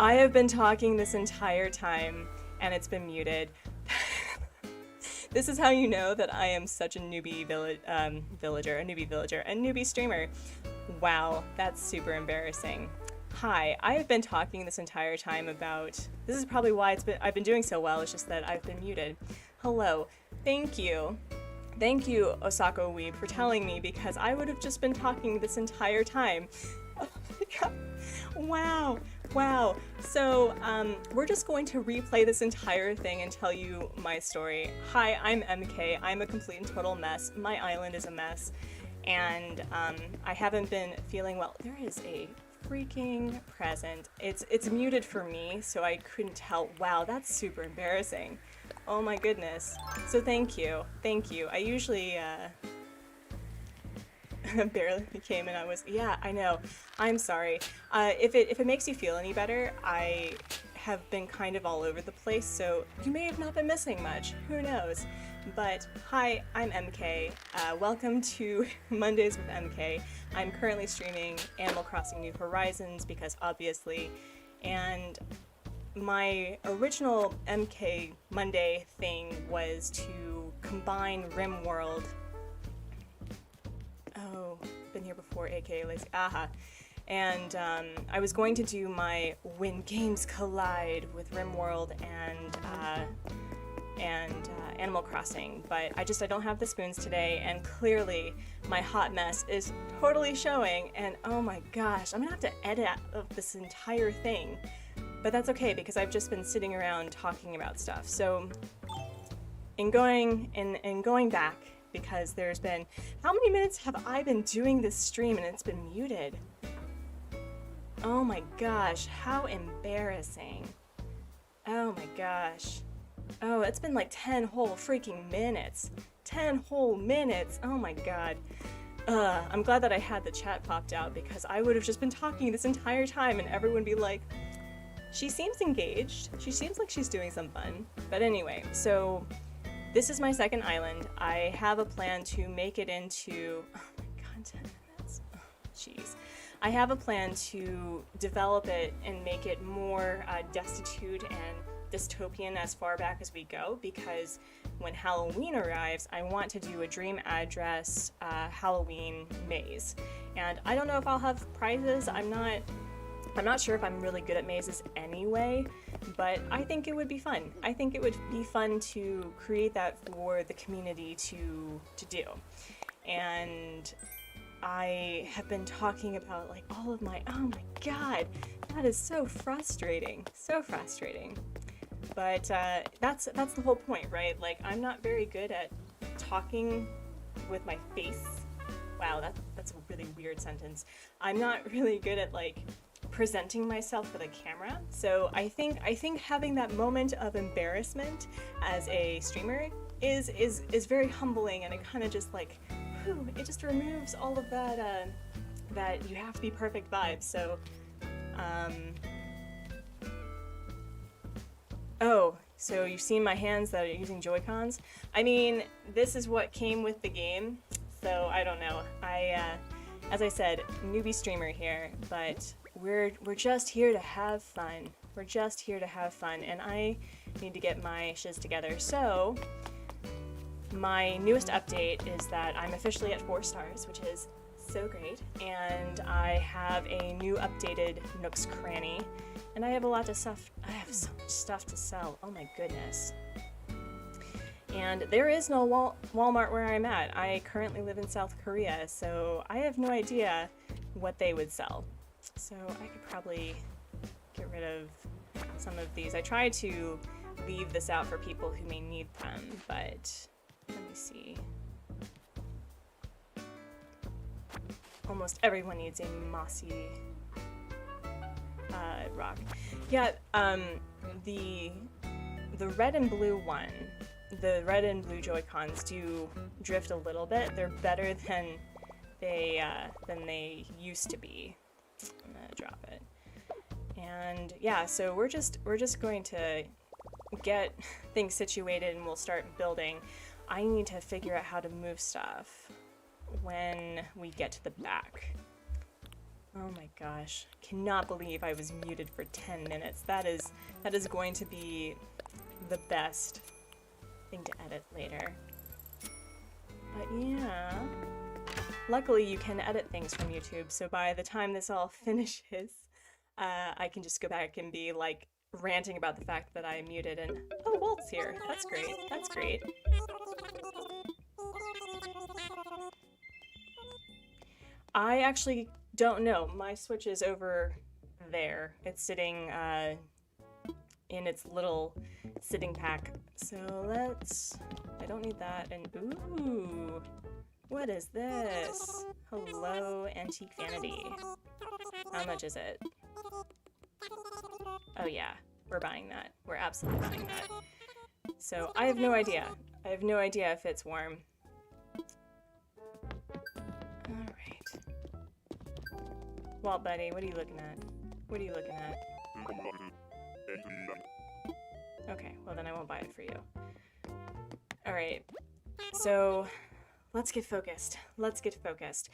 I have been talking this entire time and it's been muted. This is how you know that I am such a newbie villager, a newbie streamer. Wow, that's super embarrassing. Hi, I have been talking this entire time about, this is probably why I've been doing so well, it's just that I've been muted. Hello, thank you. Thank you, Osako Weeb, for telling me, because I would have just been talking this entire time. Oh my god. Wow. Wow. So, we're just going to replay this entire thing and tell you my story. Hi, I'm MK. I'm a complete and total mess. My island is a mess. And, I haven't been feeling well. There is a freaking present. It's muted for me, so I couldn't tell. Wow, that's super embarrassing. Oh my goodness. So thank you. Thank you. I usually, barely came and I was, yeah, I know. I'm sorry. If it makes you feel any better, I have been kind of all over the place, so you may have not been missing much. Who knows? But hi, I'm MK. Welcome to Mondays with MK. I'm currently streaming Animal Crossing New Horizons because obviously, and my original MK Monday thing was to combine RimWorld. Oh, been here before, aka Lazy. Aha. And I was going to do my When Games Collide with RimWorld and Animal Crossing, but I don't have the spoons today, and clearly my hot mess is totally showing, and oh my gosh, I'm gonna have to edit out this entire thing. But that's okay, because I've just been sitting around talking about stuff. So, in going back, because there's been, how many minutes have I been doing this stream and it's been muted? Oh my gosh, how embarrassing. Oh my gosh. Oh, it's been like 10 whole freaking minutes. 10 whole minutes, oh my god. I'm glad that I had the chat popped out, because I would have just been talking this entire time and everyone would be like, she seems engaged. She seems like she's doing some fun. But anyway, so this is my second island. I have a plan to make it into, oh my god, 10 minutes. Oh, jeez. I have a plan to develop it and make it more destitute and dystopian as far back as we go, because when Halloween arrives, I want to do a dream address Halloween maze. And I don't know if I'll have prizes. I'm not sure if I'm really good at mazes anyway, but I think it would be fun. I think it would be fun to create that for the community to do. And I have been talking about like all of my, oh my god, that is so frustrating, so frustrating. But that's the whole point, right? Like, I'm not very good at talking with my face. Wow, that's a really weird sentence. I'm not really good at like presenting myself for the camera. So I think having that moment of embarrassment as a streamer is very humbling, and it kind of just like, whew, it just removes all of that that you have to be perfect vibes. So oh, so you've seen my hands that are using Joy-Cons? I mean, this is what came with the game, so I don't know. As I said, newbie streamer here, but we're just here to have fun. We're just here to have fun, and I need to get my shiz together. So, my newest update is that I'm officially at 4 stars, which is so great, and I have a new updated Nook's Cranny, and I have a lot of stuff. I have so much stuff to sell. Oh my goodness. And there is no Walmart where I'm at. I currently live in South Korea, so I have no idea what they would sell. So I could probably get rid of some of these. I tried to leave this out for people who may need them, but let me see. Almost everyone needs a mossy rock. Yeah, the red and blue one, the red and blue Joy-Cons do drift a little bit. They're better than they used to be. I'm gonna drop it. And yeah, so we're just going to get things situated and we'll start building. I need to figure out how to move stuff when we get to the back. Oh my gosh. Cannot believe I was muted for 10 minutes. That is going to be the best thing to edit later. But yeah. Luckily you can edit things from YouTube, so by the time this all finishes, I can just go back and be like ranting about the fact that I muted and oh, Walt's here. That's great. That's great. I actually don't know. My Switch is over there. It's sitting in its little sitting pack. So let's... I don't need that. And ooh, what is this? Hello, Antique Vanity. How much is it? Oh yeah, we're buying that. We're absolutely buying that. So I have no idea. I have no idea if it's warm. Alright. Walt buddy, what are you looking at? What are you looking at? Okay, well then I won't buy it for you. Alright, so let's get focused. Let's get focused.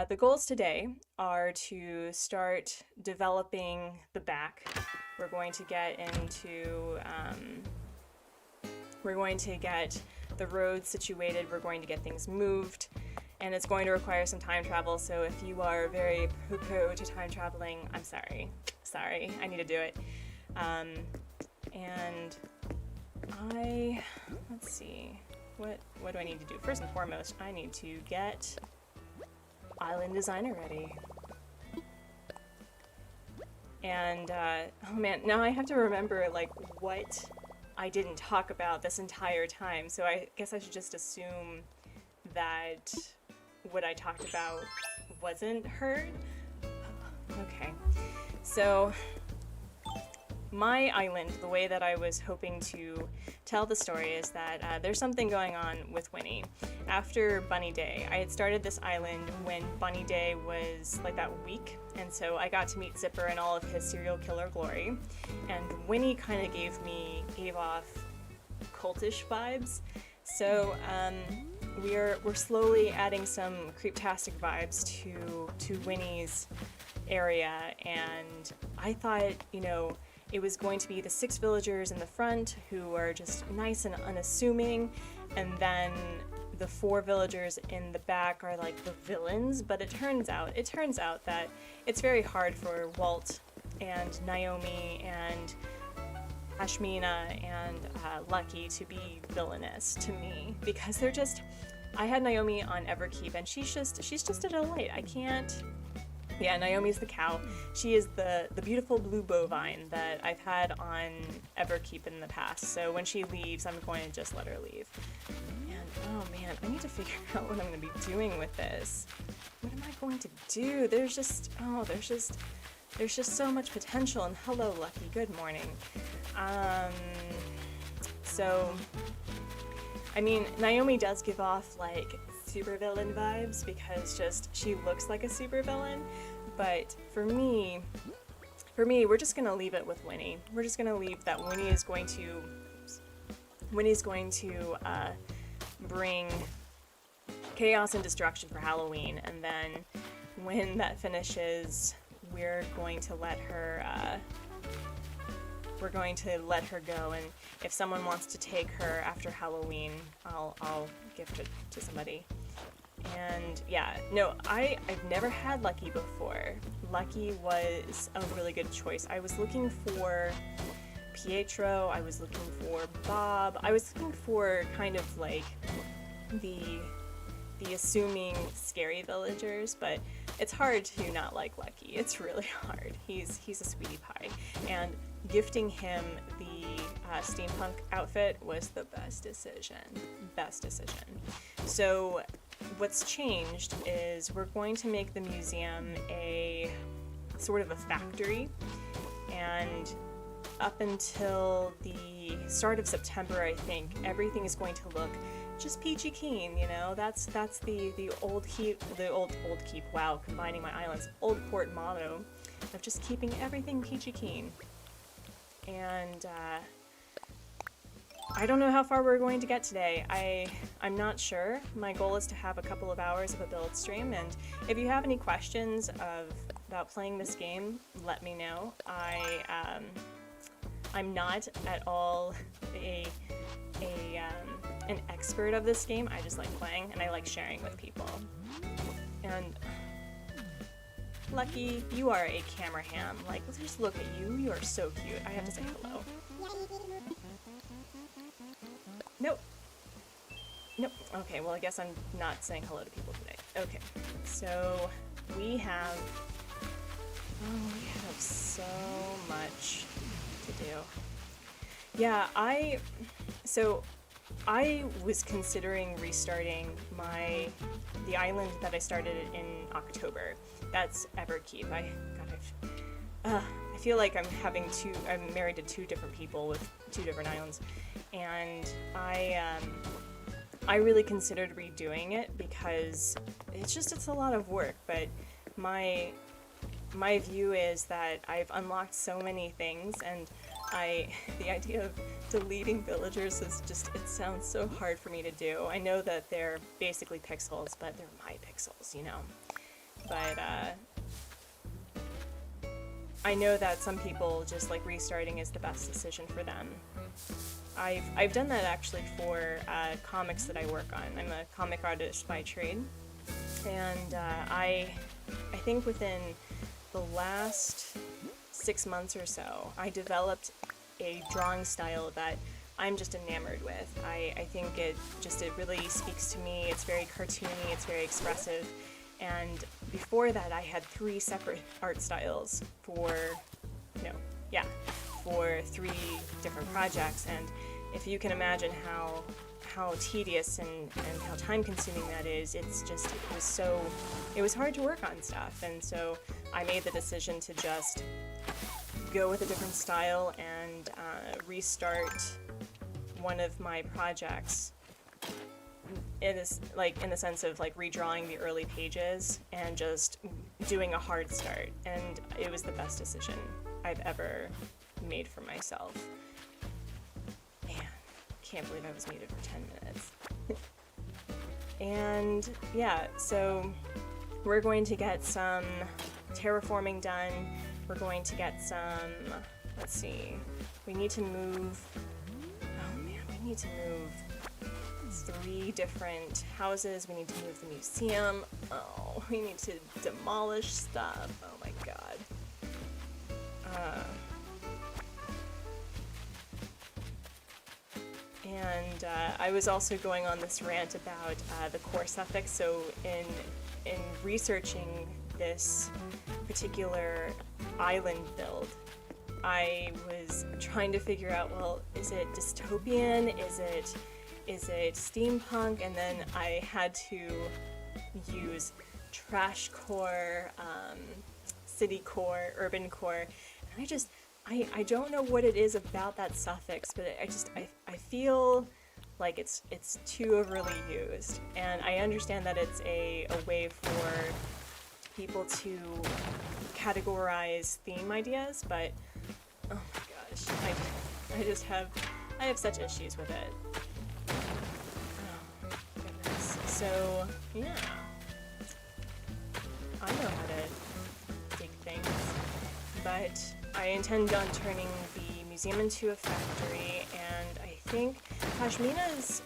The goals today are to start developing the back. We're going to get into, we're going to get the road situated, we're going to get things moved, and it's going to require some time travel, so if you are very poo-poo to time traveling, I'm sorry. Sorry, I need to do it. And let's see, what do I need to do? First and foremost, I need to get Island Designer ready. And, oh man, now I have to remember, like, what I didn't talk about this entire time, so I guess I should just assume that what I talked about wasn't heard. Okay, so my island, the way that I was hoping to tell the story is that there's something going on with Winnie. After Bunny Day, I had started this island when Bunny Day was like that week, and so I got to meet Zipper in all of his serial killer glory, and Winnie kind of gave off cultish vibes. So we're slowly adding some creeptastic vibes to Winnie's area, and I thought, you know, it was going to be the 6 villagers in the front who are just nice and unassuming, and then the 4 villagers in the back are like the villains, but it turns out that it's very hard for Walt and Naomi and Pashmina and Lucky to be villainous to me, because they're just... I had Naomi on Everkeep, and she's just a delight. I can't... Yeah, Naomi's the cow. She is the beautiful blue bovine that I've had on Everkeep in the past, so when she leaves, I'm going to just let her leave. And, oh man, I need to figure out what I'm going to be doing with this. What am I going to do? There's just so much potential, and hello, Lucky, good morning. So, I mean, Naomi does give off, like, supervillain vibes because just she looks like a supervillain, but for me, we're just gonna leave it with Winnie. We're just gonna leave that Winnie's going to bring chaos and destruction for Halloween, and then when that finishes, we're going to let her go, and if someone wants to take her after Halloween, I'll gift it to somebody. And yeah, no, I've never had Lucky before. Lucky was a really good choice. I was looking for Pietro, I was looking for Bob, I was looking for kind of like the assuming scary villagers, but it's hard to not like Lucky. It's really hard. He's a sweetie pie, and gifting him the steampunk outfit was the best decision. So what's changed is we're going to make the museum a sort of a factory, and up until the start of September, I think, everything is going to look just peachy keen, you know. That's the old keep, wow, combining my islands, Oldport motto of just keeping everything peachy keen. And I don't know how far we're going to get today. I'm not sure. My goal is to have a couple of hours of a build stream, and if you have any questions about playing this game, let me know. I'm not at all an expert of this game. I just like playing, and I like sharing with people. And Lucky, you are a camera ham. Like, let's just look at you. You are so cute. I have to say hello. Nope. Nope. Okay, well, I guess I'm not saying hello to people today. Okay, so we have so much to do. Yeah, I was considering restarting the island that I started in October. That's Everkeep. I feel like I'm married to two different people with two different islands, and I really considered redoing it because it's a lot of work, but my view is that I've unlocked so many things, and the idea of deleting villagers is just, it sounds so hard for me to do. I know that they're basically pixels, but they're my pixels, you know. But I know that some people just like restarting is the best decision for them. I've done that actually for comics that I work on. I'm a comic artist by trade, and I think within the last 6 months or so, I developed a drawing style that I'm just enamored with. I think it really speaks to me. It's very cartoony, it's very expressive, and before that I had 3 separate art styles for 3 different projects, and if you can imagine how tedious and how time consuming that is, it was hard to work on stuff, and so I made the decision to just go with a different style and restart one of my projects in the sense of like redrawing the early pages and just doing a hard start, and it was the best decision I've ever made for myself. Man, can't believe I was muted for 10 minutes. And yeah, so we're going to get some terraforming done. We're going to get some, let's see, we need to move 3 different houses. We need to move the museum. Oh, we need to demolish stuff. Oh my god. And I was also going on this rant about the core suffix. So in researching this particular island build, I was trying to figure out, well, is it dystopian? Is it steampunk? And then I had to use trash core, city core, urban core, and I don't know what it is about that suffix, but I feel like it's too overly used, and I understand that it's a way for people to categorize theme ideas, but oh my gosh, I have such issues with it. Oh goodness. So yeah, I know how to dig things, but I intend on turning the museum into a factory, and I think Pashmina's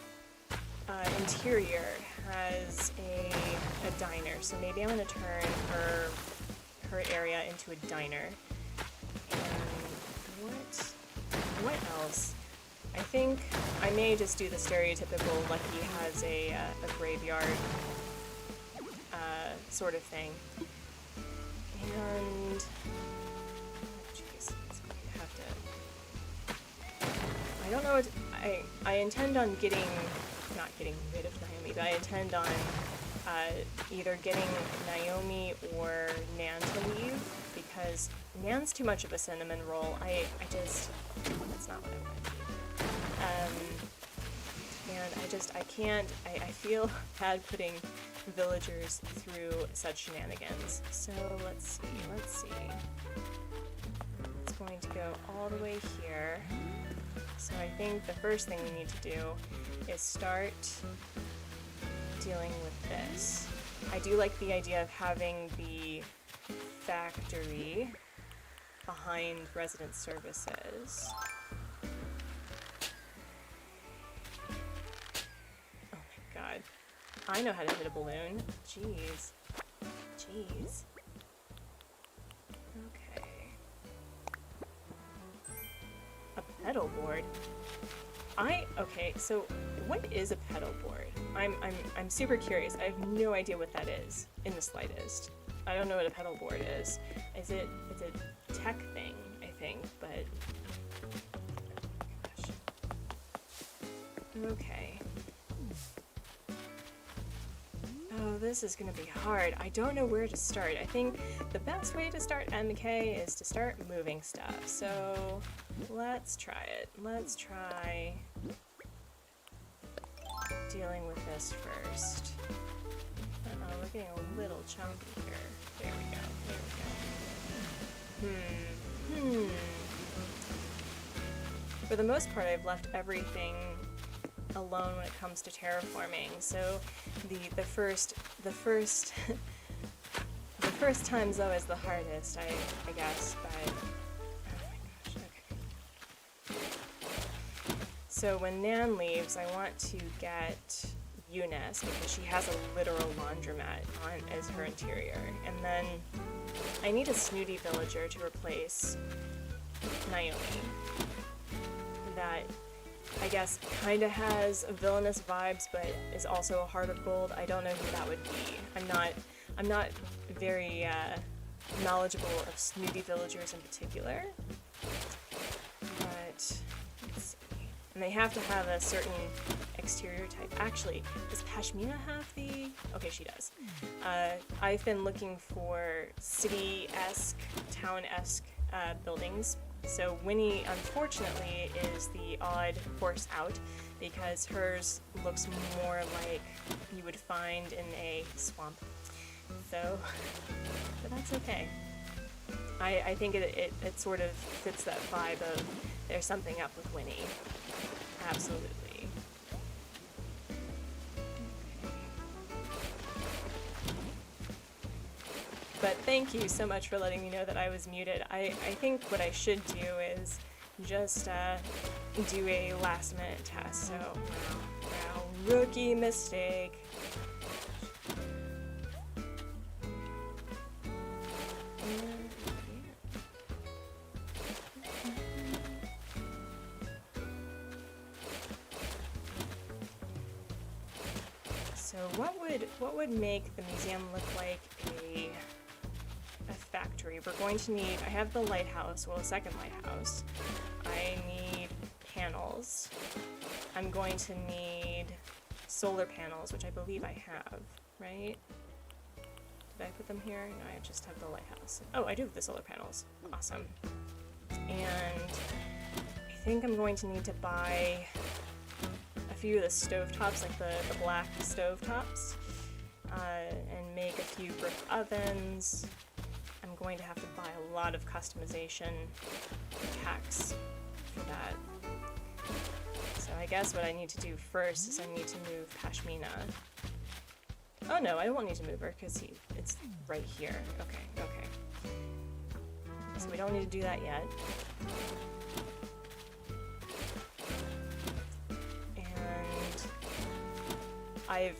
interior has a diner, so maybe I'm going to turn her area into a diner. And what else? I think I may just do the stereotypical Lucky has a graveyard sort of thing. And I don't know what I intend on not getting rid of Naomi, but I intend on either getting Naomi or Nan to leave, because Nan's too much of a cinnamon roll. That's not what I want to do. And I can't, I feel bad putting villagers through such shenanigans. So let's see. It's going to go all the way here. So I think the first thing we need to do is start dealing with this. I do like the idea of having the factory behind resident services. Oh my god. I know how to hit a balloon. Jeez. Jeez. Okay. A pedal board? Okay, so what is a pedal board? I'm super curious. I have no idea what that is in the slightest. I don't know what a pedal board is. It's a tech thing, I think, but gosh. Okay. Oh, this is gonna be hard. I don't know where to start. I think the best way to start MK is to start moving stuff. So let's try it. Let's try dealing with this first. Uh-oh, we're getting a little chunky here. There we go. There we go. For the most part, I've left everything alone when it comes to terraforming. So the first the first time's always the hardest, I guess, but oh my gosh, okay. So when Nan leaves, I want to get Eunice because she has a literal laundromat on as her interior. And then I need a snooty villager to replace Naomi. That I guess kind of has villainous vibes, but is also a heart of gold. I don't know who that would be. I'm not very knowledgeable of snooty villagers in particular. But let's see. And they have to have a certain exterior type. Actually, does Pashmina have the? Okay, she does. I've been looking for city-esque, town-esque buildings. So Winnie, unfortunately, is the odd horse out because hers looks more like you would find in a swamp. So, but that's okay. I think it sort of fits that vibe of there's something up with Winnie. Absolutely. But thank you so much for letting me know that I was muted. I think what I should do is just do a last minute test. So, wow, rookie mistake. So what would make the museum look like a factory? We're going to need, I have the lighthouse, well, the second lighthouse. I need panels. I'm going to need solar panels, which I believe I have, right? Did I put them here? No, I just have the lighthouse. Oh, I do have the solar panels. Awesome. And I think I'm going to need to buy a few of the stovetops, like the black stovetops, and make a few brick ovens. I'm going to have to buy a lot of customization packs for that. So I guess what I need to do first is I need to move Pashmina. Oh no, I won't need to move her because it's right here. Okay. So we don't need to do that yet. And I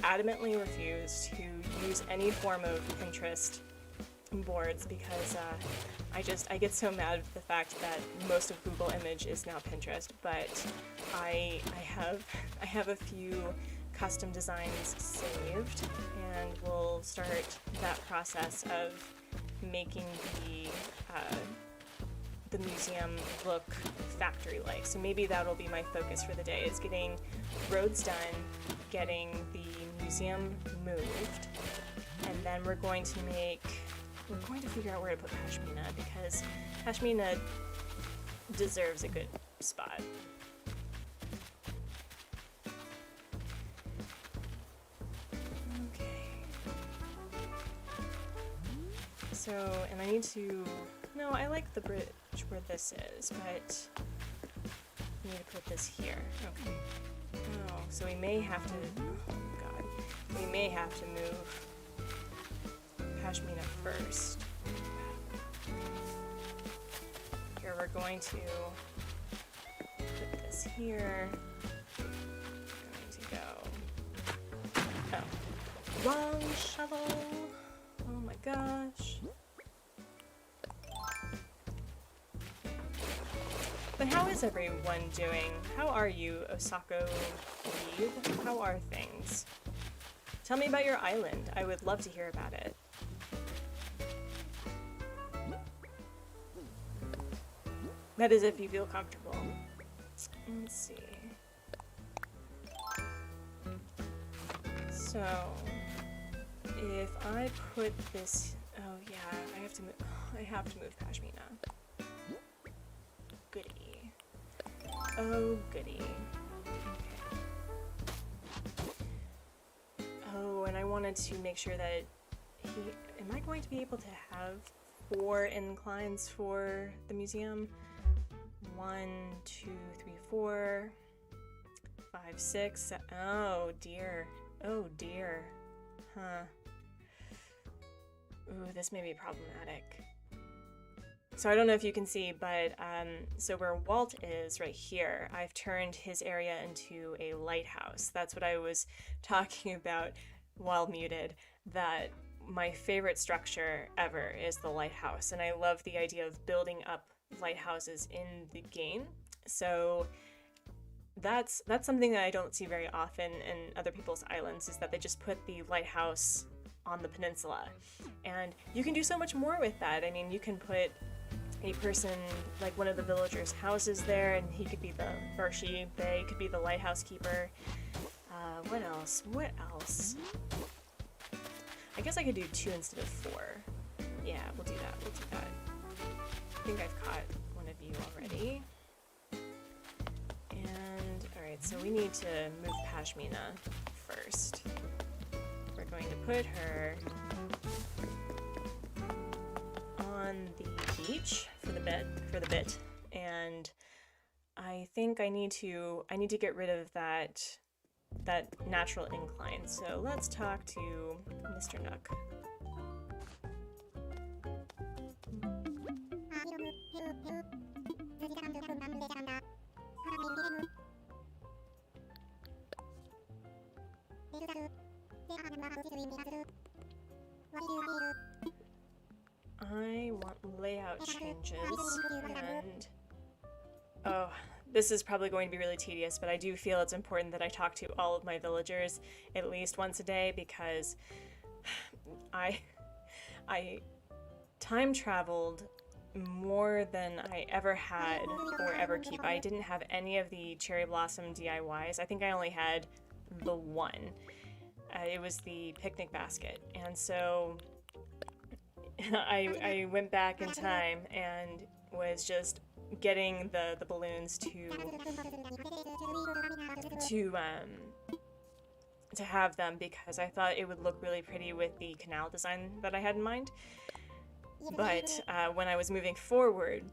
adamantly refuse to use any form of Pinterest boards because I get so mad at the fact that most of Google Image is now Pinterest, but I have a few custom designs saved, and we'll start that process of making the museum look factory-like. So maybe that'll be my focus for the day, is getting roads done, getting the museum moved, and then we're going to figure out where to put Pashmina, because Pashmina deserves a good spot. Okay. So, and I need to no, I like the bridge where this is, but I need to put this here. Okay. Oh, so we may have to, oh god, we may have to move Pashmina first. Here we're going to put this here. Going to go. Oh, wrong shovel. Oh my gosh. But how is everyone doing? How are you, Osako Reed? How are things? Tell me about your island. I would love to hear about it. That is if you feel comfortable. Let's see. So, if I put this, oh yeah, I have to move Pashmina. Goody. Oh goody. Okay. Oh, and I wanted to make sure that am I going to be able to have 4 inclines for the museum? 1, 2, 3, 4, 5, 6. Oh dear. Oh dear. Huh. Ooh, this may be problematic. So I don't know if you can see, but so where Walt is right here, I've turned his area into a lighthouse. That's what I was talking about while muted, that my favorite structure ever is the lighthouse, and I love the idea of building up lighthouses in the game. So that's something that I don't see very often in other people's islands, is that they just put the lighthouse on the peninsula. And you can do so much more with that. I mean, you can put a person, like one of the villagers' houses there, and he could be they could be the lighthouse keeper. What else? What else? I guess I could do 2 instead of 4. Yeah, we'll do that. We'll do that. I think I've caught one of you already. And, alright, so we need to move Pashmina first. We're going to put her on the beach for the bit, and I think I need to get rid of that natural incline. So let's talk to Mr. Nook. I want layout changes, and oh, this is probably going to be really tedious, but I do feel it's important that I talk to all of my villagers at least once a day, because I time traveled more than I ever had or ever keep. I didn't have any of the cherry blossom DIYs. I think I only had the one. It was the picnic basket, and so I went back in time and was just getting the balloons to have them, because I thought it would look really pretty with the canal design that I had in mind. But when I was moving forward,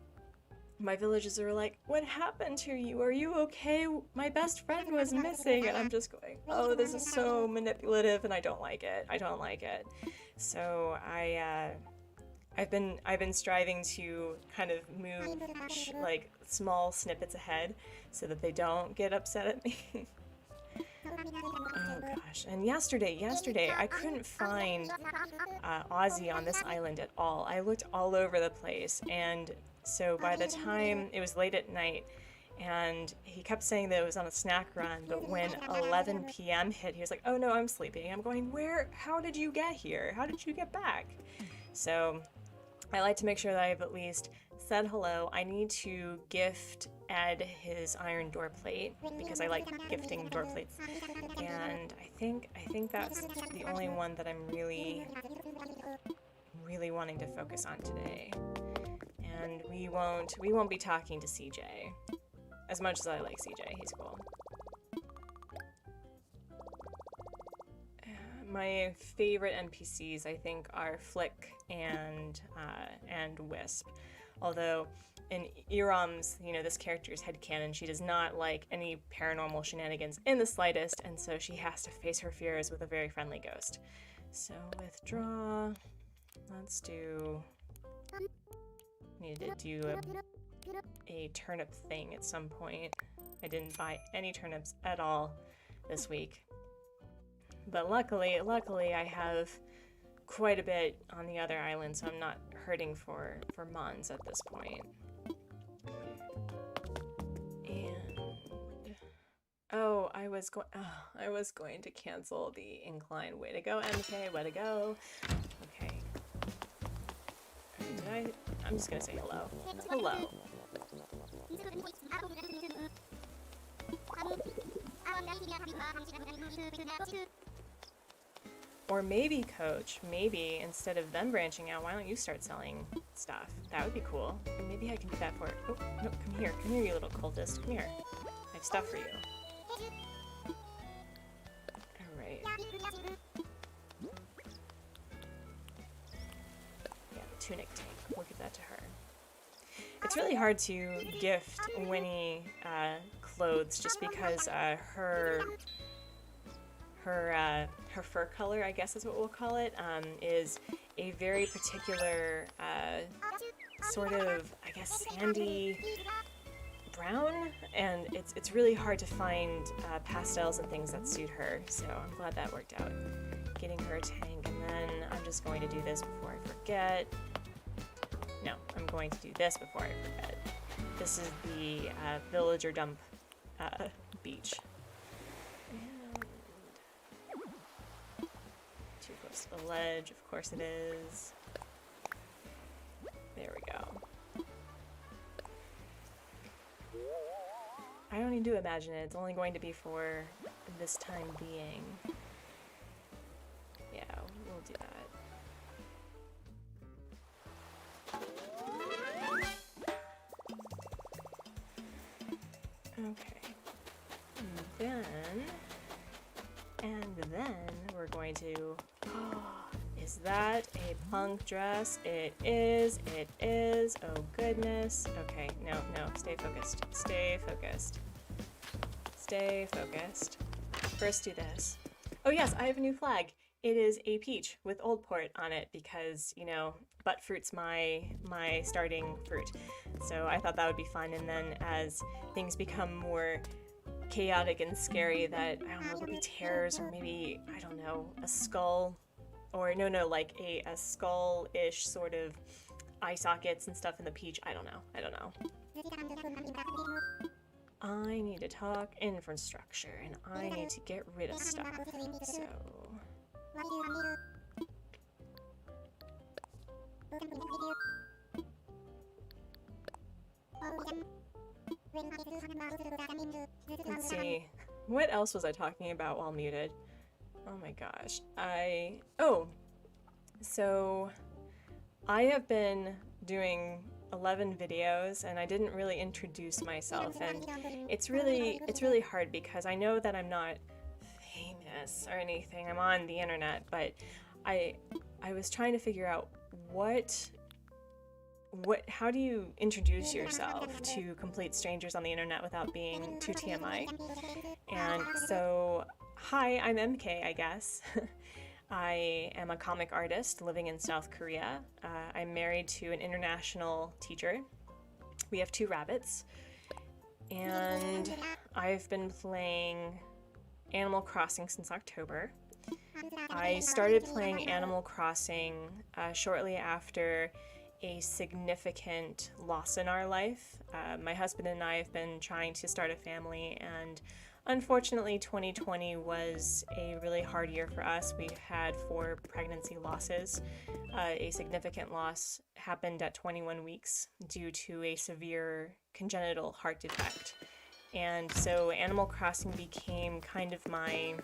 my villagers were like, "What happened to you? Are you okay? My best friend was missing." And I'm just going, "Oh, this is so manipulative, and I don't like it. I don't like it." So I've been striving to kind of move like small snippets ahead so that they don't get upset at me. Oh gosh, and yesterday I couldn't find Ozzy on this island at all. I looked all over the place, and so by the time it was late at night, and he kept saying that it was on a snack run, but when 11 p.m. hit, he was like, "Oh no, I'm sleeping." I'm going, how did you get here? How did you get back? So I like to make sure that I've at least said hello. I need to gift Ed his iron door plate, because I like gifting door plates, and I think that's the only one that I'm really wanting to focus on today. And we won't be talking to CJ, as much as I like CJ. He's cool. My favorite NPCs, I think, are Flick and Wisp. Although in Eram's, this character's headcanon, she does not like any paranormal shenanigans in the slightest, and so she has to face her fears with a very friendly ghost. So withdraw. Let's do... Needed to do a turnip thing at some point. I didn't buy any turnips at all this week. But luckily I have quite a bit on the other island, so I'm not hurting for mons at this point. And I was going to cancel the incline. Way to go, MK. Way to go. Okay. I'm just gonna say hello. Hello. Or maybe, Coach, maybe instead of them branching out, why don't you start selling stuff? That would be cool. And maybe I can do that for... Oh, no, come here, you little cultist. Come here. I have stuff for you. Alright. Yeah, the tunic tank. We'll give that to her. It's really hard to gift Winnie clothes just because her fur color, I guess is what we'll call it, is a very particular sort of, I guess, sandy brown, and it's really hard to find pastels and things that suit her, so I'm glad that worked out. Getting her a tank, and then I'm just going to do this before I forget. No, I'm going to do this before I forget. This is the villager dump beach. And too close to the ledge, of course it is. There we go. I don't need to imagine it, it's only going to be for this time being. Yeah, we'll do that. Okay, and then we're going to, is that a punk dress? It is, oh goodness. Okay, no, stay focused, stay focused. First do this. Oh yes, I have a new flag. It is a peach with Oldport on it because, butt fruit's my starting fruit. So I thought that would be fun, and then as things become more chaotic and scary, that, I don't know, there'll be tears or maybe, I don't know, a skull, or no, like a skull-ish sort of eye sockets and stuff in the peach. I don't know. I need to talk infrastructure, and I need to get rid of stuff, so... Let's see. What else was I talking about while muted? Oh my gosh. So I have been doing 11 videos and I didn't really introduce myself, and it's really hard because I know that I'm not famous or anything. I'm on the internet, but I was trying to figure out how do you introduce yourself to complete strangers on the internet without being too TMI? And so, hi, I'm MK, I guess. I am a comic artist living in South Korea. I'm married to an international teacher. We have 2 rabbits. And I've been playing Animal Crossing since October. I started playing Animal Crossing shortly after a significant loss in our life. My husband and I have been trying to start a family, and unfortunately 2020 was a really hard year for us. We had 4 pregnancy losses. A significant loss happened at 21 weeks due to a severe congenital heart defect. And so Animal Crossing became kind of my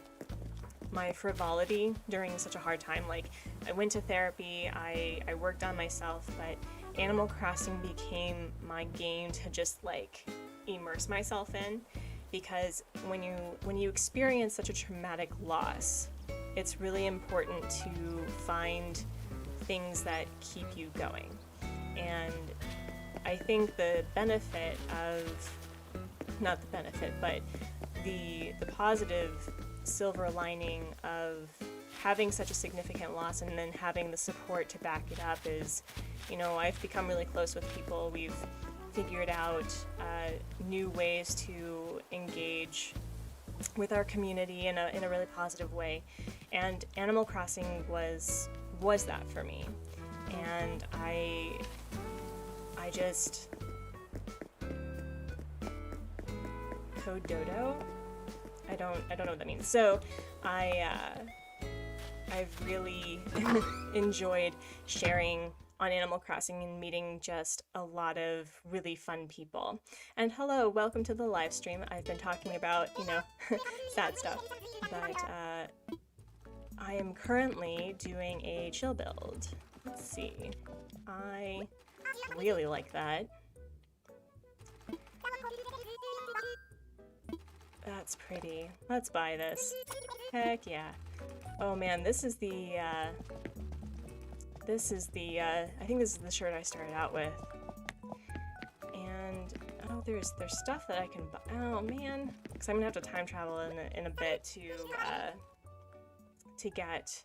frivolity during such a hard time. Like, I went to therapy, I worked on myself, but Animal Crossing became my game to just like immerse myself in. because when you experience such a traumatic loss, it's really important to find things that keep you going. And I think the benefit of, not the benefit, but the positive silver lining of having such a significant loss and then having the support to back it up is, you know, I've become really close with people. We've figured out new ways to engage with our community in a really positive way, and Animal Crossing was that for me. And I just Code Dodo? I don't know what that means. So I've really enjoyed sharing on Animal Crossing and meeting just a lot of really fun people. And hello, welcome to the live stream. I've been talking about, you know, sad stuff, but I am currently doing a chill build. Let's see. I really like that. That's pretty. Let's buy this. Heck yeah. Oh man, this is the, I think this is the shirt I started out with. And, oh, there's stuff that I can buy. Oh man. Because I'm gonna have to time travel in a bit to get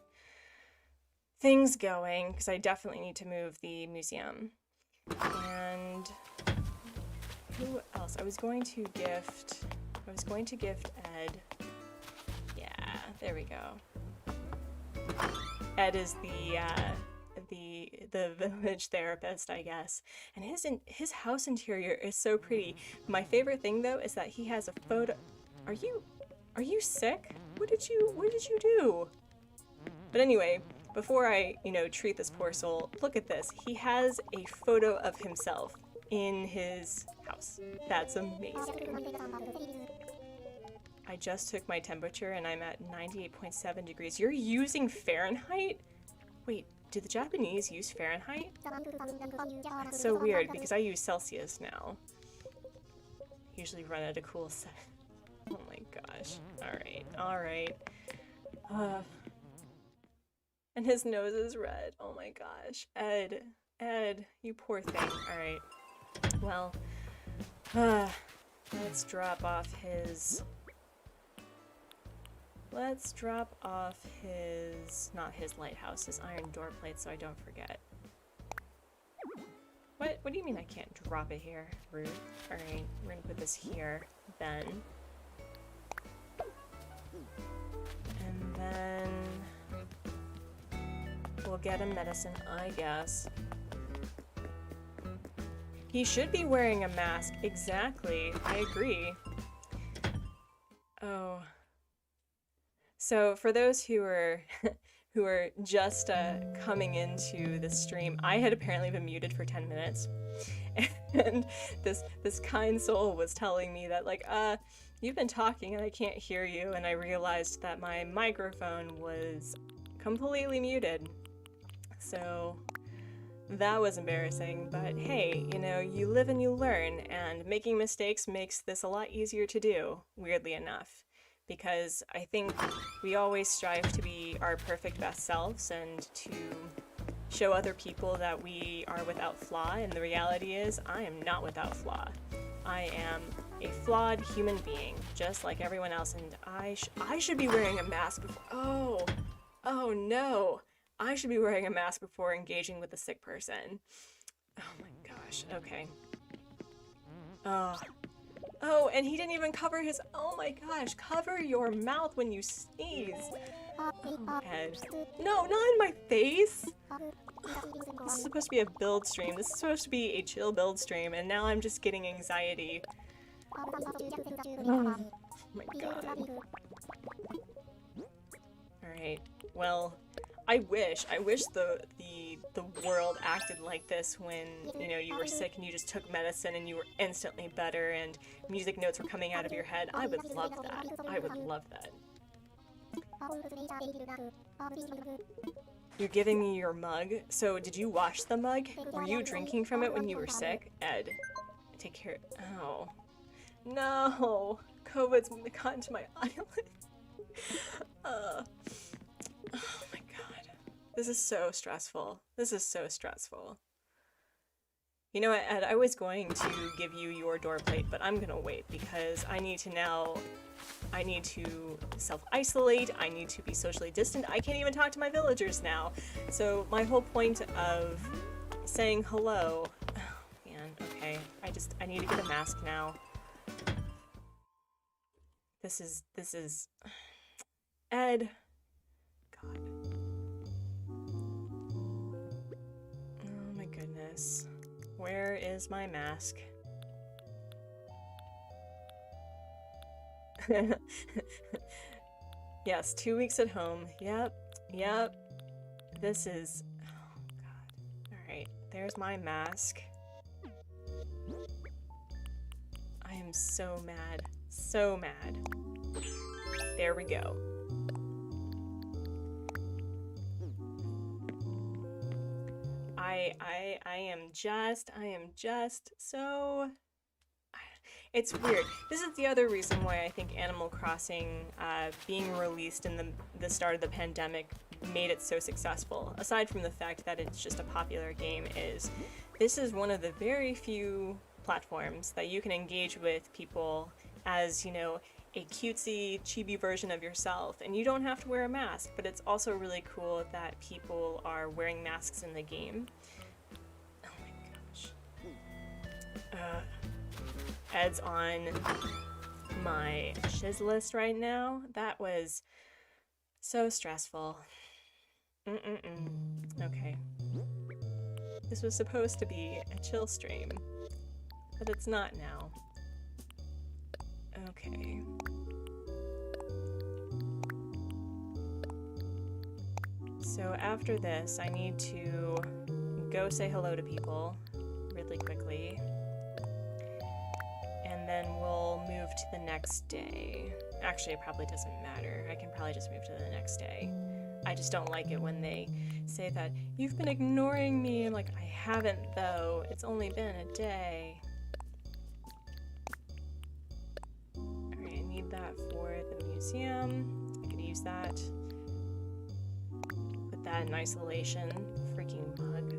things going, because I definitely need to move the museum. And who else? I was going to gift Ed. Yeah, there we go. Ed is the village therapist, I guess. And his house interior is so pretty. My favorite thing though is that he has a photo. Are you sick? What did you do? But anyway, before I, you know, treat this poor soul, look at this. He has a photo of himself in his house. That's amazing. I just took my temperature and I'm at 98.7 degrees. You're using Fahrenheit? Wait, do the Japanese use Fahrenheit? That's so weird because I use Celsius now. Usually run at a cool set. Oh my gosh. Alright. And his nose is red. Oh my gosh. Ed, you poor thing. Alright. Well, let's drop off his, not his lighthouse, his iron door plate so I don't forget. What do you mean I can't drop it here? Rude. Alright, we're gonna put this here, then. And then we'll get him medicine, I guess. He should be wearing a mask. Exactly. I agree. Oh. So for those who are just coming into the stream, I had apparently been muted for 10 minutes. And this kind soul was telling me that, like, you've been talking and I can't hear you, and I realized that my microphone was completely muted. So that was embarrassing, but hey, you know, you live and you learn, and making mistakes makes this a lot easier to do, weirdly enough, because I think we always strive to be our perfect best selves and to show other people that we are without flaw, and the reality is I am not without flaw. I am a flawed human being, just like everyone else, and I should be wearing a mask before— oh no! I should be wearing a mask before engaging with a sick person. Oh my gosh, okay. Oh, and he didn't even cover his— oh my gosh, cover your mouth when you sneeze. Oh, Ed. No, not in my face! This is supposed to be a build stream. This is supposed to be a chill build stream, and now I'm just getting anxiety. Oh my god. Alright, well, I wish the world acted like this when, you know, you were sick and you just took medicine and you were instantly better and music notes were coming out of your head. I would love that. I would love that. You're giving me your mug? So did you wash the mug? Were you drinking from it when you were sick? Ed, take care— oh. No! COVID's gotten to my eyelid. Oh my god. This is so stressful. This is so stressful. You know what, Ed, I was going to give you your door plate, but I'm gonna wait because I need to self-isolate, I need to be socially distant, I can't even talk to my villagers now. So my whole point of saying hello, oh man, okay, I need to get a mask now. This is, Ed, God. Oh my goodness. Where is my mask? Yes, 2 weeks at home. Yep. This is... Oh, God. Alright, there's my mask. I am so mad. So mad. There we go. I am just so... It's weird. This is the other reason why I think Animal Crossing being released in the start of the pandemic made it so successful. Aside from the fact that it's just a popular game, is this is one of the very few platforms that you can engage with people as, you know, a cutesy, chibi version of yourself, and you don't have to wear a mask, but it's also really cool that people are wearing masks in the game. Oh my gosh. Ed's on my shiz list right now. That was so stressful. Okay. This was supposed to be a chill stream, but it's not now. Okay. So after this, I need to go say hello to people really quickly. And then we'll move to the next day. Actually, it probably doesn't matter. I can probably just move to the next day. I just don't like it when they say that, you've been ignoring me. I'm like, I haven't though. It's only been a day. Alright, I need that for the museum. I could use that. Put that in isolation. Freaking bug.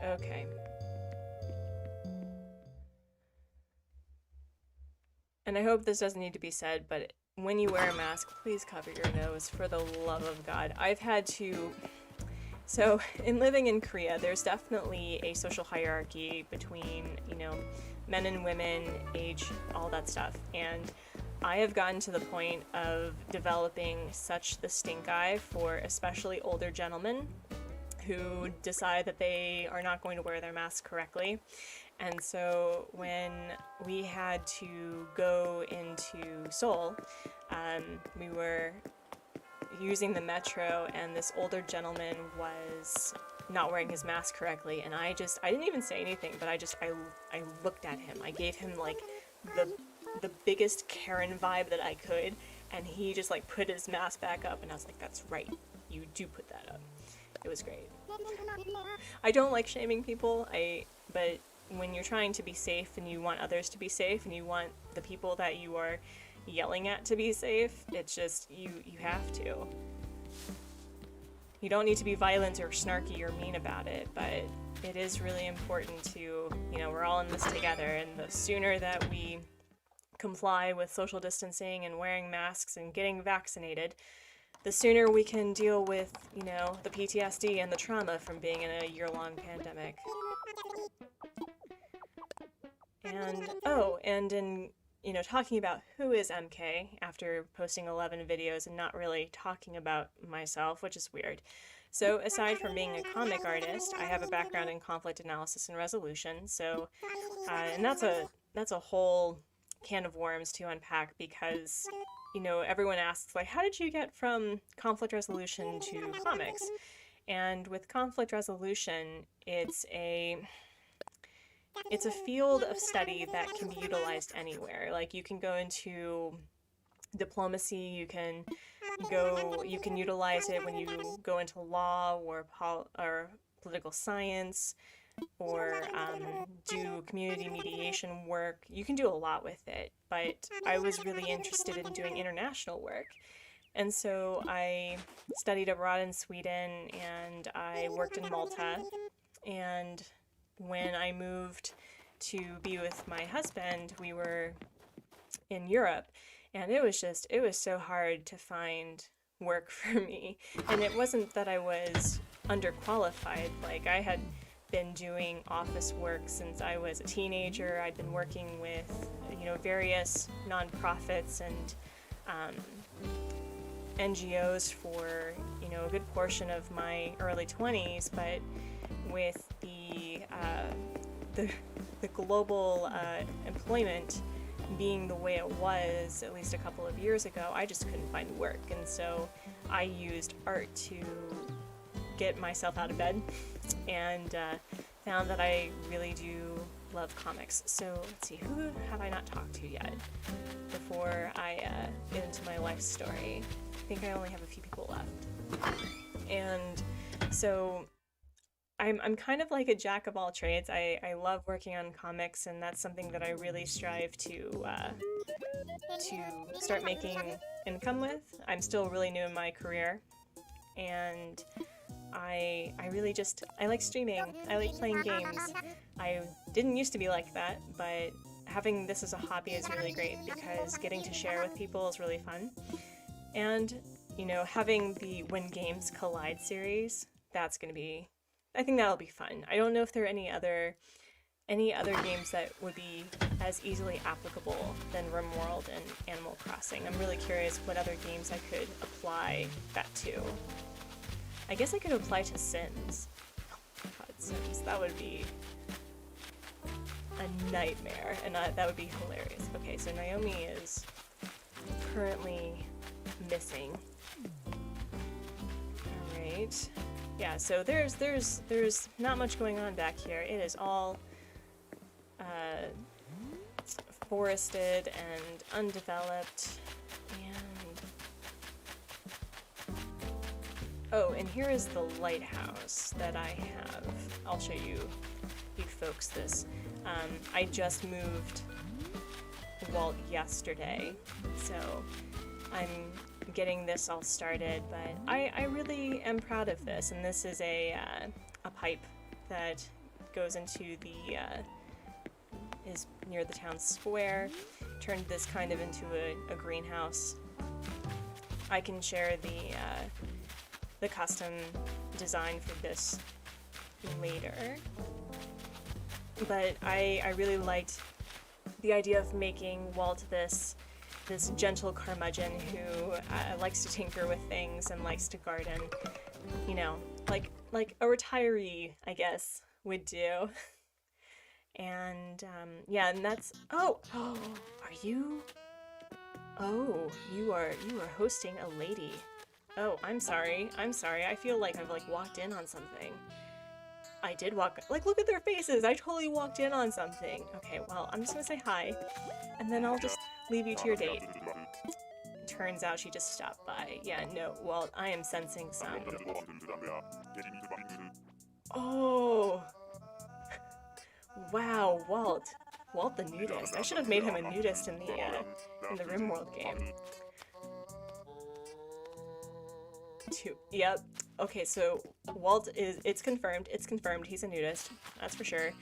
Okay. And I hope this doesn't need to be said, but when you wear a mask, please cover your nose, for the love of God. I've had to... So, in living in Korea, there's definitely a social hierarchy between, you know, men and women, age, all that stuff. And I have gotten to the point of developing such the stink eye for especially older gentlemen who decide that they are not going to wear their mask correctly. And so when we had to go into Seoul, we were using the metro and this older gentleman was not wearing his mask correctly, and I didn't even say anything, but I looked at him. I gave him like the biggest Karen vibe that I could, and he just like put his mask back up, and I was like, that's right, you do put that up. It was great. I don't like shaming people, but when you're trying to be safe and you want others to be safe and you want the people that you are yelling at to be safe, it's just, you have to. You don't need to be violent or snarky or mean about it, but it is really important to, you know, we're all in this together, and the sooner that we comply with social distancing and wearing masks and getting vaccinated, the sooner we can deal with, you know, the PTSD and the trauma from being in a year-long pandemic. And, oh, and in, you know, talking about who is MK after posting 11 videos and not really talking about myself, which is weird. So aside from being a comic artist, I have a background in conflict analysis and resolution, so, and that's a whole can of worms to unpack because, you know, everyone asks, like, how did you get from conflict resolution to comics? And with conflict resolution, it's a field of study that can be utilized anywhere. Like, you can go into diplomacy, you can you can utilize it when you go into law or political science, or do community mediation work. You can do a lot with it, but I was really interested in doing international work. And so I studied abroad in Sweden, and I worked in Malta. And when I moved to be with my husband, we were in Europe, and it was so hard to find work for me. And it wasn't that I was underqualified. Like, I had been doing office work since I was a teenager. I'd been working with, various nonprofits and NGOs for, a good portion of my early 20s, but with the global employment being the way it was at least a couple of years ago, I just couldn't find work. And so I used art to get myself out of bed, and found that I really do love comics. So let's see, who have I not talked to yet before I get into my life story? I think I only have a few people left. And so I'm kind of like a jack of all trades. I love working on comics, and that's something that I really strive to start making income with. I'm still really new in my career, and I really I like streaming. I like playing games. I didn't used to be like that, but having this as a hobby is really great because getting to share with people is really fun. And, having the When Games Collide series, that's going to be, I think that'll be fun. I don't know if there are any other games that would be as easily applicable than RimWorld and Animal Crossing. I'm really curious what other games I could apply that to. I guess I could apply to Sims. Oh my god, Sims. That would be a nightmare, and that would be hilarious. Okay, so Naomi is currently missing. Alright. Yeah, so there's not much going on back here. It is all forested and undeveloped, and oh, and here is the lighthouse that I have. I'll show you folks this. I just moved Walt yesterday, so I'm getting this all started, but I really am proud of this, and this is a pipe that goes into the is near the town square. Turned this kind of into a greenhouse. I can share the custom design for this later, but I really liked the idea of making Walt this gentle curmudgeon who likes to tinker with things and likes to garden, like a retiree, I guess, would do. And yeah, and that's oh, are you? Oh, you are hosting a lady. Oh, I'm sorry. I feel like I've walked in on something. I did walk, look at their faces. I totally walked in on something. Okay, well, I'm just gonna say hi, and then I'll just leave you to your date. Turns out she just stopped by. Yeah, no, Walt, I am sensing some. Oh. Wow, Walt the nudist. I should have made him a nudist in the RimWorld game. Yep. Okay, so Walt it's confirmed, he's a nudist, that's for sure.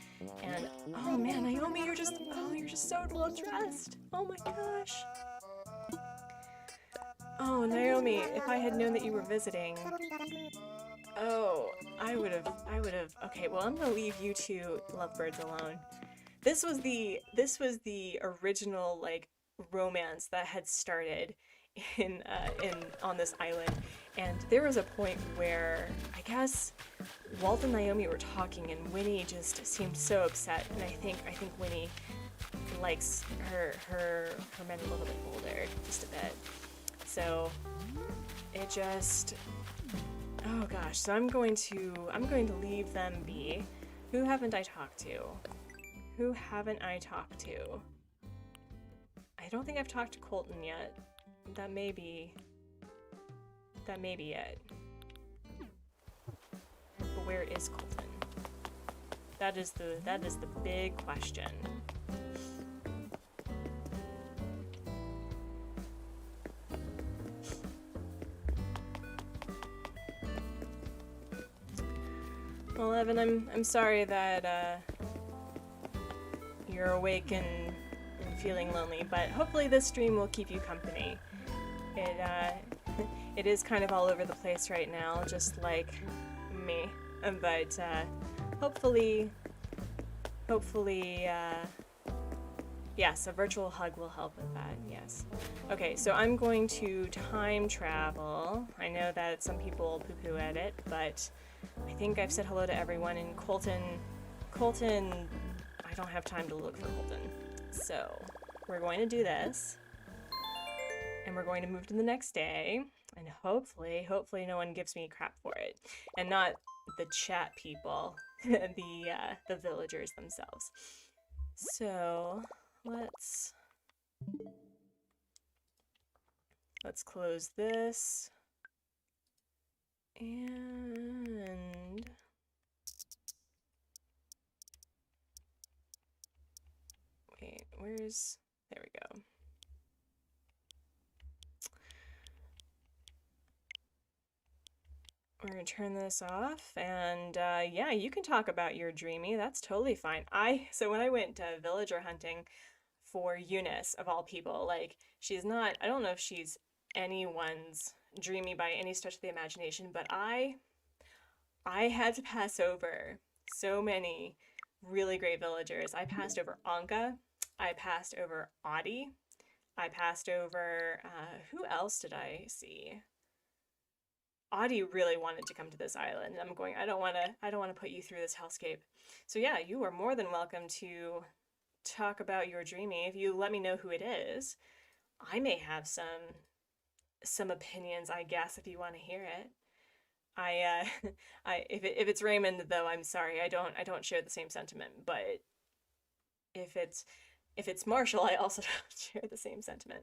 And oh man, Naomi, you're just so well dressed. Oh my gosh. Oh, Naomi, if I had known that you were visiting, oh, I would have, okay, well, I'm gonna leave you two lovebirds alone. This was the original, romance that had started on this island, and there was a point where, I guess, Walt and Naomi were talking, and Winnie just seemed so upset, and I think Winnie likes her men a little bit older, just a bit. So, it just... Oh gosh, so I'm going to leave them be. Who haven't I talked to? I don't think I've talked to Colton yet. That may be That may be it. But where is Colton? That is the big question. Well, Evan, I'm sorry that you're awake and feeling lonely, but hopefully this stream will keep you company. It is kind of all over the place right now, just like me. But hopefully, yes, a virtual hug will help with that. Yes. Okay, so I'm going to time travel. I know that some people poo-poo at it, but I think I've said hello to everyone. And Colton, I don't have time to look for Colton. So we're going to do this, and we're going to move to the next day, and hopefully no one gives me crap for it, and not the chat people, the villagers themselves. So let's close this, and wait, there we go. We're gonna turn this off, and yeah, you can talk about your dreamy. That's totally fine. So when I went villager hunting for Eunice, of all people, like, she's not, I don't know if she's anyone's dreamy by any stretch of the imagination, but I had to pass over so many really great villagers. I passed over Anka, I passed over Audie, I passed over, who else did I see? Audie really wanted to come to this island, and I'm going, I don't want to put you through this hellscape. So yeah, you are more than welcome to talk about your dreamy. If you let me know who it is, I may have some opinions, I guess, if you want to hear it. If it's Raymond, though, I'm sorry, I don't share the same sentiment. But if it's Marshall, I also don't share the same sentiment.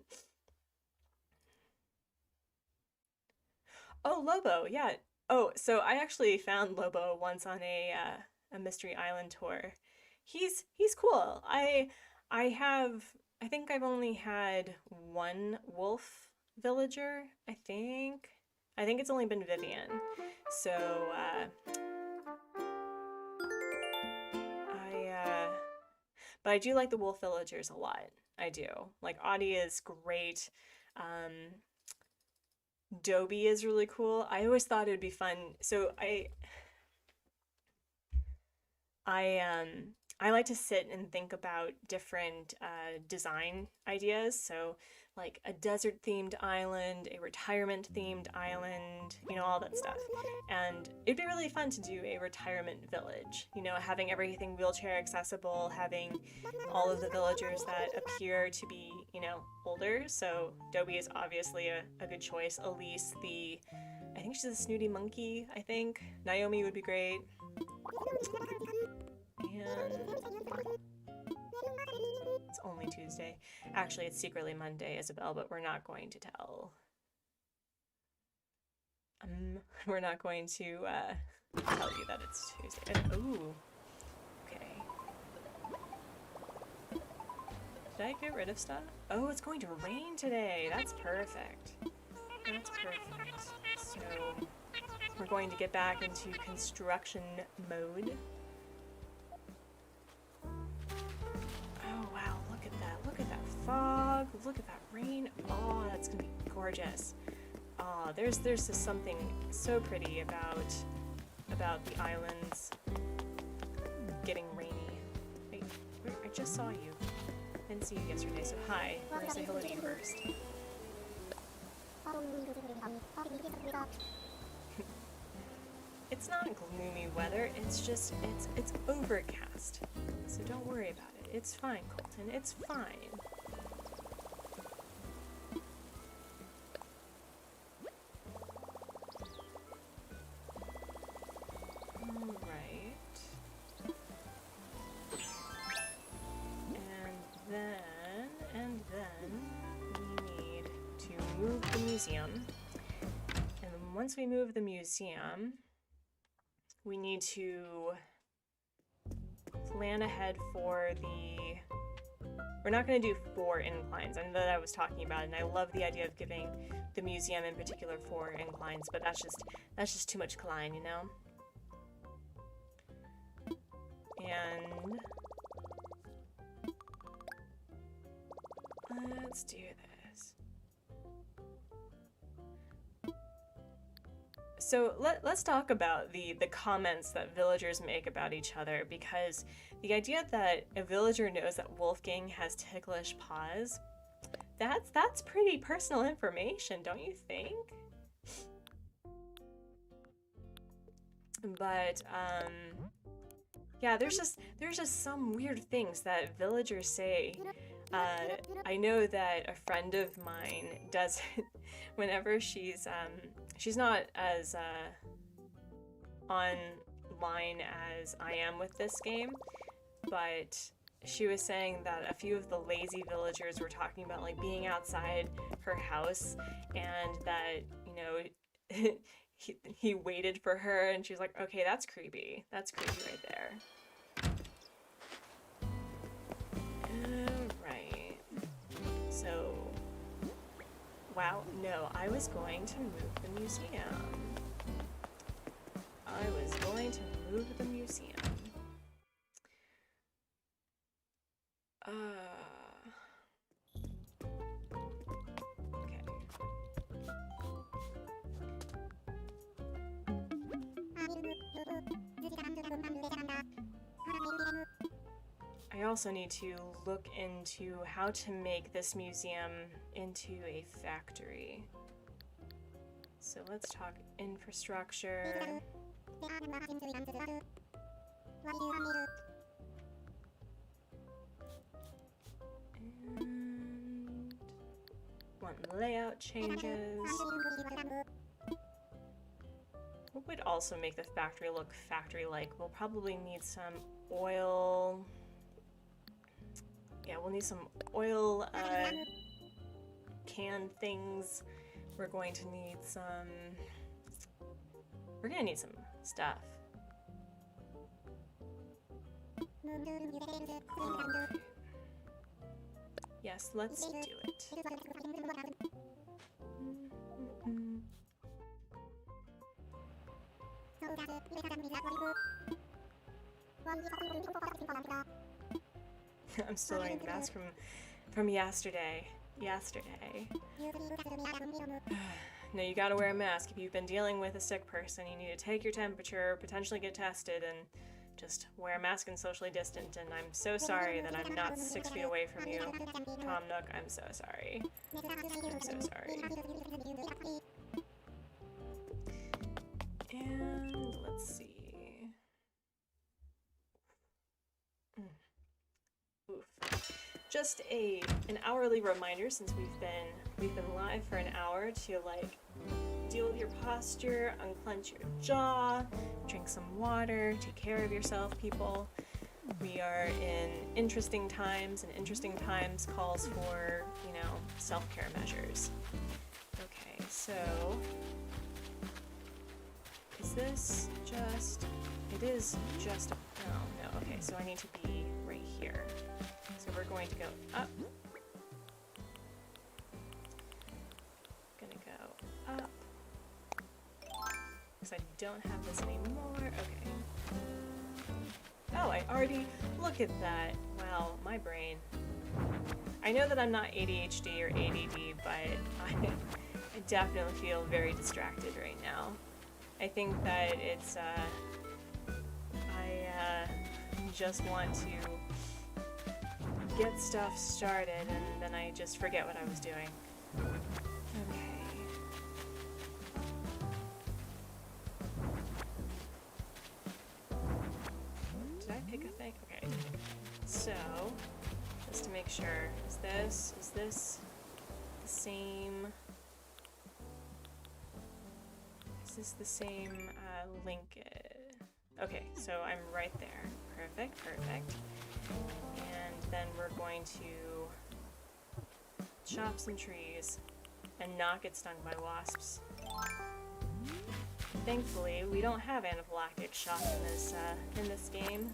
Oh, Lobo, yeah. Oh, so I actually found Lobo once on a Mystery Island tour. He's cool. I think I've only had one wolf villager, I think. I think it's only been Vivian. So but I do like the wolf villagers a lot. I do. Like, Audie is great. Dobie is really cool. I always thought it would be fun. So I like to sit and think about different design ideas. So like a desert themed island, a retirement themed island, you know, all that stuff. And it'd be really fun to do a retirement village, you know, having everything wheelchair accessible, having all of the villagers that appear to be, you know, older. So Dobie is obviously a good choice. Elise, I think she's a snooty monkey, I think. Naomi would be great. And it's only Tuesday. Actually, it's secretly Monday, Isabel, but we're not going to tell. We're not going to tell you that it's Tuesday. Ooh. Okay. Did I get rid of stuff? Oh, it's going to rain today. That's perfect. That's perfect. So we're going to get back into construction mode. Look at that fog. Look at that rain. Oh, that's gonna be gorgeous. Oh, there's just something so pretty about the islands getting rainy. Wait, I just saw you. I didn't see you yesterday, so hi. I'm gonna say hello to you first. It's not gloomy weather, it's just, it's overcast. So don't worry about it. It's fine, Colton. It's fine. Alright. And then we need to move the museum. And once we move the museum, we need to plan ahead for the... We're not going to do 4 inclines. I know that I was talking about it, and I love the idea of giving the museum in particular 4 inclines, but that's just too much climb, you know? And let's do this. So let's talk about the comments that villagers make about each other, because the idea that a villager knows that Wolfgang has ticklish paws, that's pretty personal information, don't you think? But yeah, there's just some weird things that villagers say. I know that a friend of mine does it whenever she's not as online as I am with this game, but she was saying that a few of the lazy villagers were talking about like being outside her house, and that, you know, he waited for her, and she's like, okay, that's creepy. That's creepy right there. Alright. So, wow, no, I was going to move the museum. I was going to move the museum. Okay. I also need to look into how to make this museum into a factory. So let's talk infrastructure. And want layout changes. What would also make the factory look factory-like? We'll probably need some oil. Yeah, we'll need some oil can things. We're going to need some... We're gonna need some stuff. Yes, let's do it. I'm still wearing the mask from yesterday. No, you gotta wear a mask. If you've been dealing with a sick person, you need to take your temperature, potentially get tested, and just wear a mask and socially distant. And I'm so sorry that I'm not 6 feet away from you. Tom Nook, I'm so sorry. I'm so sorry. And let's see. Oof. Just an hourly reminder, since we've been live for an hour, to like deal with your posture, unclench your jaw, drink some water, take care of yourself, people. We are in interesting times, and interesting times calls for, you know, self-care measures. Okay, so is this just... It is just... No, okay, so I need to be right here. So we're going to go up. Gonna go up. Because I don't have this anymore. Okay. Oh, I already... Look at that. Wow, my brain. I know that I'm not ADHD or ADD, but I definitely feel very distracted right now. I think that it's, I just want to get stuff started, and then I just forget what I was doing. Okay. Did I pick a thing? Okay. So, just to make sure, is this the same? Is this the same link? Okay, so I'm right there. Perfect, perfect. And then we're going to chop some trees and not get stung by wasps. Thankfully, we don't have anaphylactic shock in this game.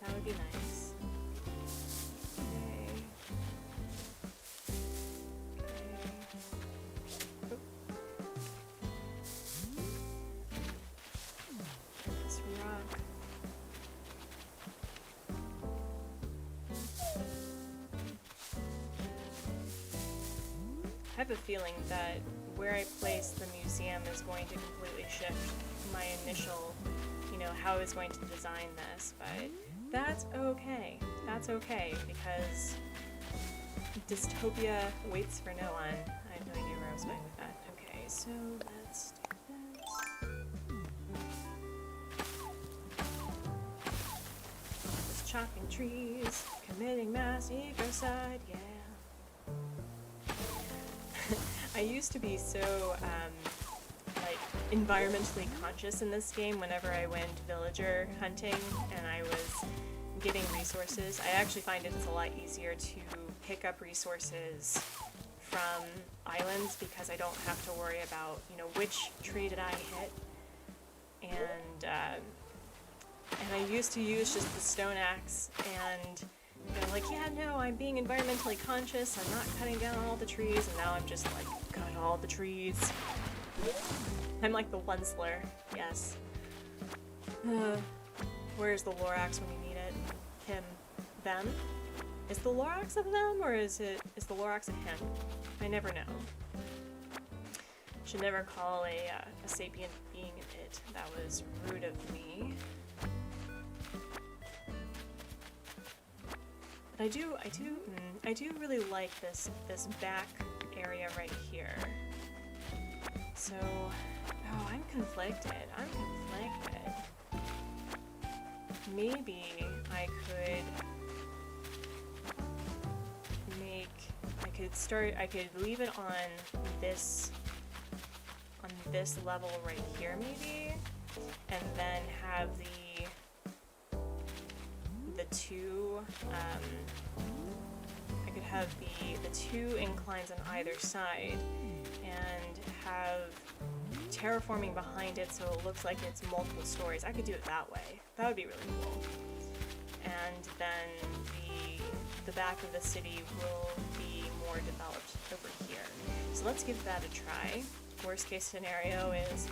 That would be nice. Okay. Okay. This rock. I have a feeling that where I place the museum is going to completely shift my initial, you know, how I was going to design this, but that's okay. That's okay, because dystopia waits for no one. I have no idea where I was going with that. Okay, so let's do this. Just chopping trees, committing mass ecocide, yeah. I used to be so, like, environmentally conscious in this game whenever I went villager hunting and I was getting resources. I actually find it's a lot easier to pick up resources from islands because I don't have to worry about, you know, which tree did I hit. And I used to use just the stone axe and they're like, yeah, no, I'm being environmentally conscious, I'm not cutting down all the trees, and now I'm just like, cut all the trees. I'm like the Onceler, yes. Where's the Lorax when you need it? Him. Them? Is the Lorax a them, or is the Lorax a him? I never know. Should never call a sapient being an it. That was rude of me. But I do really like this back area right here. So, oh, I'm conflicted. Maybe I could leave it on this level right here maybe, and then have the two, I could have the two inclines on either side and have terraforming behind it so it looks like it's multiple stories. I could do it that way. That would be really cool. And then the back of the city will be more developed over here. So let's give that a try. Worst case scenario is,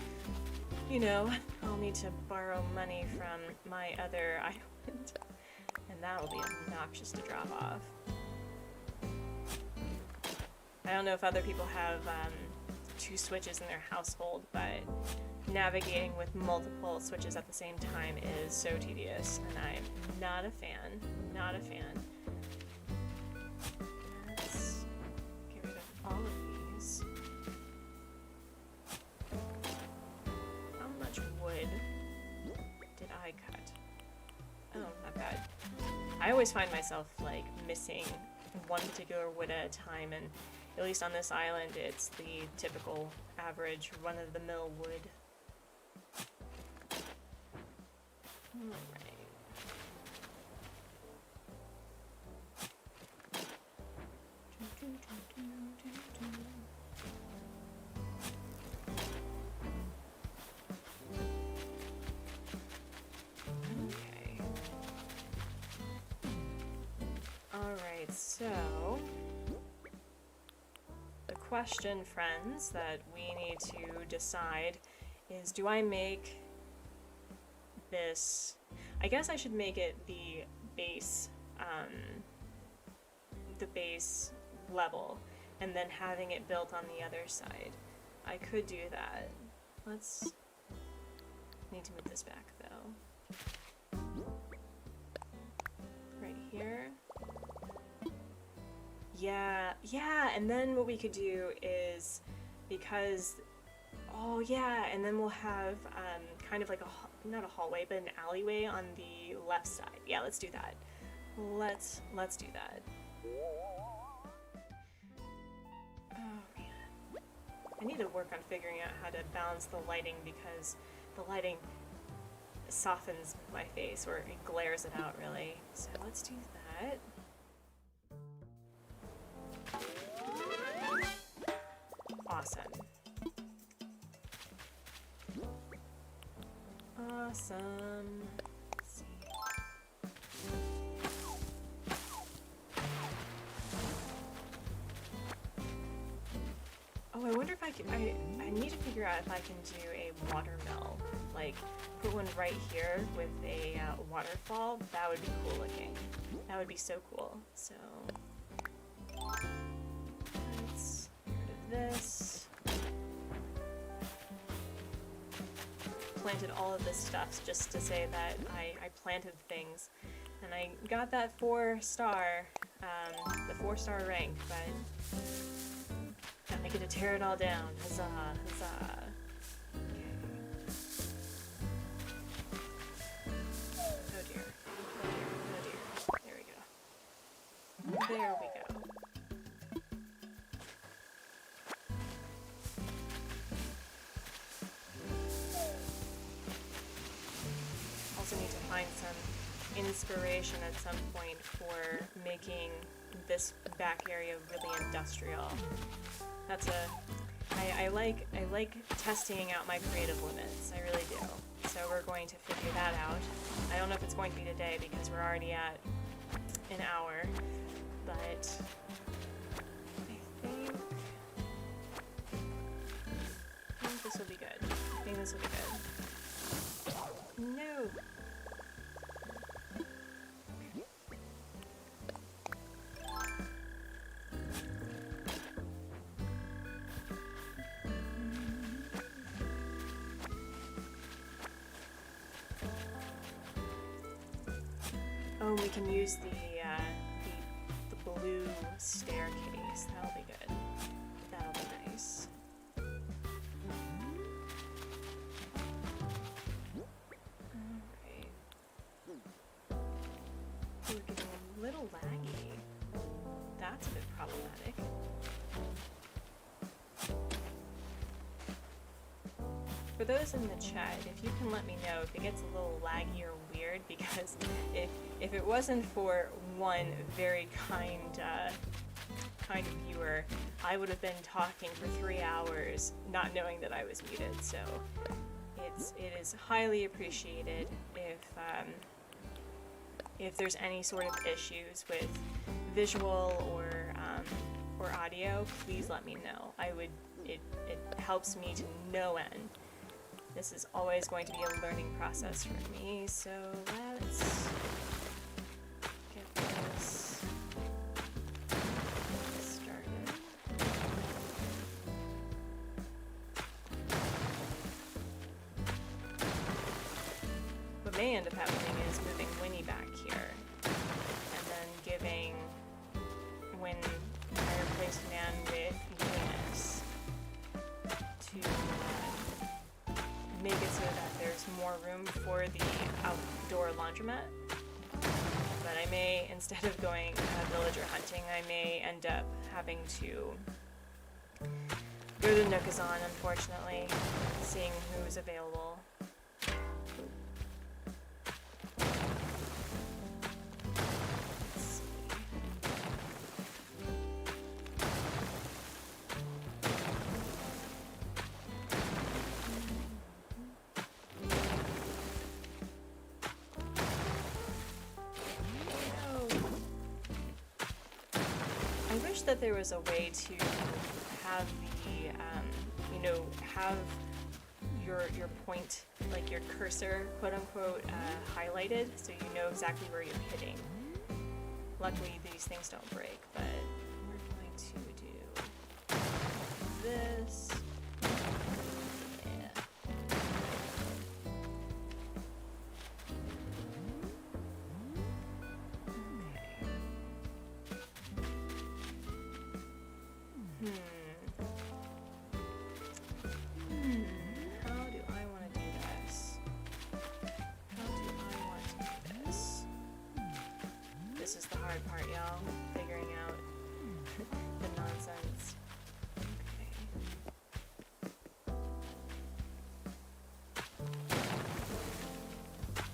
you know, I'll need to borrow money from my other island. And that'll be obnoxious to drop off. I don't know if other people have two switches in their household, but navigating with multiple switches at the same time is so tedious, and I'm not a fan. Not a fan. Let's get rid of all of these. How much wood did I cut? Oh, not bad. I always find myself, like, missing one particular wood at a time, and at least on this island, it's the typical average run-of-the-mill wood. Alright. Alright, so the question, friends, that we need to decide is, do I make this... I guess I should make it the base level, and then having it built on the other side. I could do that. Let's... need to move this back, though. Right here. Yeah, and then what we could do is, because, oh yeah, and then we'll have kind of like not a hallway, but an alleyway on the left side. Yeah, let's do that. Let's do that. Oh man. I need to work on figuring out how to balance the lighting, because the lighting softens my face, or it glares it out really. So let's do that. Awesome. Awesome. Let's see. Oh, I wonder if I can. I need to figure out if I can do a watermill. Like, put one right here with a waterfall. That would be cool looking. That would be so cool. So, let's get rid of this. Planted all of this stuff just to say that I planted things. And I got that 4-star, the 4-star rank, but I get to tear it all down. Huzzah, huzzah. Oh dear. Oh dear. Oh dear. There we go. There we go. Also need to find some inspiration at some point for making this back area really industrial. That's I like testing out my creative limits. I really do. So we're going to figure that out. I don't know if it's going to be today because we're already at an hour, but I think this will be good. I think this will be good. No. Oh, we can use the blue staircase. That'll be good. That'll be nice. Alright. We're getting a little laggy. That's a bit problematic. For those in the chat, if you can let me know if it gets a little laggy or weird, because if it wasn't for one very kind viewer, I would have been talking for 3 hours not knowing that I was muted. So it is highly appreciated if there's any sort of issues with visual or audio. Please let me know. It helps me to no end. This is always going to be a learning process for me, so let's get this started. What may end up happening is moving Winnie back here, and then giving, when I replace man with Venus, to make it so that there's more room for the outdoor laundromat. But I may, instead of going villager hunting, I may end up having to go to Nookazon, unfortunately, seeing who's available. That there was a way to have the, have your point, like your cursor, quote unquote, highlighted, so you know exactly where you're hitting. Luckily, these things don't break, but we're going to do this. How do I want to do this? This is the hard part, y'all. Figuring out the nonsense. Okay. I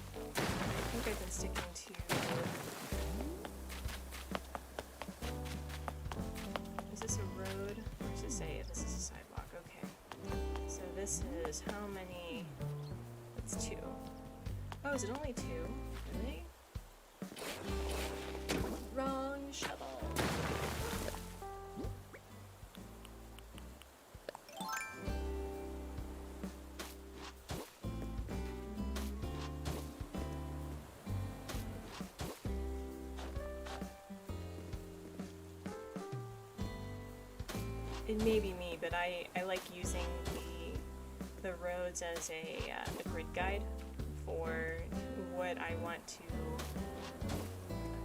think I've been sticking to... Is this a road? Or does it say this is a sidewalk? Okay. So this is how many... It's 2. Oh, is it only 2? Really? Wrong shovel. It may be me, but I like using the roads as a grid guide for what I want to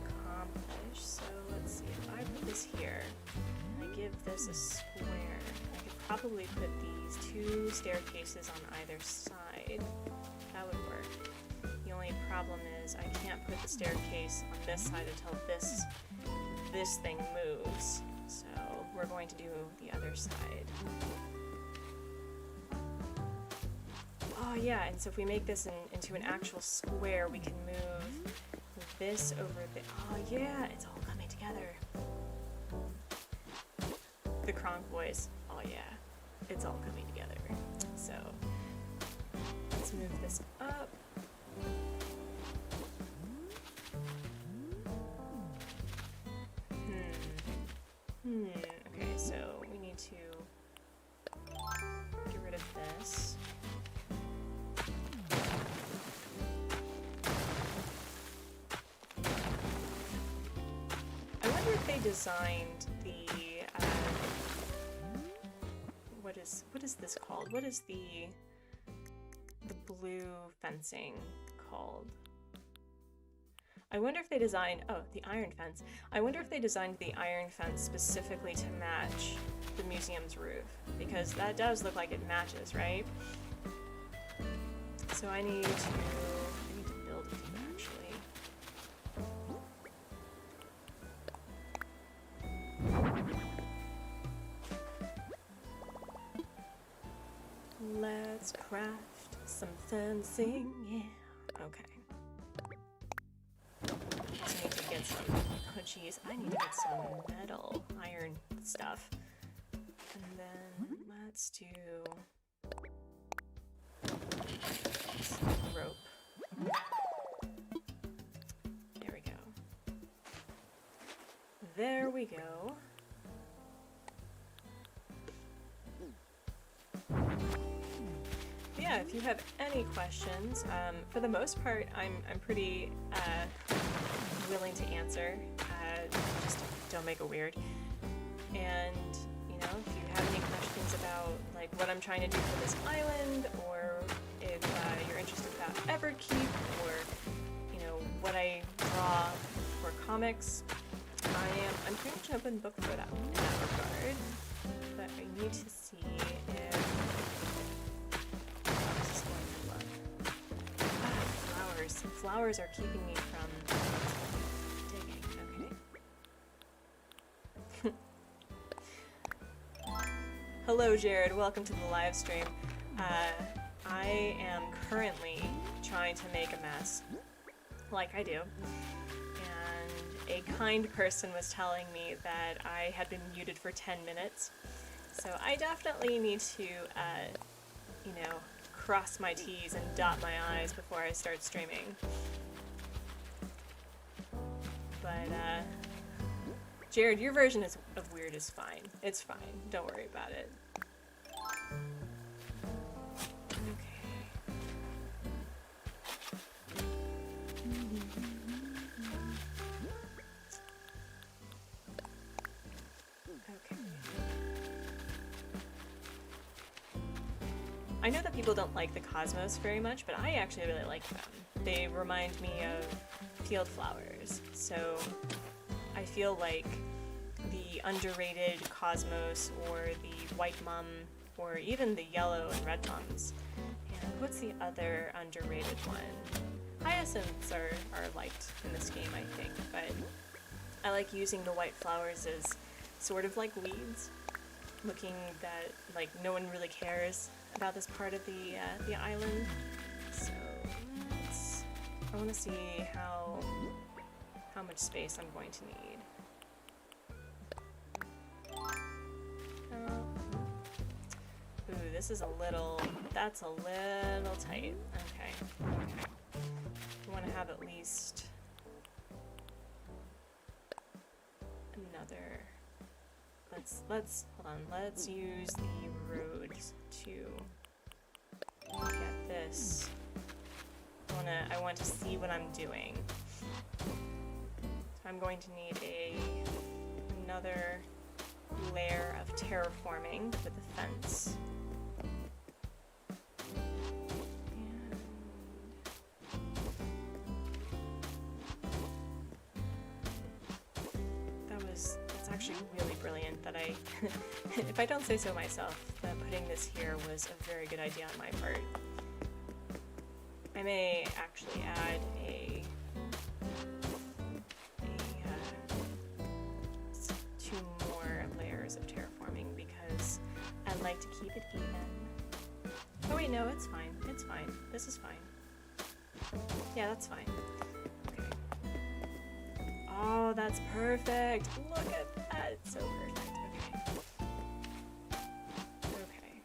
accomplish. So let's see, if I put this here, I give this a square, I could probably put these 2 staircases on either side. That would work. The only problem is I can't put the staircase on this side until this thing moves. So we're going to do the other side. Oh yeah, and so if we make this into an actual square, we can move this over there. Oh yeah, it's all coming together. The Kronk boys. Oh yeah, it's all coming together. So let's move this up. Okay, so we need to get rid of this. I wonder if they designed the what is this called? What is the blue fencing called? I wonder if they designed, oh, the iron fence. I wonder if they designed the iron fence specifically to match the museum's roof, because that does look like it matches, right? So I need to build it actually. Let's craft some fencing, yeah. Okay. I need to get some, oh geez, I need to get some metal, iron stuff. And then let's do some rope. There we go. There we go. Yeah, if you have any questions, for the most part, I'm pretty willing to answer. Just don't make it weird. And you know, if you have any questions about like what I'm trying to do for this island, or if you're interested about Everkeep, or you know what I draw for comics, I'm pretty much an open book for that in that regard. But I need to see if this is going to look. Flowers. Flowers are keeping me from digging. Okay. Hello, Jared. Welcome to the live stream. I am currently trying to make a mess, like I do. And a kind person was telling me that I had been muted for 10 minutes. So I definitely need to, you know, cross my T's and dot my I's before I start streaming. But, Jared, your version of weird is fine. It's fine. Don't worry about it. I know that people don't like the cosmos very much, but I actually really like them. They remind me of field flowers, so I feel like the underrated cosmos, or the white mum, or even the yellow and red mums. And what's the other underrated one? Hyacinths are liked in this game, I think, but I like using the white flowers as sort of like weeds, looking that like no one really cares about this part of the island. So I want to see how much space I'm going to need. Ooh, this is that's a little tight. Okay. want to have at least another. Let's hold on. Let's use the roads to get this. I want to see what I'm doing. So I'm going to need another layer of terraforming with the fence. That's actually really brilliant that I, if I don't say so myself, that putting this here was a very good idea on my part. I may actually add two more layers of terraforming because I like to keep it even. Oh wait, no, it's fine. It's fine. This is fine. Yeah, that's fine. Okay. Oh, that's perfect. Look at that. It's so perfect. Okay.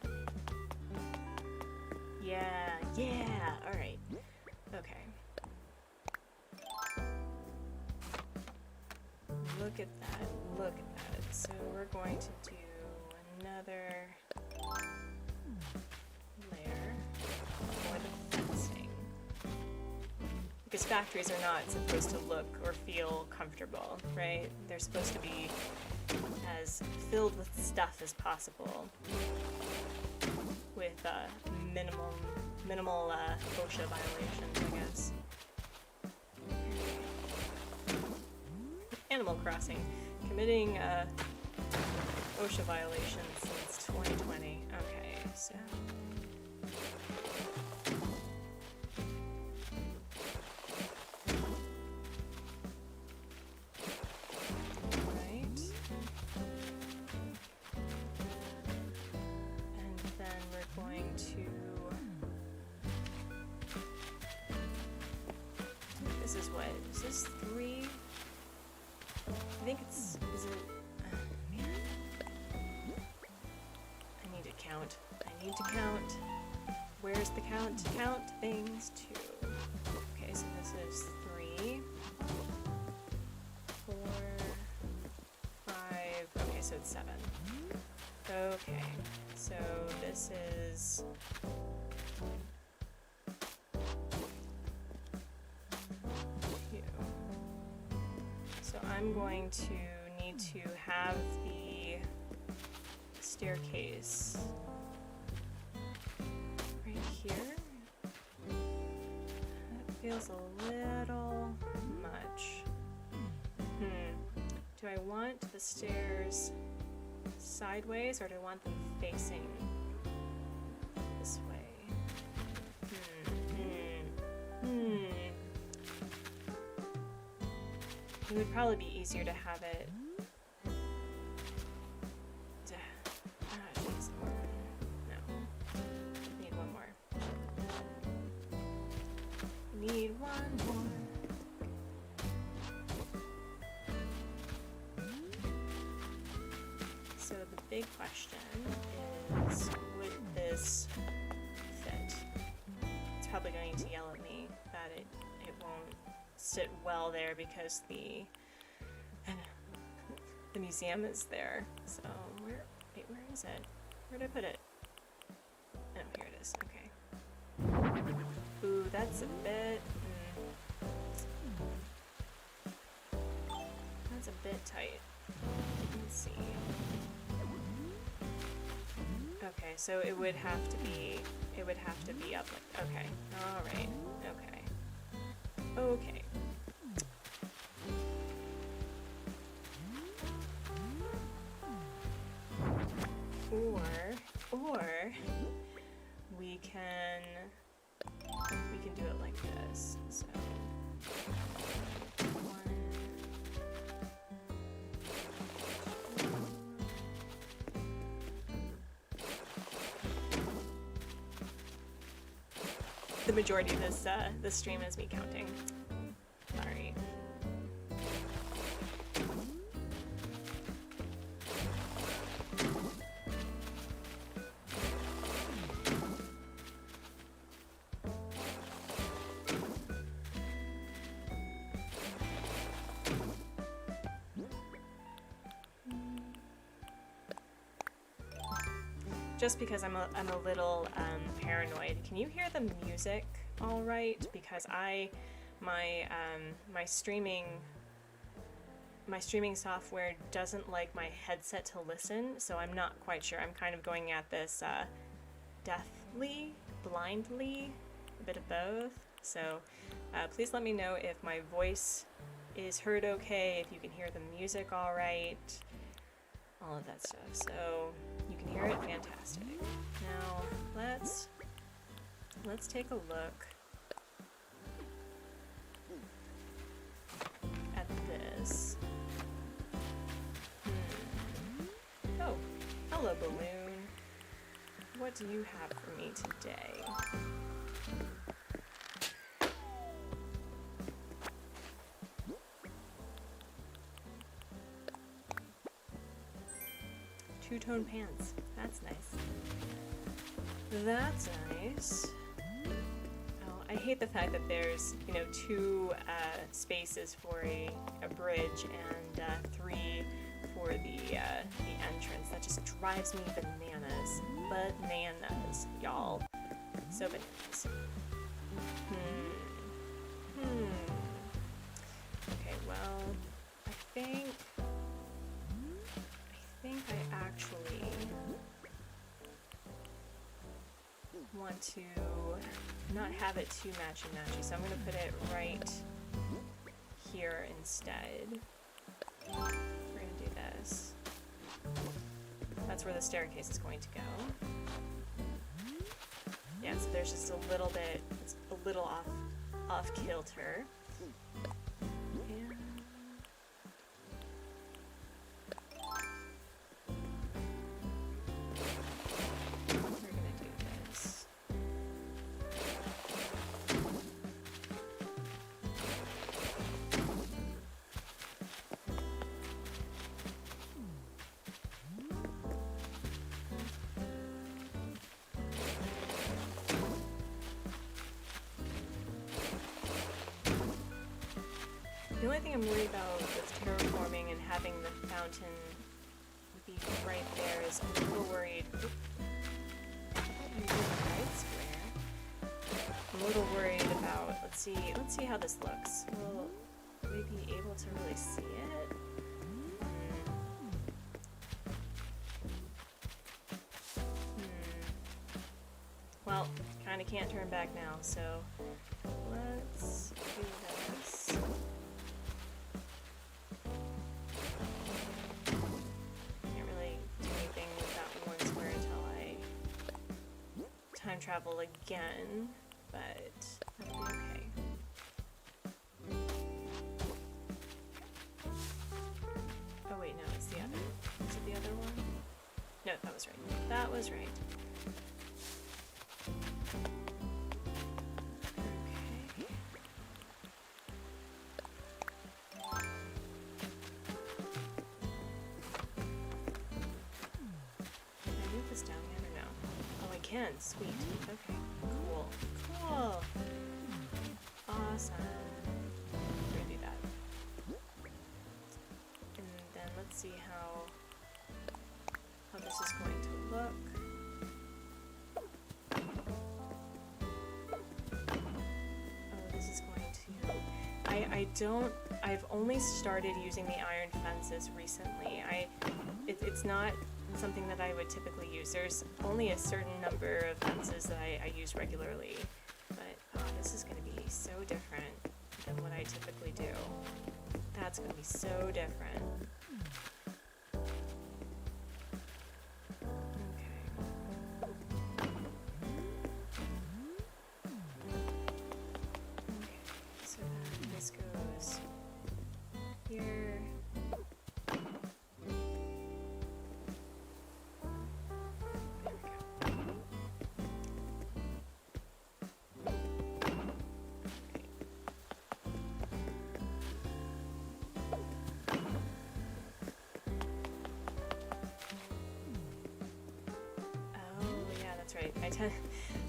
Yeah, yeah. All right. Okay. Look at that. Look at that. So we're going to do another layer for the fencing. Because factories are not supposed to look or feel comfortable, right? They're supposed to be as filled with stuff as possible, with minimal OSHA violations, I guess. Animal Crossing, committing OSHA violations since 2020. Okay, so. Is this 3? I think it's, is it, man. I need to count. I need to count. Where's the count? To count things to. Okay, so this is 3, 4, 5, okay, so it's 7. Okay, so this is I'm going to need to have the staircase right here. That feels a little much. Do I want the stairs sideways or do I want them facing this way? It would probably be easier to have it. Geez. No. Need one more. Need one more. So the big question is, would this fit? It's probably going to yell at me that it won't sit well there because the museum is there. So where is it? Where did I put it? Oh, here it is. Okay. Ooh, that's a bit. That's a bit tight. Let's see. Okay, so it would have to be up like. Okay. All right. Okay. Okay. Or we can do it like this. So the majority of this stream is me counting. Sorry. just because I'm a little paranoid. Can you hear the music all right? Because my streaming software doesn't like my headset to listen, so I'm not quite sure. I'm kind of going at this deathly, blindly, a bit of both. So please let me know if my voice is heard okay, if you can hear the music all right, all of that stuff. So you can hear it, fantastic. Now let's take a look at this. Oh, hello balloon. What do you have for me today? Two-tone pants. That's nice. That's nice. Oh, I hate the fact that there's, you know, two spaces for a bridge and three for the entrance. That just drives me bananas. Bananas, y'all. So bananas. Okay, well, I think I actually want to not have it too matchy-matchy, so I'm going to put it right here instead. We're going to do this. That's where the staircase is going to go. Yeah, so there's just a little bit, it's a little off kilter. And we're gonna do this. The only thing I'm worried about with terraforming and having the fountain be right there is I'm a little worried. Right square. I'm a little worried about. Let's see how this looks. Will we be able to really see it? Well, kind of can't turn back now, so let's do this. Time travel again, but that'll be okay. Oh wait, no, it's the other. Is it the other one? No, that was right. That was right. Okay. Can I move this down yet or no? Oh, I can. Sweet. Okay. Cool. Cool. Awesome. We're gonna do that. And then let's see how this is going to look. Oh, this is going to... I've only started using the iron fences recently. It's not something that I would typically use. There's only a certain number of fences that I use regularly, but this is going to be so different than what I typically do. That's going to be so different. Okay, so then this goes here.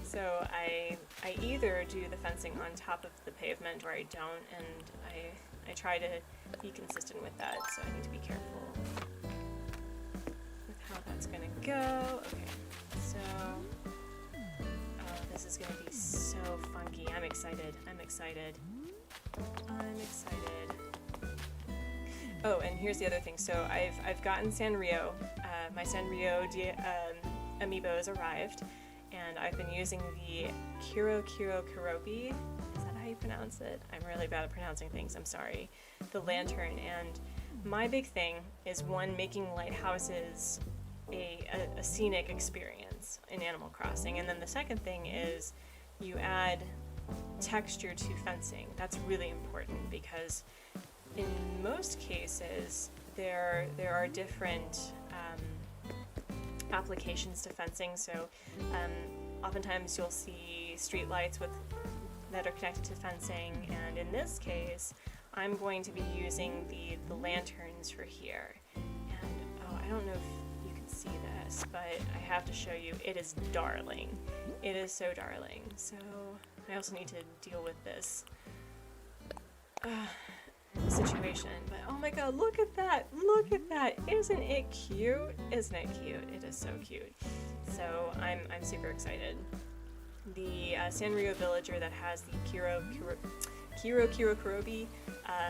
So I either do the fencing on top of the pavement or I don't, and I try to be consistent with that, so I need to be careful with how that's gonna go. Okay, is gonna be so funky. I'm excited. I'm excited. I'm excited. Oh, and here's the other thing. So I've gotten Sanrio. My Sanrio amiibos arrived, and I've been using the Kurobi. Is that how you pronounce it? I'm really bad at pronouncing things. I'm sorry. The lantern. And my big thing is, one, making lighthouses a scenic experience in Animal Crossing, and then the second thing is you add texture to fencing. That's really important because in most cases there are different applications to fencing. So oftentimes you'll see street lights that are connected to fencing, and in this case I'm going to be using the lanterns for here. And oh, I don't know if you can see this, but I have to show you. It is darling. It is so darling. So I also need to deal with this situation. But oh my god, look at that! Look at that! Isn't it cute? Isn't it cute? It is so cute. So I'm super excited. The Sanrio villager that has the Kurobi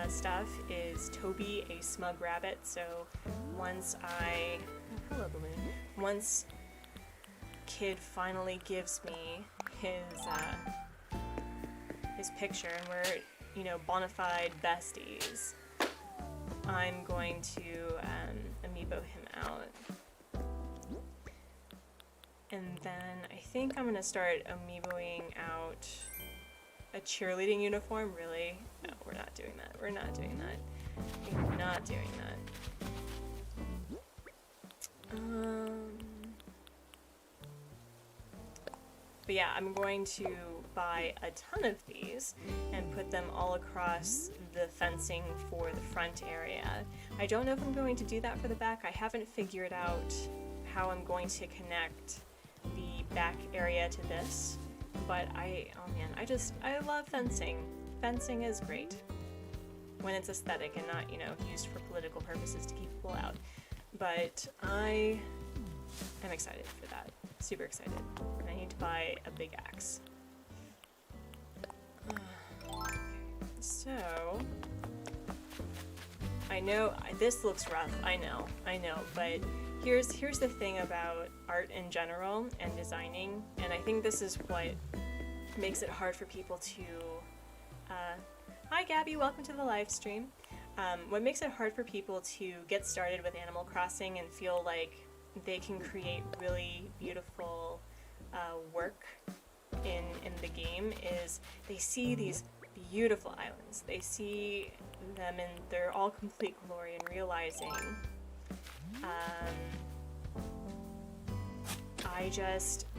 stuff is Toby, a smug rabbit. So once hello balloon. Once Kid finally gives me his picture and we're, you know, bona fide besties, I'm going to amiibo him out. And then I think I'm gonna start amiiboing out a cheerleading uniform. Really? No, we're not doing that. We're not doing that. We're not doing that. But yeah, I'm going to buy a ton of these and put them all across the fencing for the front area. I don't know if I'm going to do that for the back. I haven't figured out how I'm going to connect the back area to this, but oh man, I love fencing. Fencing is great when it's aesthetic and not, you know, used for political purposes to keep people out. But I am excited for that. Super excited. I need to buy a big axe. So I know this looks rough. I know, but here's the thing about art in general and designing, and I think this is what makes it hard for people to hi Gabby, welcome to the live stream. What makes it hard for people to get started with Animal Crossing and feel like they can create really beautiful work in the game is they see these beautiful islands. They see them in their all complete glory and realizing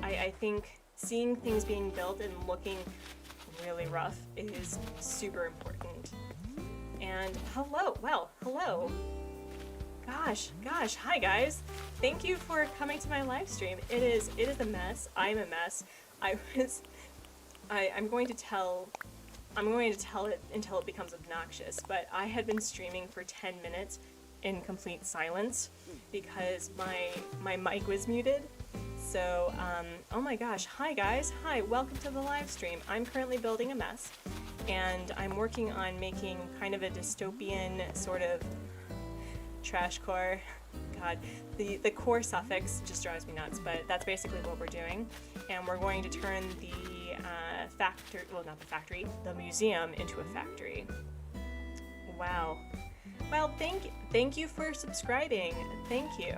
I think seeing things being built and looking really rough is super important. And hello, gosh, hi guys. Thank you for coming to my live stream. It is a mess. I'm a mess. I'm going to tell it until it becomes obnoxious, but I had been streaming for 10 minutes in complete silence because my mic was muted. So, oh my gosh, hi guys, hi, welcome to the live stream. I'm currently building a mess, and I'm working on making kind of a dystopian sort of trash core. God, the core suffix just drives me nuts, but that's basically what we're doing. And we're going to turn the the museum into a factory. Wow. Well, thank you for subscribing. Thank you.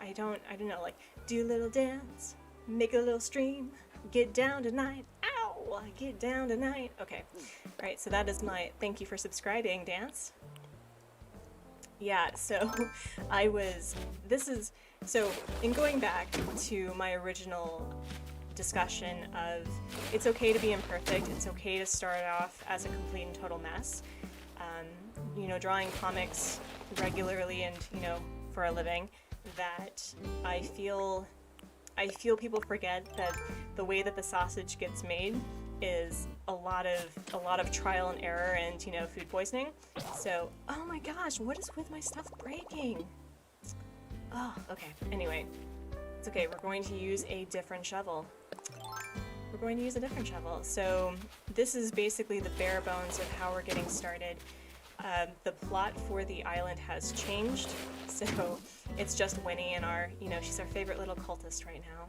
I don't know, like, do a little dance, make a little stream, get down tonight. Ow! Get down tonight. Okay. Alright, so that is my thank you for subscribing dance. Yeah, so so in going back to my original discussion of it's okay to be imperfect, it's okay to start off as a complete and total mess. You know, drawing comics regularly and, you know, for a living, that I feel people forget that the way that the sausage gets made is a lot of trial and error and, you know, food poisoning. So, oh my gosh, what is with my stuff breaking? Oh, okay. Anyway, it's okay. We're going to use a different shovel. we're going to use a different shovel. So this is basically the bare bones of how we're getting started. The plot for the island has changed, so it's just Winnie and our, she's our favorite little cultist right now.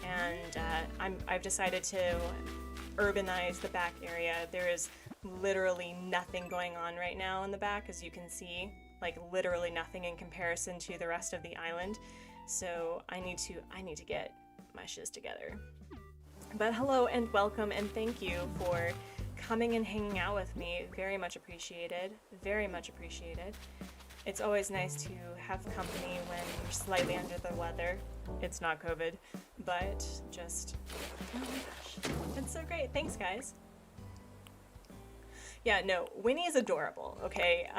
And I've decided to urbanize the back area. There is literally nothing going on right now in the back, as you can see, like literally nothing in comparison to the rest of the island. So I need to get my shiz together. But hello and welcome and thank you for coming and hanging out with me. Very much appreciated. Very much appreciated. It's always nice to have company when you're slightly under the weather. It's not COVID, but just, oh my gosh, it's so great. Thanks, guys. Yeah, no, Winnie is adorable, okay?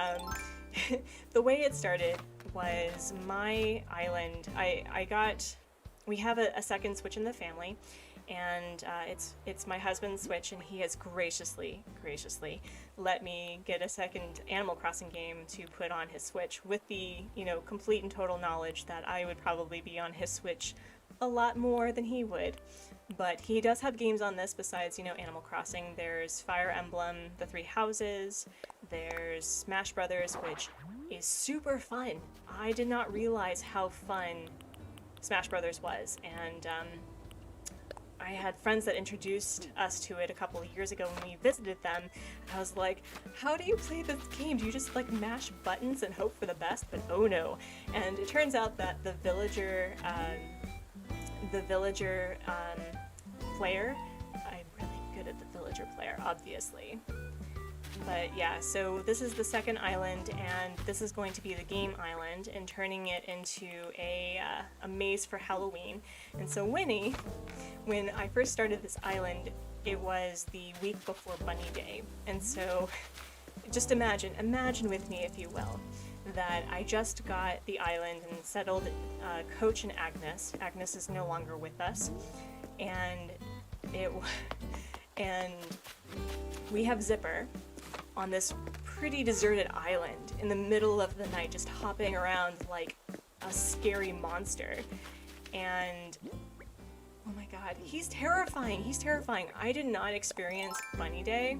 The way it started was my island. We have a second Switch in the family, and it's my husband's Switch, and he has graciously let me get a second Animal Crossing game to put on his Switch, with the complete and total knowledge that I would probably be on his Switch a lot more than he would. But he does have games on this besides Animal Crossing. There's Fire Emblem, The Three Houses, there's Smash Brothers, which is super fun. I did not realize how fun Smash Brothers was, and I had friends that introduced us to it a couple of years ago when we visited them. I was like, how do you play this game? Do you just like mash buttons and hope for the best? But oh no. And it turns out that the villager player, I'm really good at the villager player, obviously. But yeah, so this is the second island, and this is going to be the game island, and turning it into a maze for Halloween. And so Winnie, when I first started this island, it was the week before Bunny Day. And so just imagine with me, if you will, that I just got the island and settled Coach and Agnes. Agnes is no longer with us. And we have Zipper on this pretty deserted island in the middle of the night, just hopping around like a scary monster. And oh my god, he's terrifying. I did not experience Bunny Day.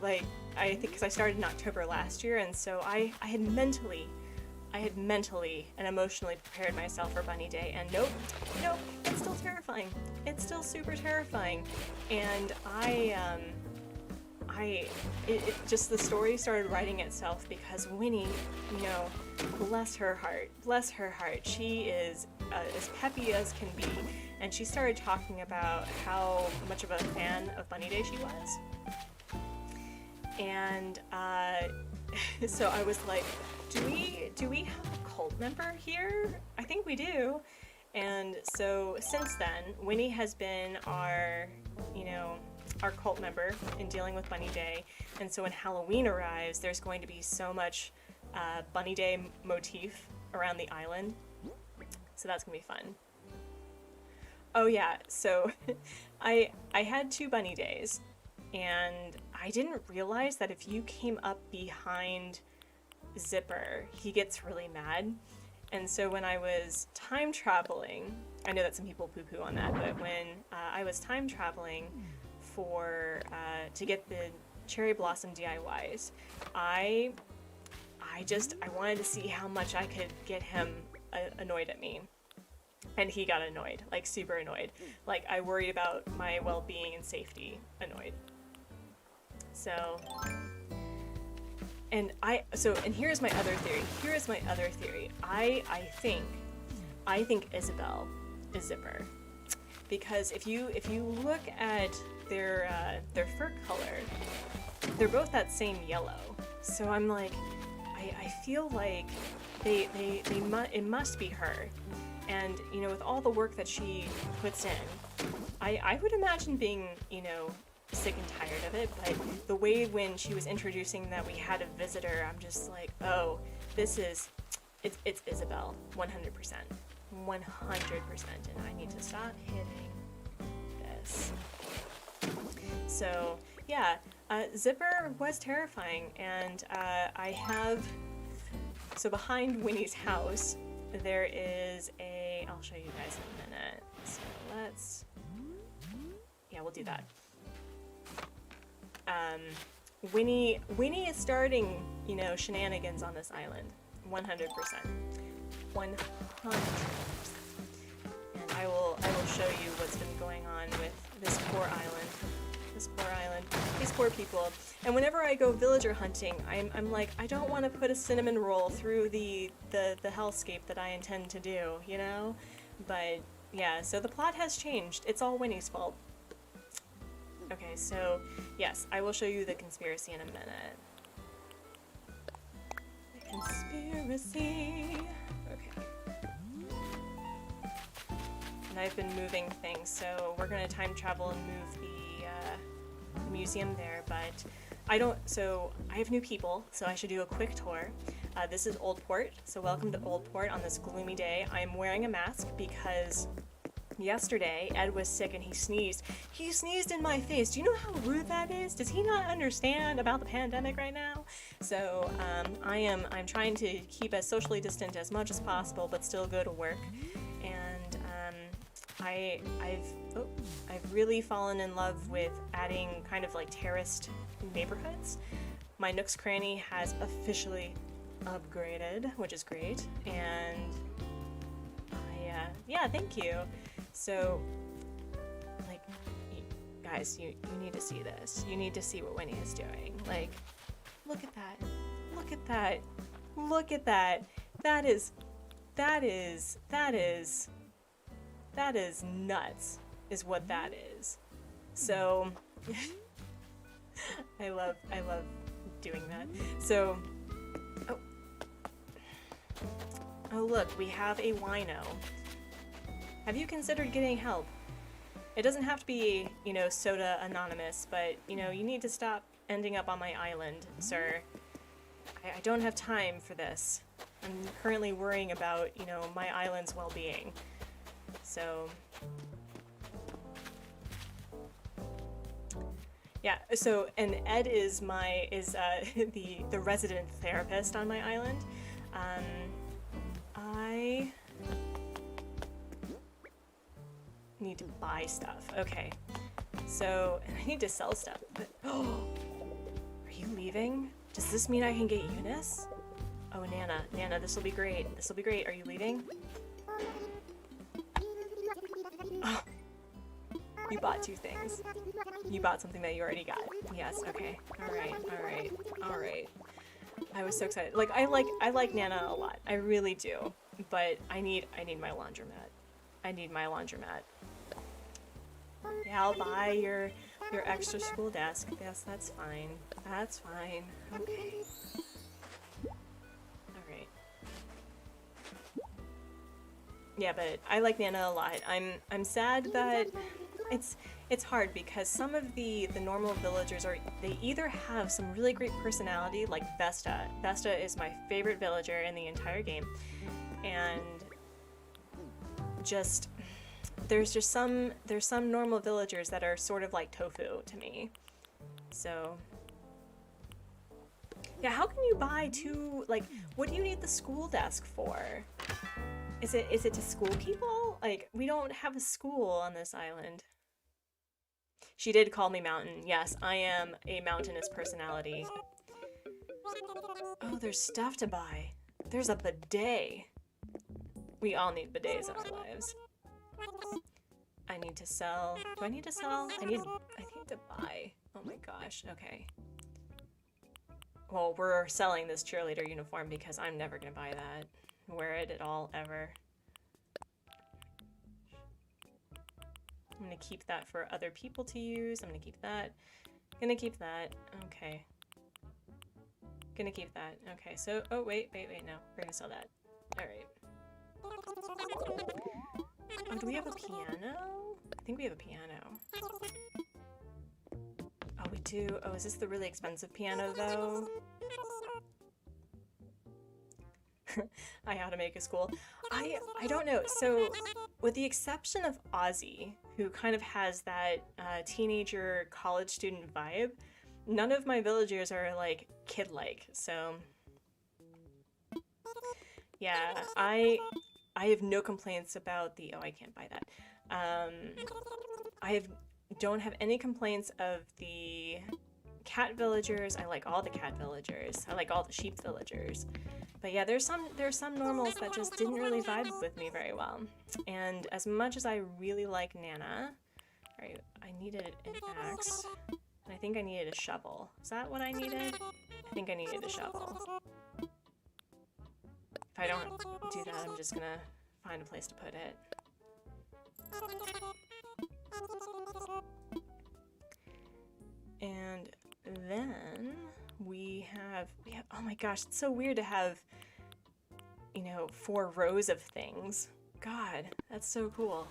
Like, I think because I started in October last year, and so I had mentally and emotionally prepared myself for Bunny Day, and nope, it's still terrifying. It's still super terrifying. And it just, the story started writing itself because Winnie, bless her heart, she is as peppy as can be, and she started talking about how much of a fan of Bunny Day she was. And so I was like, do we have a cult member here? I think we do. And so since then, Winnie has been our cult member in dealing with Bunny Day. And so when Halloween arrives, there's going to be so much Bunny Day motif around the island. So that's gonna be fun. Oh yeah, so I had 2 Bunny Days, and I didn't realize that if you came up behind Zipper, he gets really mad. And so when I was time traveling, I know that some people poo-poo on that, but when I was time traveling to get the cherry blossom DIYs, I wanted to see how much I could get him annoyed at me. And he got annoyed, like super annoyed. Like, I worried about my well-being and safety annoyed. So, and here's my other theory. I think Isabel is Zipper, because if you look at their fur color, they're both that same yellow. So I'm like, I feel like it must be her. And with all the work that she puts in, I would imagine being sick and tired of it, but the way when she was introducing that we had a visitor, I'm just like, oh, it's Isabel, 100%, and I need to stop hitting this. So yeah, Zipper was terrifying, and so behind Winnie's house there is a, I'll show you guys in a minute. So let's, yeah, we'll do that. Winnie is starting, you know, shenanigans on this island. 100%. 100%. And I will show you what's been going on with this poor island. This poor island. These poor people. And whenever I go villager hunting, I'm like, I don't want to put a cinnamon roll through the hellscape that I intend to do, you know? But yeah, so the plot has changed. It's all Winnie's fault. Okay, so yes, I will show you the conspiracy in a minute. The conspiracy. Okay. And I've been moving things, so we're gonna time travel and move the museum there, but so I have new people, so I should do a quick tour. This is Oldport, so welcome to Oldport on this gloomy day. I'm wearing a mask because yesterday Ed was sick and he sneezed. He sneezed in my face. Do you know how rude that is? Does he not understand about the pandemic right now? So I'm trying to keep as socially distant as much as possible, but still go to work. And I've really fallen in love with adding kind of like terraced neighborhoods. My Nook's Cranny has officially upgraded, which is great. And yeah, thank you. So, like, guys, you need to see this. You need to see what Winnie is doing. Like, look at that. Look at that. Look at that. That is nuts, is what that is. So, I love doing that. So, oh look, we have a wino. Have you considered getting help? It doesn't have to be, you know, soda anonymous, but, you know, you need to stop ending up on my island, sir. I don't have time for this. I'm currently worrying about, you know, my island's well-being. So, yeah, so, and Ed is the resident therapist on my island. I need to buy stuff. Okay, so I need to sell stuff. But, oh, are you leaving? Does this mean I can get Eunice? Oh, Nana, this will be great. This will be great. Are you leaving? Oh, you bought two things. You bought something that you already got. Yes. Okay. All right. I was so excited. Like I like Nana a lot. I really do. But I need my laundromat. I need my laundromat. Yeah, I'll buy your extra school desk. Yes, that's fine. That's fine. Okay. Alright. Yeah, but I like Nana a lot. I'm sad that it's hard because some of the normal villagers they either have some really great personality, like Vesta. Vesta is my favorite villager in the entire game. And there's some normal villagers that are sort of like tofu to me. So yeah, how can you buy two, like, what do you need the school desk for? Is it to school people? Like, we don't have a school on this island. She did call me mountain. Yes, I am a mountainous personality. Oh, there's stuff to buy. There's a bidet. We all need bidets in our lives. I need to sell. Do I need to sell? I need to buy. Oh my gosh, okay. Well, we're selling this cheerleader uniform because I'm never gonna buy that. Wear it at all, ever. I'm gonna keep that for other people to use. I'm gonna keep that. Gonna keep that. Okay. Gonna keep that. Okay, so, oh, wait, no. We're gonna sell that. Alright. Oh, do we have a piano? I think we have a piano. Oh, we do. Oh, is this the really expensive piano, though? I how to make a school. I don't know. So, with the exception of Ozzy, who kind of has that teenager college student vibe, none of my villagers are like kid-like. So, Yeah, I have no complaints about the, oh, I can't buy that. Don't have any complaints of the cat villagers. I like all the cat villagers. I like all the sheep villagers. But yeah, there's some normals that just didn't really vibe with me very well. And as much as I really like Nana, right, I needed an axe. And I think I needed a shovel. Is that what I needed? I think I needed a shovel. If I don't do that, I'm just gonna find a place to put it. And then we have, oh my gosh, it's so weird to have, you know, 4 rows of things. God, that's so cool.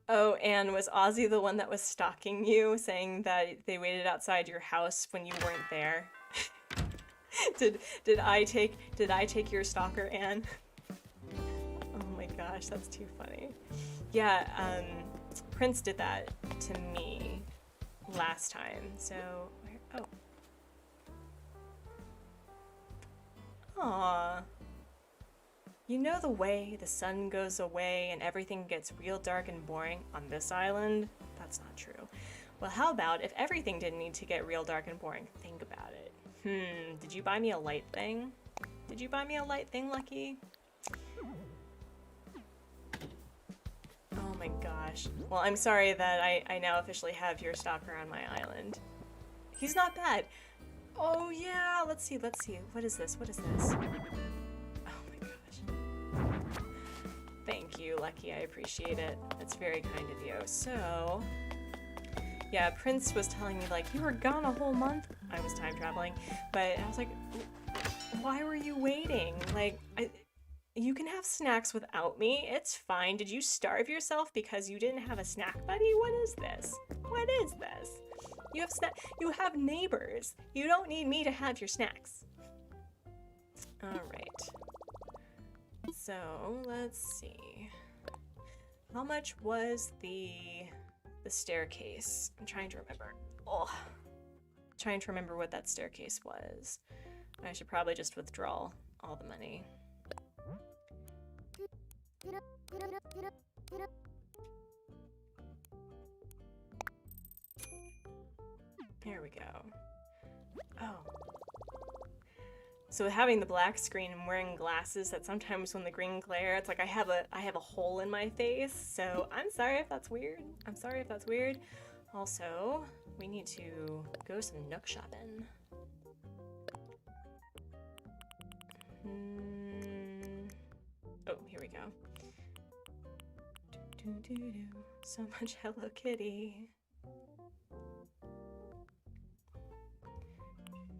Oh, and was Ozzy the one that was stalking you, saying that they waited outside your house when you weren't there? Did I take your stalker, Anne? Oh my gosh, that's too funny. Yeah, Prince did that to me last time. So, oh. Aww. You know the way the sun goes away and everything gets real dark and boring on this island? That's not true. Well, how about if everything didn't need to get real dark and boring? Think about it. Did you buy me a light thing? Did you buy me a light thing, Lucky? Oh my gosh. Well, I'm sorry that I now officially have your stalker on my island. He's not bad. Oh yeah, let's see. What is this? Thank you, Lucky. I appreciate it. It's very kind of you. So, yeah, Prince was telling me, like, you were gone a whole month. I was time traveling. But I was like, why were you waiting? Like, you can have snacks without me. It's fine. Did you starve yourself because you didn't have a snack buddy? What is this? What is this? You have neighbors. You don't need me to have your snacks. All right. So, let's see. How much was the staircase? I'm trying to remember. Oh, trying to remember what that staircase was. I should probably just withdraw all the money. There we go. Oh. So having the black screen and wearing glasses, that sometimes when the green glare, it's like I have a hole in my face. So I'm sorry if that's weird. Also, we need to go some nook shopping. Oh, here we go. So much Hello Kitty.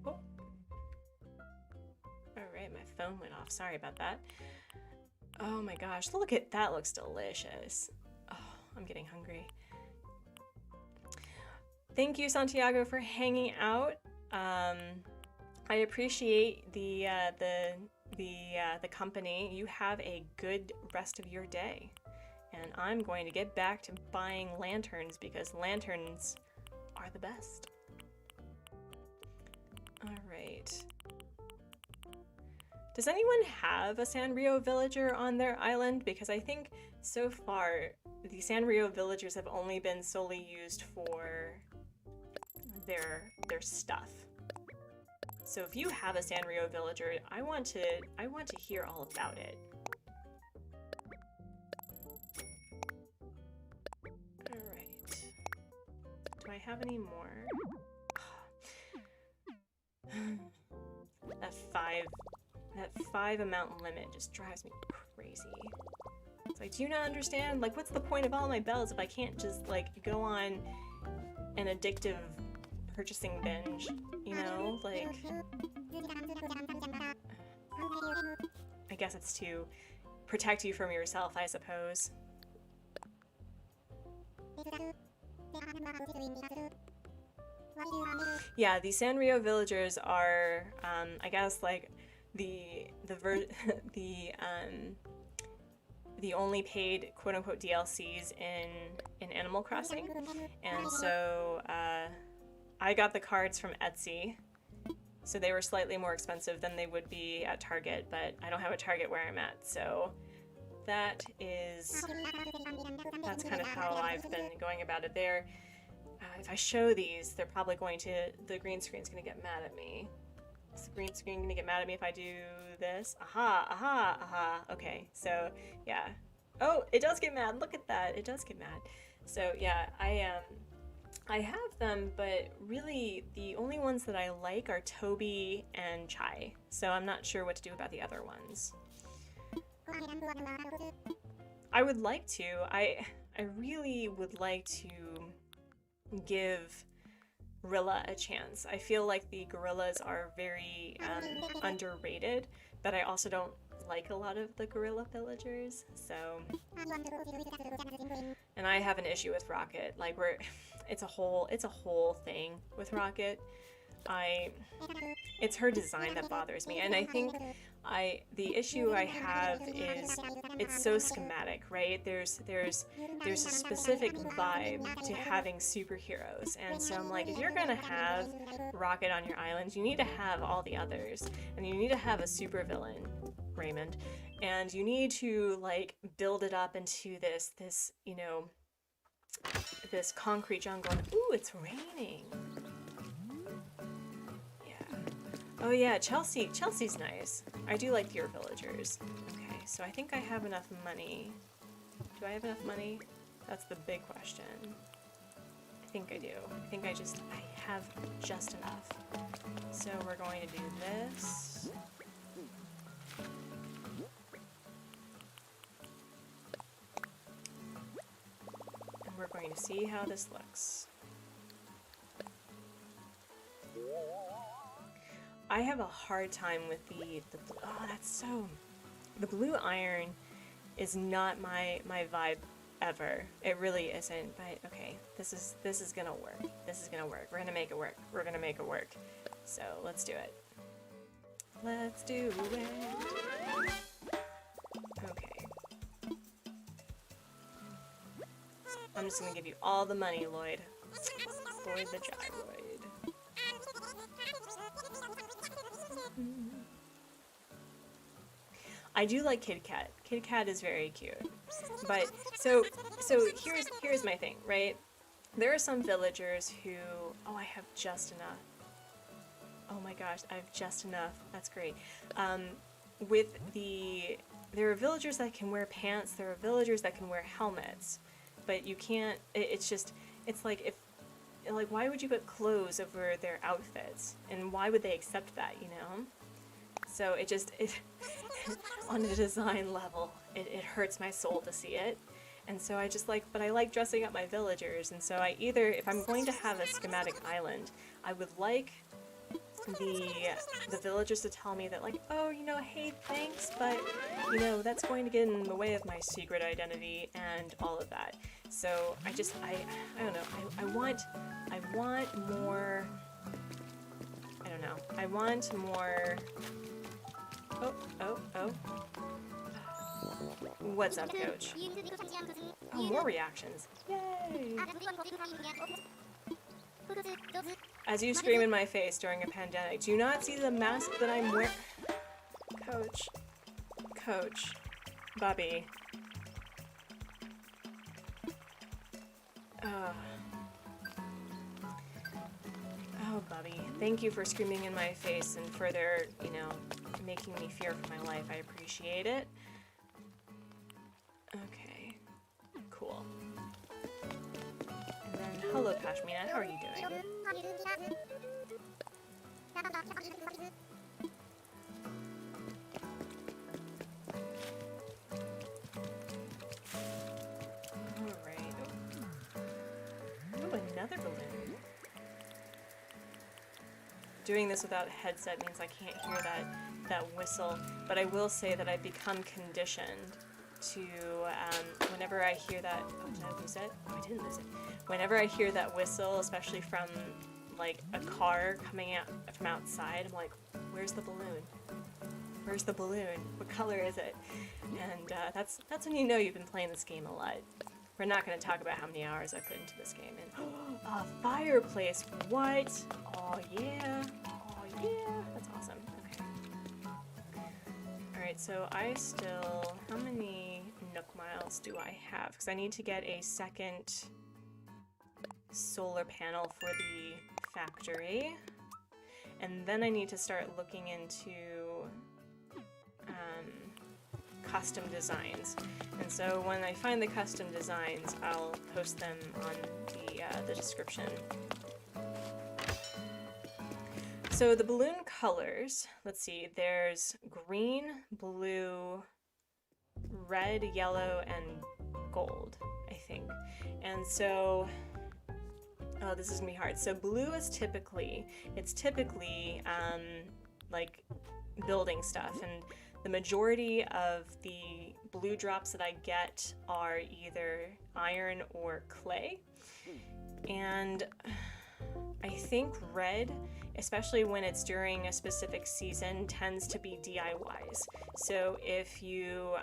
Oh. Alright, my phone went off. Sorry about that. Oh my gosh, look at that. Looks delicious. Oh, I'm getting hungry. Thank you, Santiago, for hanging out. I appreciate the company. You have a good rest of your day. And I'm going to get back to buying lanterns because lanterns are the best. All right. Does anyone have a Sanrio villager on their island? Because I think so far the Sanrio villagers have only been solely used for their stuff. So if you have a Sanrio villager, I want to hear all about it. All right. Do I have any more? That 5 amount limit just drives me crazy. It's like, do you not understand? Like, what's the point of all my bells if I can't just, like, go on an addictive purchasing binge, you know? Like, I guess it's to protect you from yourself, I suppose. Yeah, the Sanrio villagers are, the only paid quote-unquote DLCs in Animal Crossing, and so I got the cards from Etsy, so they were slightly more expensive than they would be at Target, but I don't have a Target where I'm at, so that's kind of how I've been going about it there. If I show these, they're probably the green screen's gonna get mad at me. Is the green screen gonna get mad at me if I do this? Aha, aha, aha. Okay, so yeah. Oh, it does get mad. Look at that. It does get mad. So yeah, I have them, but really the only ones that I like are Toby and Chai. So I'm not sure what to do about the other ones. I would like to. I really would like to give Rilla a chance. I feel like the gorillas are very underrated, but I also don't like a lot of the gorilla villagers, so... And I have an issue with Rocket. Like, it's a whole thing with Rocket. It's her design that bothers me, and I think the issue I have is it's so schematic, right? There's a specific vibe to having superheroes, and so I'm like, if you're gonna have Rocket on your island, you need to have all the others, and you need to have a supervillain, Raymond, and you need to like build it up into this you know, this concrete jungle. Ooh, it's raining. Oh yeah, Chelsea's nice. I do like your villagers. Okay, so I think I have enough money. Do I have enough money? That's the big question. I think I do. I think I have just enough. So we're going to do this. And we're going to see how this looks. I have a hard time with the blue iron is not my vibe ever. It really isn't, but okay, this is gonna work. This is gonna work. We're gonna make it work. We're gonna make it work. So let's do it. Let's do it. Okay. I'm just gonna give you all the money, Lloyd. Lloyd the Gyroid. I do like Kid Kat. Kid Kat is very cute. But so here's my thing, right? There are some villagers who, oh, I have just enough. Oh my gosh, I have just enough. That's great. There are villagers that can wear pants. There are villagers that can wear helmets, but you can't. It's like why would you put clothes over their outfits, and why would they accept that? You know. So it on a design level, it hurts my soul to see it. And so but I like dressing up my villagers, and so if I'm going to have a schematic island, I would like the villagers to tell me that, like, oh, you know, hey, thanks, but, you know, that's going to get in the way of my secret identity and all of that. So I don't know, I want more, I don't know, I want more. Oh. What's up, Coach? Oh, more reactions. Yay! As you scream in my face during a pandemic, do you not see the mask that I'm wearing? Coach. Bobby. Oh, Bobby. Thank you for screaming in my face and further, you know, making me fear for my life. I appreciate it. Okay. Cool. And then, hello, Pashmina. How are you doing? Alright. Oh, another balloon. Doing this without a headset means I can't hear that whistle, but I will say that I've become conditioned to, whenever I hear that, oh, did I lose it? Oh, I didn't lose it. Whenever I hear that whistle, especially from, like, a car coming out from outside, I'm like, where's the balloon? Where's the balloon? What color is it? And that's when you know you've been playing this game a lot. We're not going to talk about how many hours I put into this game. And a fireplace. What? Oh yeah. Oh yeah. That's awesome. Okay. Alright, so I still... How many Nook miles do I have? Because I need to get a second solar panel for the factory. And then I need to start looking into custom designs. And so when I find the custom designs, I'll post them on the description. So the balloon colors, let's see, there's green, blue, red, yellow, and gold, I think. And so, oh, this is gonna be hard. So blue is typically, like building stuff, and the majority of the blue drops that I get are either iron or clay. And I think red, especially when it's during a specific season, tends to be DIYs. So if you,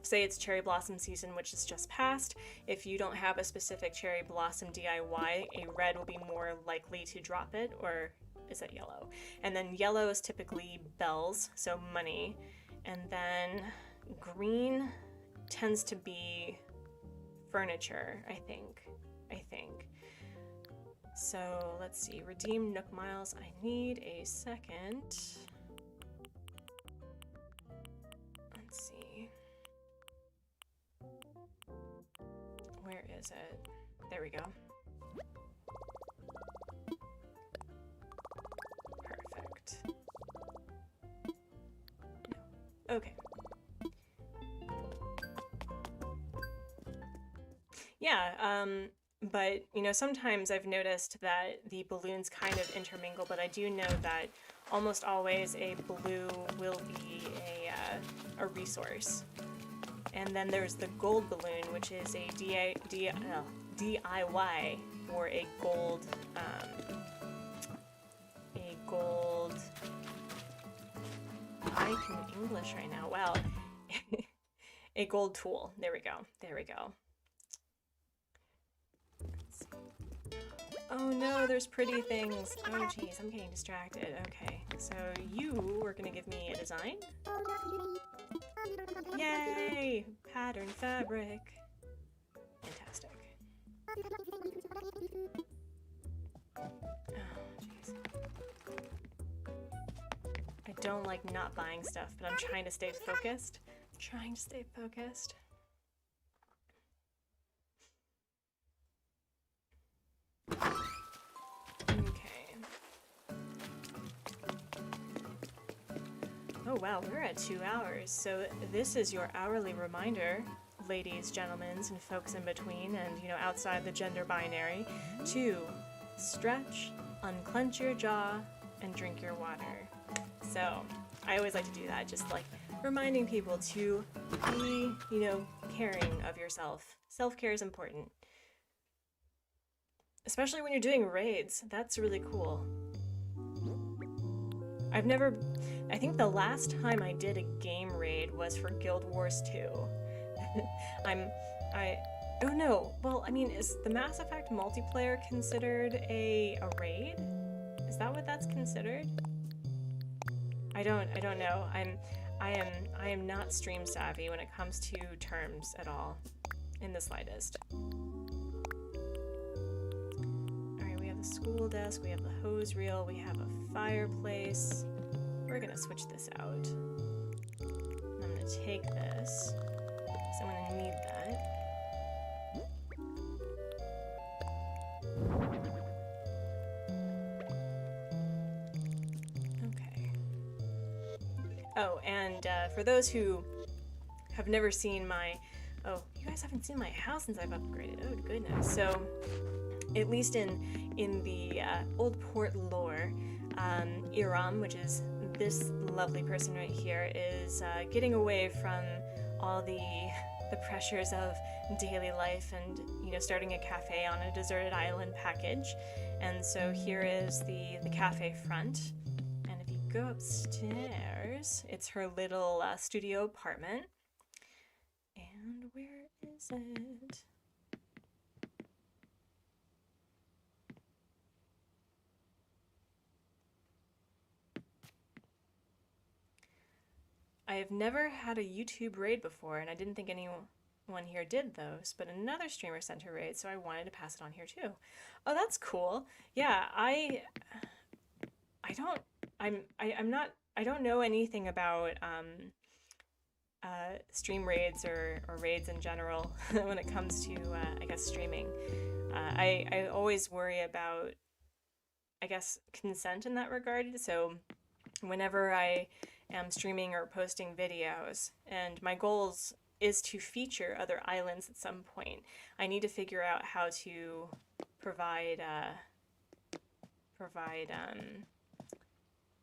say it's cherry blossom season, which is just passed, if you don't have a specific cherry blossom DIY, a red will be more likely to drop it, or is that yellow? And then yellow is typically bells, so money. And then green tends to be furniture, I think. So let's see, redeem Nook miles. I need a second. Let's see. Where is it? There we go. Perfect. No. Okay. Yeah, but, you know, sometimes I've noticed that the balloons kind of intermingle, but I do know that almost always a blue will be a resource. And then there's the gold balloon, which is a DIY for a gold, I can English right now, wow. A gold tool, there we go, there we go. Oh no, there's pretty things. Oh geez, I'm getting distracted. Okay, so you are gonna give me a design? Yay! Pattern fabric. Fantastic. Oh jeez. I don't like not buying stuff, but I'm trying to stay focused. Okay. Oh wow, we're at 2 hours. So this is your hourly reminder, ladies, gentlemen, and folks in between, and, you know, outside the gender binary, to stretch, unclench your jaw, and drink your water. So I always like to do that, just like reminding people to be, you know, caring of yourself. Self-care is important. Especially when you're doing raids. That's really cool. I think the last time I did a game raid was for Guild Wars 2. Oh no, well, I mean, is the Mass Effect multiplayer considered a raid? Is that what that's considered? I don't know. I am not stream savvy when it comes to terms at all, in the slightest. Alright, we have the school desk, we have the hose reel, we have a fireplace. We're gonna switch this out. And I'm gonna take this, because I'm gonna need that. Okay. Oh, and for those who have never seen my... Oh, you guys haven't seen my house since I've upgraded. Oh, goodness. So, at least in the Oldport lore, Iram, which is this lovely person right here, is getting away from all the pressures of daily life and, you know, starting a cafe on a deserted island package. And so here is the cafe front. And if you go upstairs... upstairs. It's her little studio apartment. And where is it? I have never had a YouTube raid before, and I didn't think anyone here did those, but another streamer sent a raid, so I wanted to pass it on here too. Oh, that's cool. Yeah, I don't know anything about stream raids or raids in general when it comes to I guess streaming. I always worry about, I guess, consent in that regard. So whenever I am streaming or posting videos, and my goals is to feature other islands at some point, I need to figure out how to provide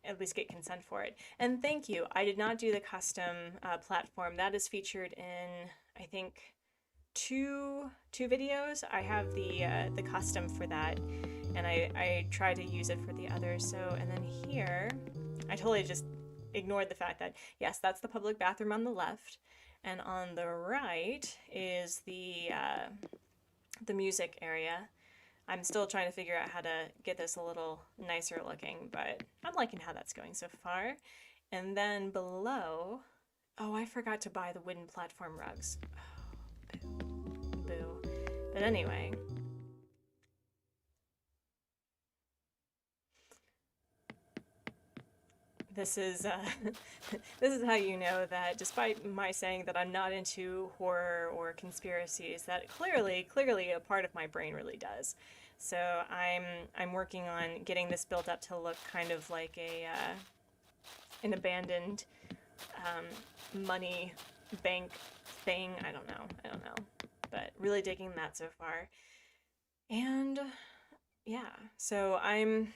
at least get consent for it. And thank you. I did not do the custom platform. That is featured in, I think, two videos. I have the custom for that, and I try to use it for the others. So, and then here, I totally just ignored the fact that, yes, that's the public bathroom on the left, and on the right is the music area. I'm still trying to figure out how to get this a little nicer looking, but I'm liking how that's going so far. And then below, oh, I forgot to buy the wooden platform rugs. Oh, boo. Boo. But anyway. This is this is how you know that despite my saying that I'm not into horror or conspiracies, that clearly a part of my brain really does. So I'm working on getting this built up to look kind of like an abandoned money bank thing. I don't know, but really digging that so far. And yeah, so I'm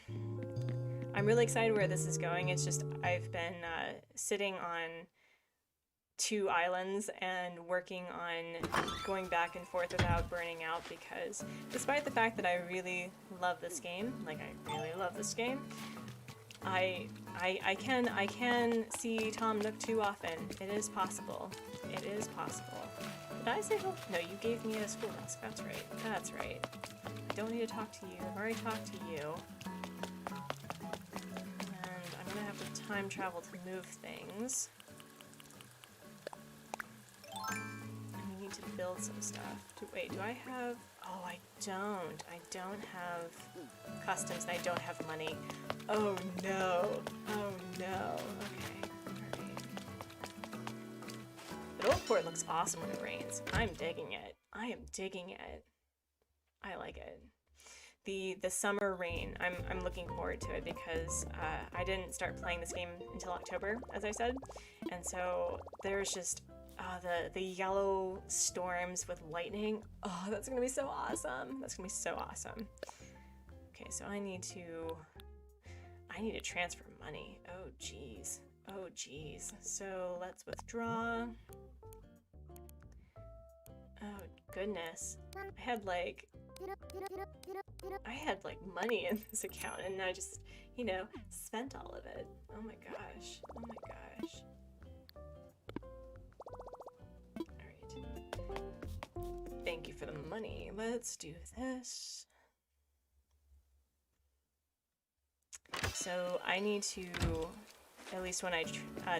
really excited where this is going. It's just I've been sitting on 2 islands and working on going back and forth without burning out, because despite the fact that I really love this game, I can see Tom Nook too often. It is possible. It is possible. Did I say hello? No, you gave me a school desk. That's right. That's right. I don't need to talk to you. I've already talked to you. I'm gonna have to time travel to move things. And we need to build some stuff. Wait, do I have... Oh, I don't. I don't have customs and I don't have money. Oh no. Oh no. Okay. Alright. But Oldport looks awesome when it rains. I'm digging it. I am digging it. I like it. The summer rain, I'm looking forward to it, because I didn't start playing this game until October, as I said, and so there's just the yellow storms with lightning. Oh, that's gonna be so awesome. That's gonna be so awesome. Okay, so I need to transfer money. Oh geez. Oh geez. So let's withdraw. Oh goodness. I had like money in this account, and I just, you know, spent all of it. Oh my gosh. Oh my gosh. Alright. Thank you for the money. Let's do this. So I need to, at least when I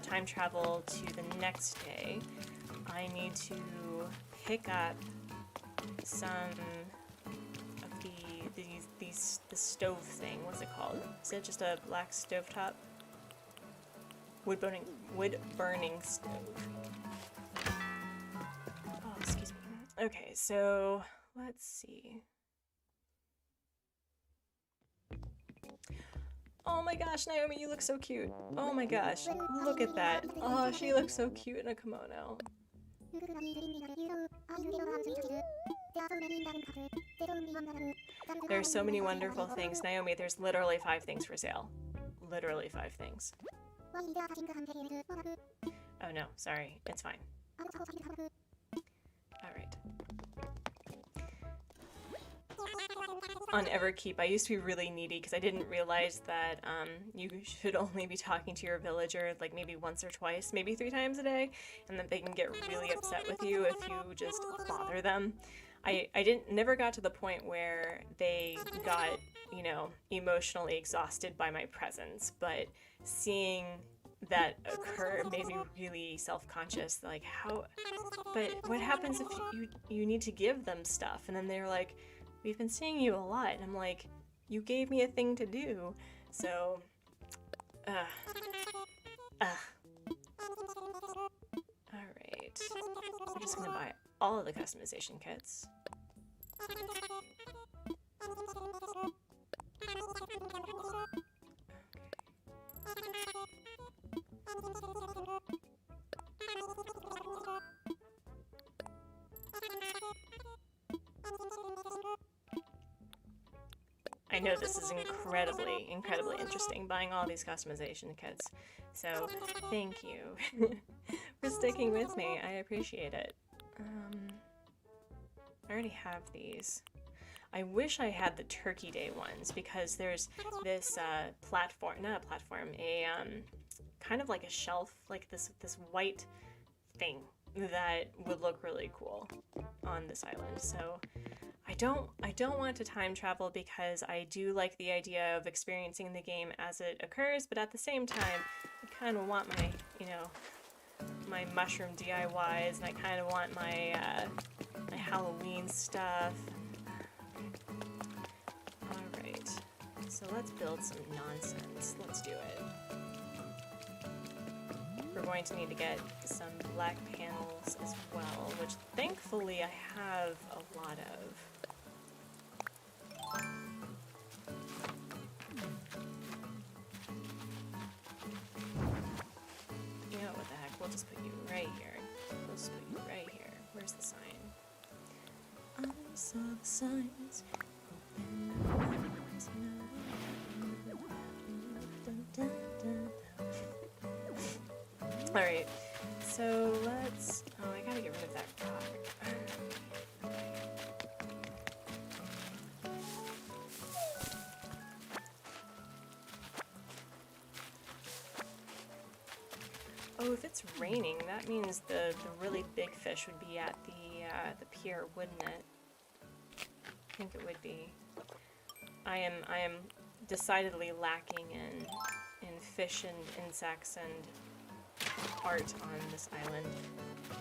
time travel to the next day, I need to pick up some of the stove thing. What's it called? Is it just a black stovetop? Wood burning stove. Oh, excuse me. Okay, so let's see. Oh my gosh, Naomi, you look so cute. Oh my gosh, look at that. Oh, she looks so cute in a kimono. There's so many wonderful things. Naomi, there's literally 5 things for sale. Literally 5 things. Oh no, sorry. It's fine. Alright. on Everkeep, I used to be really needy because I didn't realize that you should only be talking to your villager like maybe once or twice, maybe 3 times a day, and that they can get really upset with you if you just bother them. I never got to the point where they got, you know, emotionally exhausted by my presence, but seeing that occur made me really self-conscious. Like, how, but what happens if you need to give them stuff? And then they're like, we've been seeing you a lot. And I'm like, you gave me a thing to do. So, alright. I'm just gonna buy all of the customization kits. I know this is incredibly interesting, buying all these customization kits. So, thank you for sticking with me. I appreciate it. I already have these. I wish I had the Turkey Day ones because there's this platform, not a platform, a kind of like a shelf, like this white thing that would look really cool on this island. So I don't want to time travel because I do like the idea of experiencing the game as it occurs, but at the same time, I kind of want my, you know, my mushroom DIYs, and I kind of want my my Halloween stuff. Alright, so let's build some nonsense. Let's do it. We're going to need to get some black panels as well, which thankfully I have a lot of. You know what the heck, we'll just put you right here. We'll just put you right here. Where's the sign? I saw the signs. Alright, so let's... Oh, I gotta get rid of that rock. Oh, if it's raining, that means the really big fish would be at the pier, wouldn't it? I think it would be. I am decidedly lacking in fish and insects and art on this island.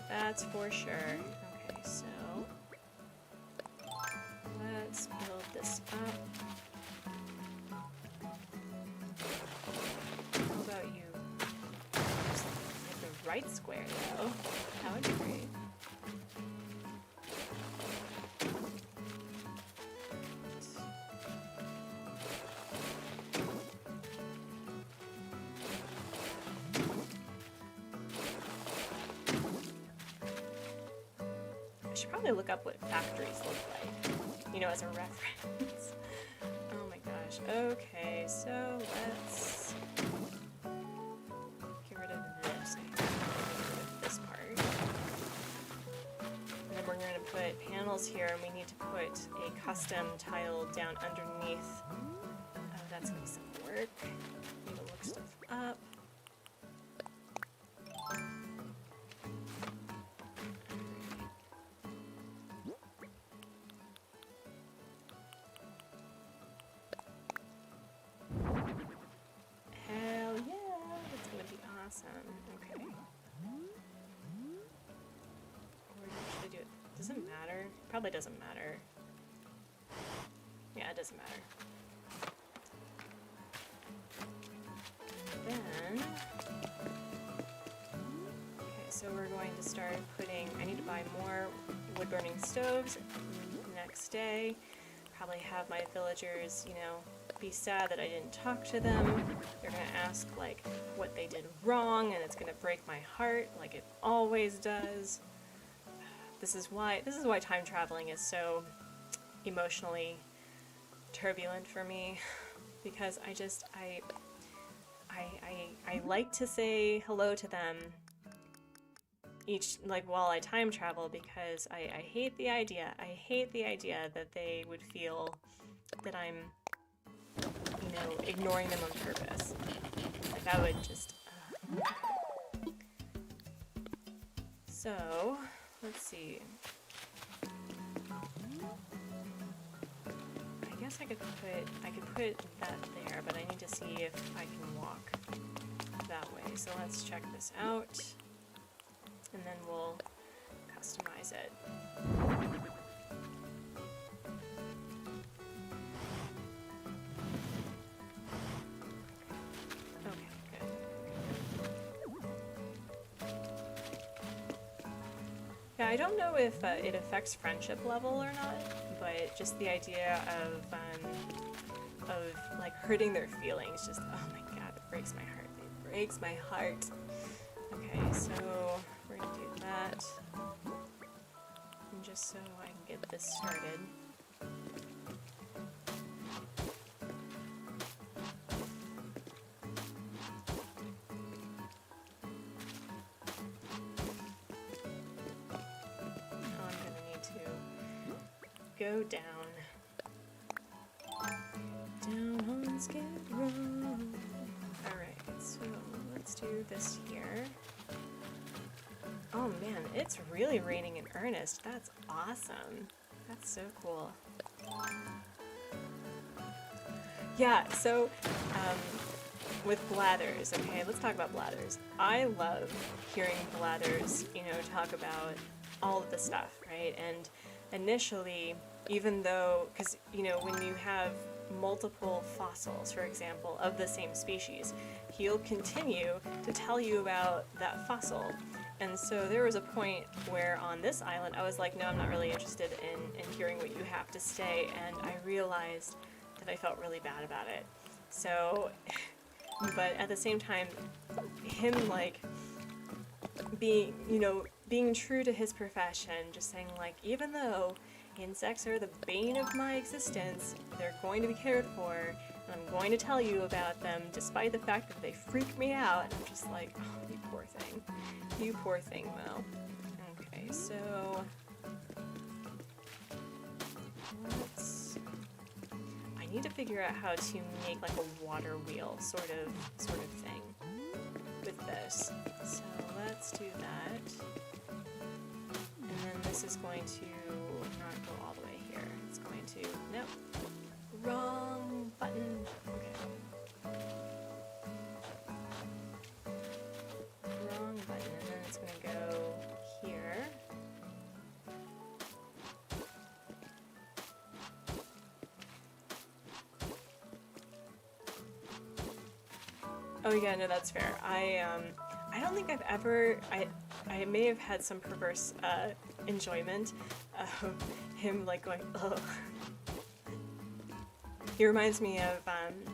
That's for sure. Okay, so let's build this up. How about you? Like the right square though. That would be great. I should probably look up what factories look like, you know, as a reference. Oh my gosh. Okay, so let's get rid of this. Get rid of this part. And then we're going to put panels here, and we need to put a custom tile down underneath. Oh, that's going to be some work. Need to look stuff up. Okay. Or should I do it? Does it matter? Probably doesn't matter. Yeah, it doesn't matter. Then, okay, so we're going to start putting, I need to buy more wood burning stoves next day. Probably have my villagers, you know, be sad that I didn't talk to them. They're gonna ask like what they did wrong, and it's gonna break my heart like it always does. This is why time traveling is so emotionally turbulent for me, because I like to say hello to them each, like, while I time travel, because I hate the idea that they would feel that I'm, you know, ignoring them on purpose. Like I would just. So, let's see. I guess I could put that there, but I need to see if I can walk that way. So let's check this out, and then we'll customize it. Okay, good. Yeah, I don't know if it affects friendship level or not, but just the idea of like hurting their feelings, just oh my god, it breaks my heart. It breaks my heart. Okay, so we're gonna do that, and just so I can get this started. Go down on Skid Row. Alright, so let's do this here. Oh man, it's really raining in earnest. That's awesome. That's so cool. Yeah, so with blathers, okay, let's talk about blathers. I love hearing blathers, you know, talk about all of the stuff, right? And initially, even though, because, you know, when you have multiple fossils, for example, of the same species, he'll continue to tell you about that fossil. And so there was a point where on this island, I was like, no, I'm not really interested in hearing what you have to say, and I realized that I felt really bad about it. So, but at the same time, him, like, being true to his profession, just saying, like, even though insects are the bane of my existence, they're going to be cared for, and I'm going to tell you about them, despite the fact that they freak me out. And I'm just like, oh, you poor thing. You poor thing, Mo. Okay, so I need to figure out how to make like a water wheel sort of thing with this. So let's do that. And then this is going to not go all the way here. It's going to, nope, wrong button. Okay. Wrong button, and then it's going to go here. Oh yeah, no, that's fair. I don't think I've ever, I may have had some perverse enjoyment of him like going, ugh. He reminds me of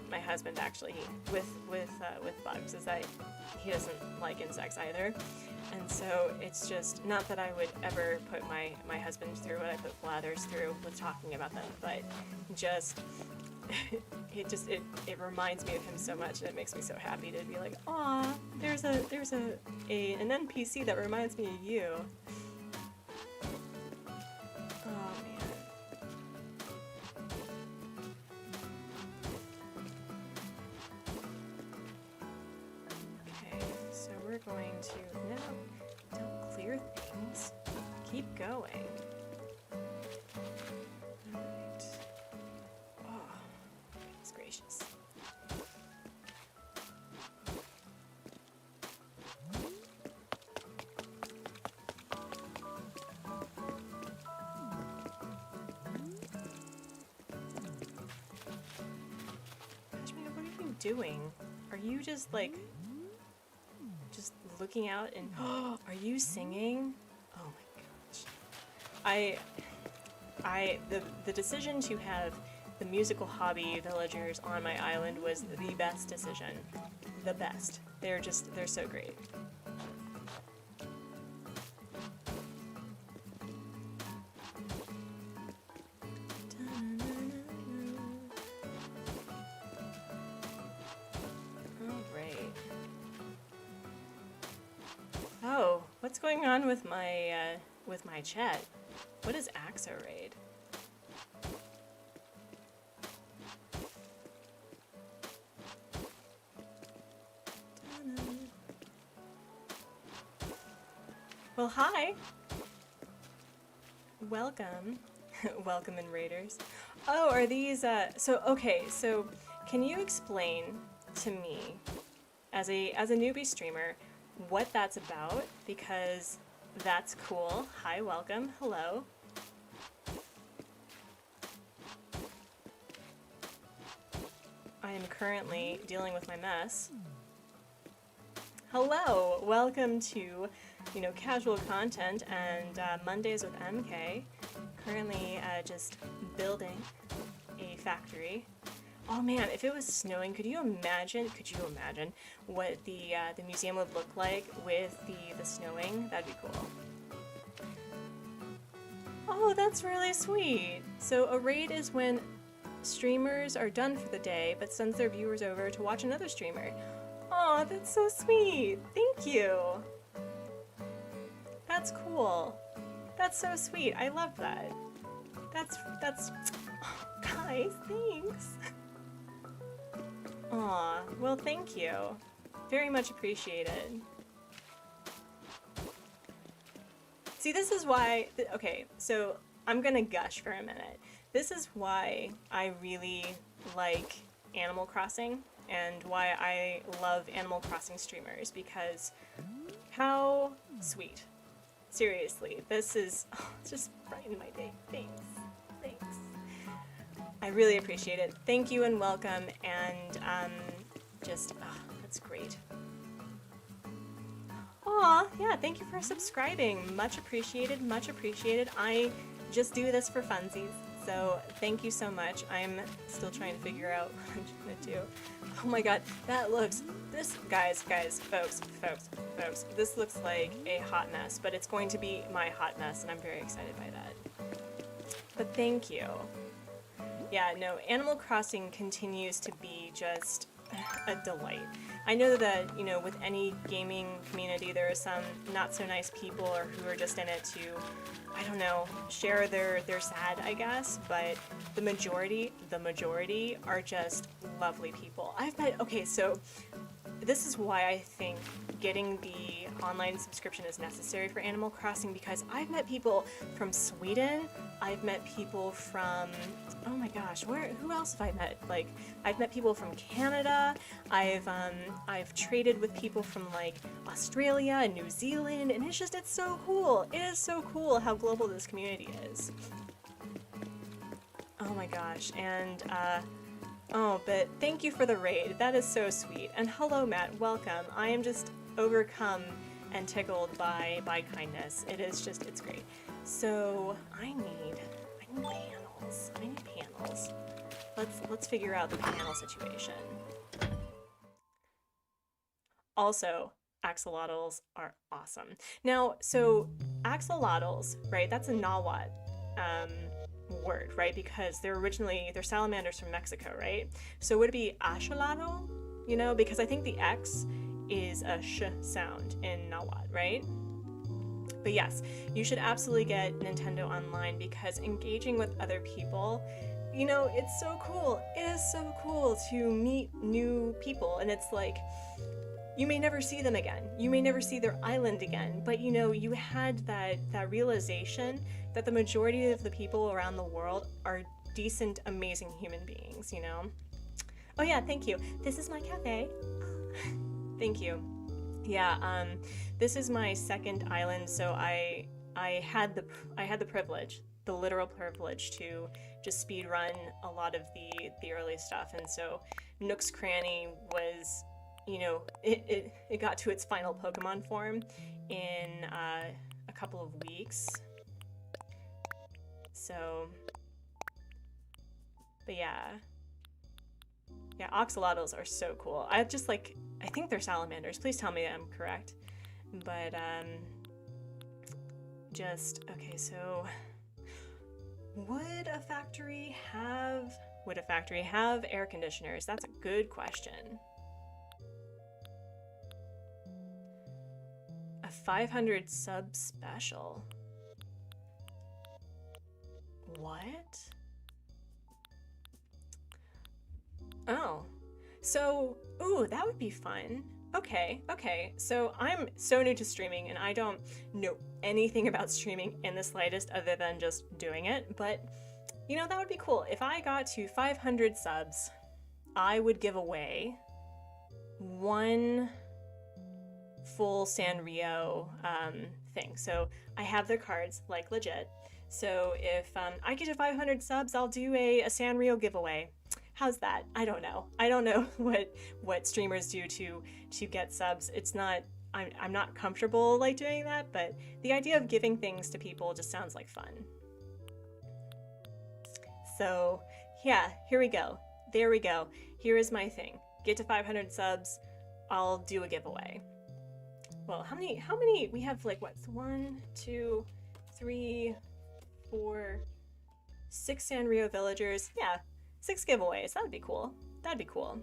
my husband actually with bugs, is that he doesn't like insects either. And so it's just, not that I would ever put my husband through what I put Blathers through with talking about them, but just it reminds me of him so much, and it makes me so happy to be like, aw, there's an NPC that reminds me of you. Oh man. Okay, so we're going to, no, don't clear things. Keep going. Gracious. Pashmina, what are you doing? Are you just like looking out and are you singing? Oh my gosh. The decision to have the musical hobby villagers on my island was the best decision. The best. They're so great. Alright. Oh, what's going on with my chat? What is Axo Raid? Well, hi. Welcome. Welcome in Raiders. Oh, are these, okay, so can you explain to me, as a newbie streamer, what that's about? Because that's cool. Hi, welcome. Hello. I am currently dealing with my mess. Hello, welcome to, casual content and Mondays with MK. Currently just building a factory. Oh man, if it was snowing, could you imagine what the museum would look like with the snowing? That'd be cool. Oh, that's really sweet. So a raid is when streamers are done for the day, but sends their viewers over to watch another streamer. Oh, that's so sweet. Thank you. That's cool. That's so sweet. I love that. That's oh, guys, thanks. Aw, well, thank you. Very much appreciated. See, this is why, okay, so I'm gonna gush for a minute. This is why I really like Animal Crossing and why I love Animal Crossing streamers, because how sweet. Seriously, this is, it's just brightened my day. Thanks. Thanks. I really appreciate it. Thank you and welcome, and that's great. Aw, yeah, thank you for subscribing. Much appreciated, much appreciated. I just do this for funsies, so thank you so much. I'm still trying to figure out what I'm gonna do. Oh my god, guys, folks, this looks like a hot mess, but it's going to be my hot mess, and I'm very excited by that. But thank you. Yeah, no, Animal Crossing continues to be just a delight. I know that, with any gaming community, there are some not so nice people or who are just in it to, I don't know, share their sad, I guess, but the majority are just lovely people. Okay, so this is why I think getting the online subscription is necessary for Animal Crossing, because I've met people from Sweden, I've met people from, oh my gosh, who else have I met? Like, I've met people from Canada, I've traded with people from like Australia and New Zealand, and it's so cool. It is so cool how global this community is. Oh my gosh, and oh, but thank you for the raid. That is so sweet. And hello, Matt. Welcome. I am just overcome and tickled by kindness. It's great. So I need panels. I need panels. Let's figure out the panel situation. Also, axolotls are awesome. Now, so axolotls, right? That's a Nahuatl word, right? Because they're salamanders from Mexico, right? So would it be axolotl? Because I think the X is a sh sound in Nahuatl, right? But yes, you should absolutely get Nintendo Online, because engaging with other people, it's so cool. It is so cool to meet new people, and it's like, you may never see them again. You may never see their island again, but you had that realization that the majority of the people around the world are decent, amazing human beings, Oh yeah, thank you. This is my cafe. Thank you. Yeah, this is my second island, so I had the privilege, the literal privilege, to just speed run a lot of the early stuff, and so Nook's Cranny was, it got to its final Pokemon form in a couple of weeks. So, but yeah, axolotls are so cool. I think they're salamanders. Please tell me I'm correct. But okay, so would a factory have air conditioners? That's a good question. A 500 sub special. What? Oh. So, ooh, that would be fun. Okay, okay. So I'm so new to streaming and I don't know anything about streaming in the slightest other than just doing it, but you know, that would be cool. If I got to 500 subs, I would give away one full Sanrio thing. So I have their cards, like legit. So if I get to 500 subs, I'll do a Sanrio giveaway. How's that? I don't know. I don't know what streamers do to get subs. It's not. I'm not comfortable like doing that, but the idea of giving things to people just sounds like fun. So yeah, here we go. There we go. Here is my thing. Get to 500 subs, I'll do a giveaway. Well, how many? We have like what? 1, 2, 3, 4, 6 Sanrio villagers. Yeah, 6 giveaways. That would be cool. That'd be cool.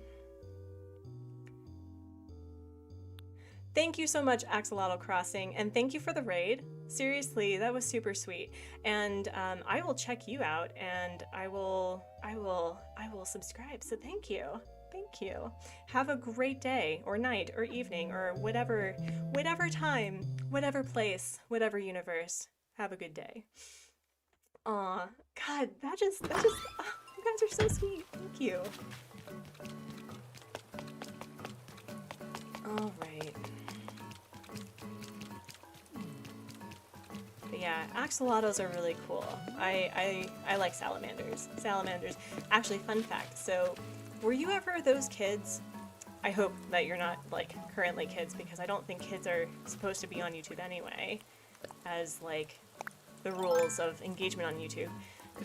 Thank you so much, Axolotl Crossing, and thank you for the raid. Seriously, that was super sweet. And I will check you out, and I will subscribe. So thank you. Thank you. Have a great day, or night, or evening, or whatever time, whatever place, whatever universe. Have a good day. Aw, God, that just, oh, you guys are so sweet. Thank you. All right. But yeah, axolotls are really cool. I like salamanders. Salamanders. Actually, fun fact. So, were you ever those kids? I hope that you're not like currently kids, because I don't think kids are supposed to be on YouTube anyway, as like the rules of engagement on YouTube.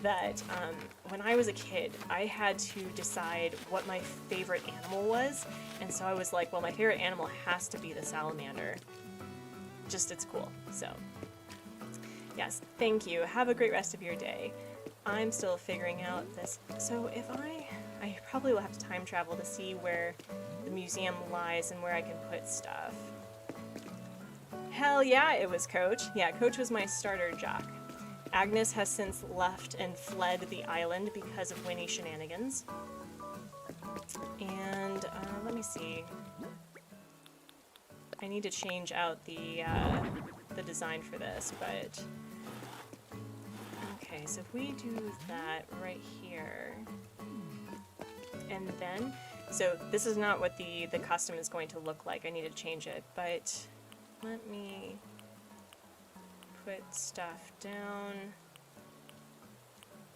That when I was a kid, I had to decide what my favorite animal was, and so I was like, well, my favorite animal has to be the salamander. Just, it's cool. So yes, thank you. Have a great rest of your day. I'm still figuring out this. So if I probably will have to time travel to see where the museum lies and where I can put stuff. Hell yeah, it was Coach. Yeah, Coach was my starter jock. Agnes has since left and fled the island because of Winnie shenanigans. And let me see. I need to change out the design for this, but okay. So if we do that right here, and then, so this is not what the custom is going to look like. I need to change it, but let me put stuff down.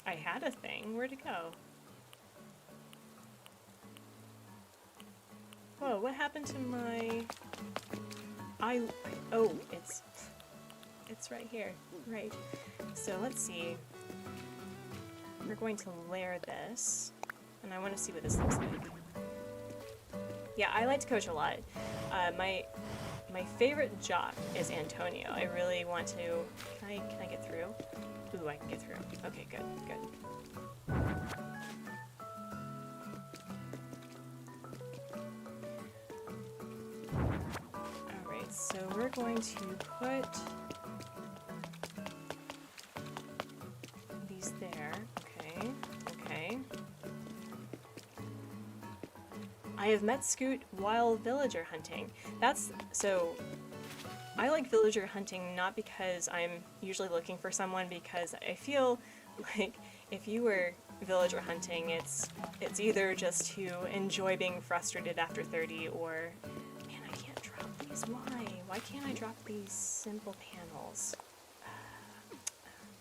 I had a thing. Where'd it go? Whoa, what happened to my... Oh, it's right here. Right. So let's see. We're going to layer this, and I want to see what this looks like. Yeah, I like to coach a lot. My favorite jock is Antonio. I really want to... Can I get through? Ooh, I can get through. Okay, good, good. Alright, so we're going to put these there. Okay, okay. I have met Scoot while villager hunting. So I like villager hunting not because I'm usually looking for someone, because I feel like if you were villager hunting, it's either just to enjoy being frustrated after 30, or, man, I can't drop these. Why? Why can't I drop these simple panels?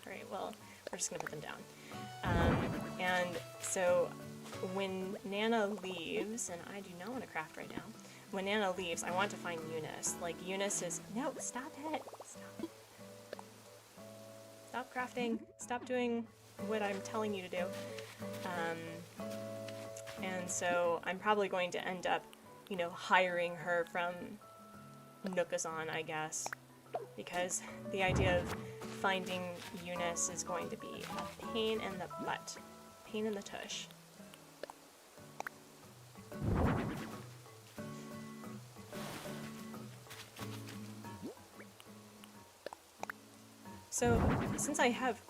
Alright, well, we're just gonna put them down. And so when Nana leaves, and I do not want to craft right now, when Nana leaves, I want to find Eunice. Like, Eunice is... No, stop it! Stop. Stop crafting. Stop doing what I'm telling you to do. And so I'm probably going to end up, you know, hiring her from Nookazon, I guess. Because the idea of finding Eunice is going to be a pain in the butt. Pain in the tush. So, since I have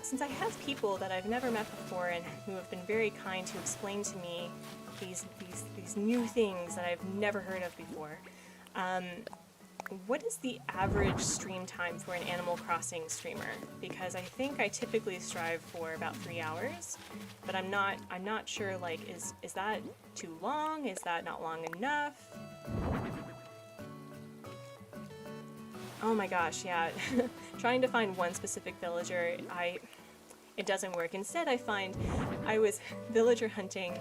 people that I've never met before and who have been very kind to explain to me these new things that I've never heard of before, What is the average stream time for an Animal Crossing streamer? Because I think I typically strive for about 3 hours, but I'm not sure, like, is that too long? Is that not long enough? Oh my gosh, yeah. Trying to find one specific villager, it doesn't work. Instead, I was villager hunting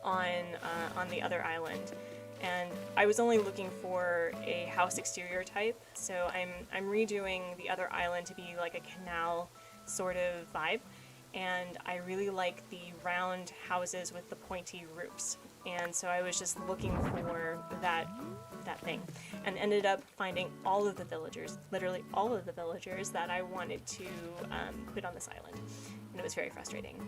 on the other island, and I was only looking for a house exterior type, so I'm redoing the other island to be like a canal sort of vibe, and I really like the round houses with the pointy roofs, and so I was just looking for that thing, and ended up finding all of the villagers, literally all of the villagers that I wanted to put on this island, and it was very frustrating.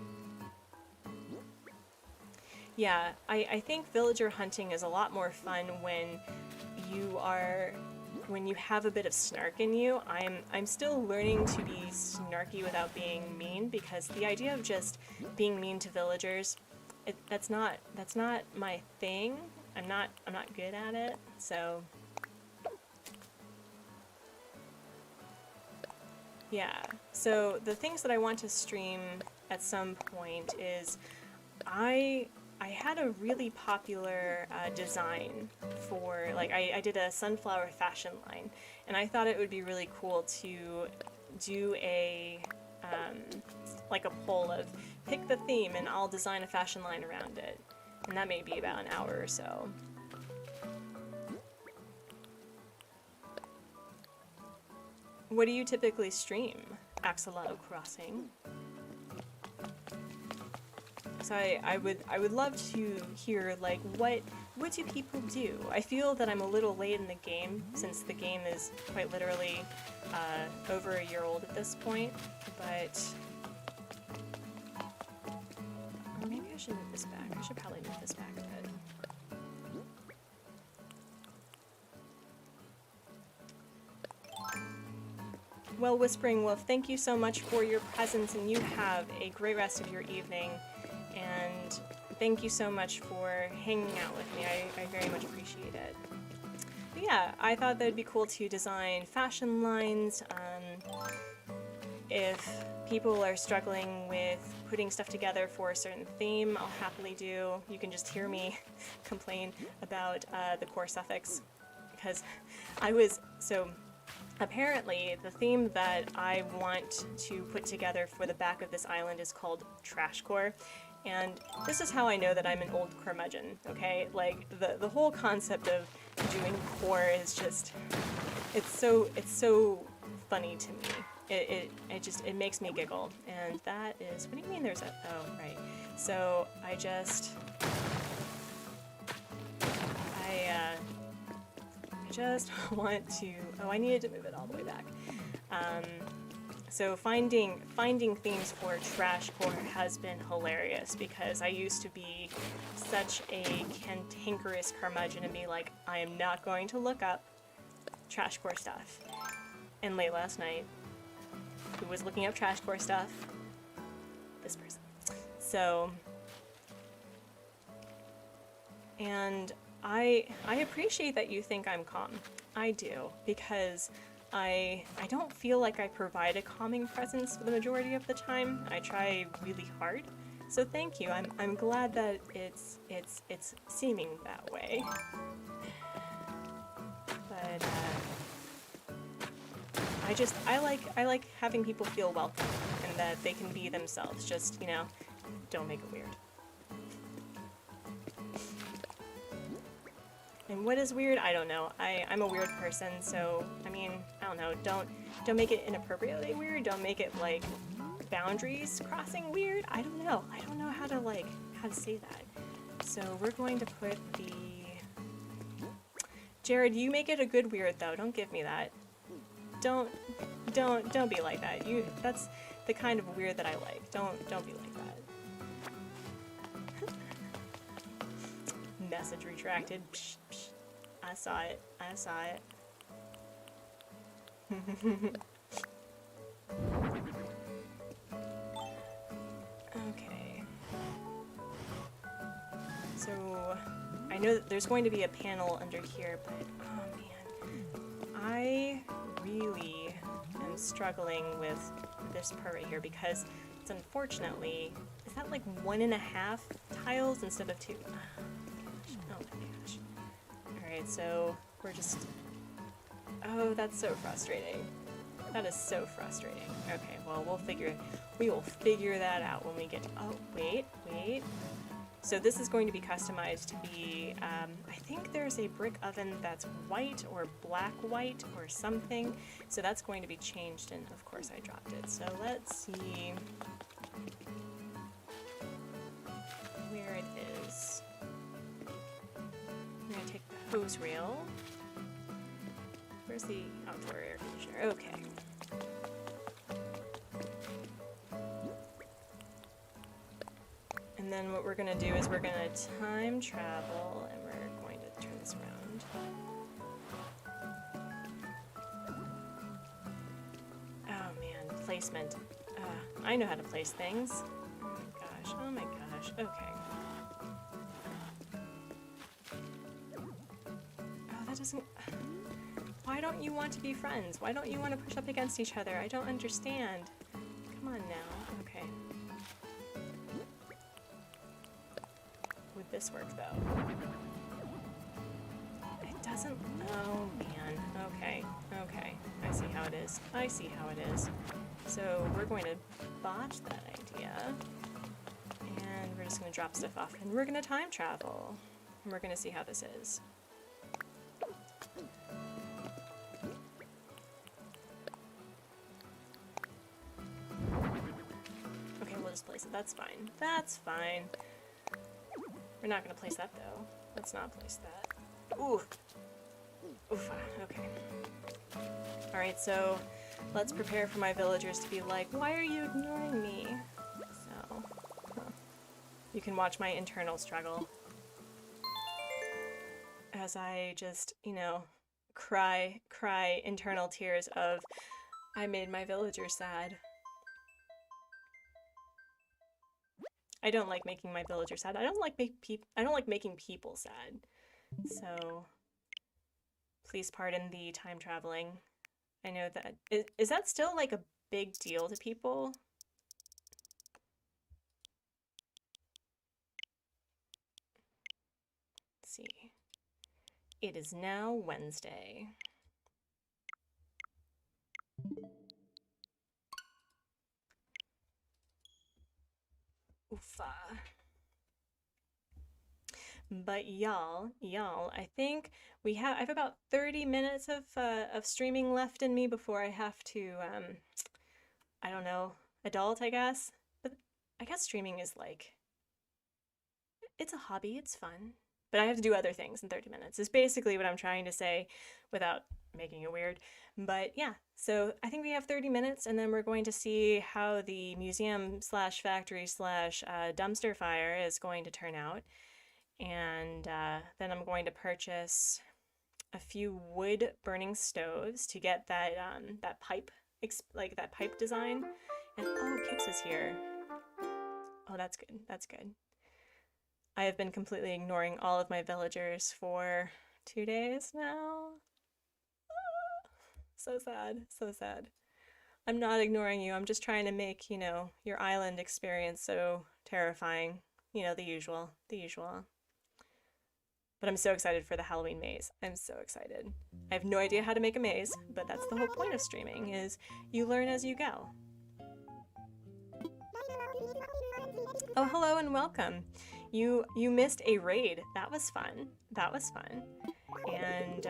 Yeah, I think villager hunting is a lot more fun when you have a bit of snark in you. I'm still learning to be snarky without being mean, because the idea of just being mean to villagers, that's not my thing. I'm not good at it. So yeah. So the things that I want to stream at some point is I had a really popular design for, like, I did a sunflower fashion line, and I thought it would be really cool to do a like a poll of pick the theme and I'll design a fashion line around it, and that may be about an hour or so. What do you typically stream, Axolotl Crossing? So I would love to hear, like, what do people do? I feel that I'm a little late in the game, since the game is quite literally over a year old at this point, but or maybe I should move this back. I should probably move this back a bit. Well, Whispering Wolf, thank you so much for your presence, and you have a great rest of your evening. And thank you so much for hanging out with me. I very much appreciate it. But yeah, I thought that would be cool to design fashion lines. If people are struggling with putting stuff together for a certain theme, I'll happily do. You can just hear me complain about the core suffix, because apparently the theme that I want to put together for the back of this island is called Trash Core. And this is how I know that I'm an old curmudgeon, okay? Like, the whole concept of doing core is just, it's so funny to me. It makes me giggle. And that is, what do you mean there's a, oh, right. So I just want to, oh, I needed to move it all the way back. So finding themes for Trash Core has been hilarious, because I used to be such a cantankerous curmudgeon and be like, I am not going to look up Trash Core stuff. And late last night, who was looking up Trash Core stuff? This person. So, and I appreciate that you think I'm calm. I do, because I don't feel like I provide a calming presence for the majority of the time. I try really hard, so thank you. I'm glad that it's seeming that way. But I like having people feel welcome and that they can be themselves. Just, you know, don't make it weird. And what is weird? I don't know. I'm a weird person, so, I mean, I don't know. Don't make it inappropriately weird. Don't make it, like, boundaries crossing weird. I don't know. I don't know how to say that. So we're going to put the... Jared, you make it a good weird, though. Don't give me that. Don't be like that. That's the kind of weird that I like. Don't be like that. Message retracted. Psh, psh. I saw it. Okay. So I know that there's going to be a panel under here, but oh man, I really am struggling with this part right here because it's unfortunately, is that like 1.5 tiles instead of 2? Oh my gosh. Alright, so we're just, oh, that's so frustrating. That is so frustrating. Okay, well, we will figure that out when we get to, oh, wait. So this is going to be customized to be, I think there's a brick oven that's white or black white or something. So that's going to be changed, and of course I dropped it. So let's see where it is. I'm gonna take the hose reel. Where's the outdoor air conditioner? Okay. And then what we're going to do is we're going to time travel, and we're going to turn this around. Oh man, placement. I know how to place things. Oh my gosh, okay. Oh, that doesn't... Why don't you want to be friends? Why don't you want to push up against each other? I don't understand. Come on now. Okay. Would this work though? It doesn't... Oh man. Okay. I see how it is. So we're going to botch that idea. And we're just going to drop stuff off. And we're going to time travel. And we're going to see how this is. Okay, we'll just place it. That's fine. We're not going to place that, though. Let's not place that. Ooh. Oof. Okay. Alright, so let's prepare for my villagers to be like, why are you ignoring me? So, you can watch my internal struggle as I just, cry internal tears of, I made my villagers sad. I don't like making my villagers sad. I don't like making people sad. So please pardon the time traveling. I know that is that still like a big deal to people? Let's see. It is now Wednesday. Oofa. But y'all, I think I have about 30 minutes of streaming left in me before I have to, I don't know, adult, I guess. But I guess streaming is like, it's a hobby, it's fun. But I have to do other things in 30 minutes, is basically what I'm trying to say without making it weird. But yeah, so I think we have 30 minutes, and then we're going to see how the museum slash factory slash dumpster fire is going to turn out. And then I'm going to purchase a few wood burning stoves to get that that pipe design. And oh, Kix is here. Oh, that's good. I have been completely ignoring all of my villagers for 2 days now. So sad. I'm not ignoring you. I'm just trying to make, your island experience so terrifying. The usual. But I'm so excited for the Halloween maze. I'm so excited. I have no idea how to make a maze, but that's the whole point of streaming, is you learn as you go. Oh, hello and welcome. You missed a raid. That was fun. And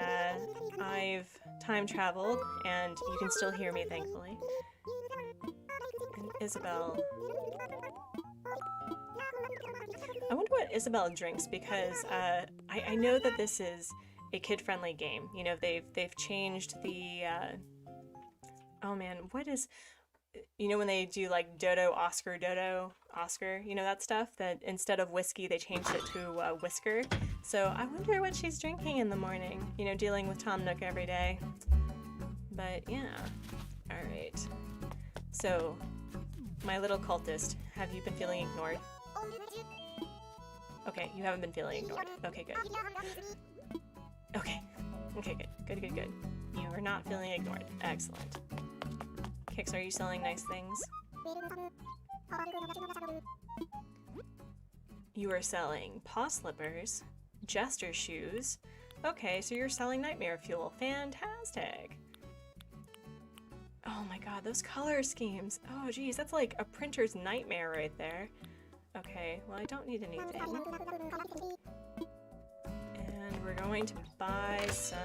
I've time traveled, and you can still hear me, thankfully. And Isabel... I wonder what Isabel drinks, because I know that this is a kid-friendly game. They've changed the... oh man, what is... when they do like Dodo, Oscar, that stuff, that instead of whiskey, they changed it to whisker. So I wonder what she's drinking in the morning, dealing with Tom Nook every day. But yeah, all right. So, my little cultist, have you been feeling ignored? Okay, you haven't been feeling ignored. Okay, good. Okay. Okay, good. Good, good, good. You are not feeling ignored. Excellent. Kix, are you selling nice things? You are selling paw slippers, jester shoes. Okay, so you're selling nightmare fuel. Fantastic. Oh my god, those color schemes. Oh geez, that's like a printer's nightmare right there. Okay, well I don't need anything. And we're going to buy some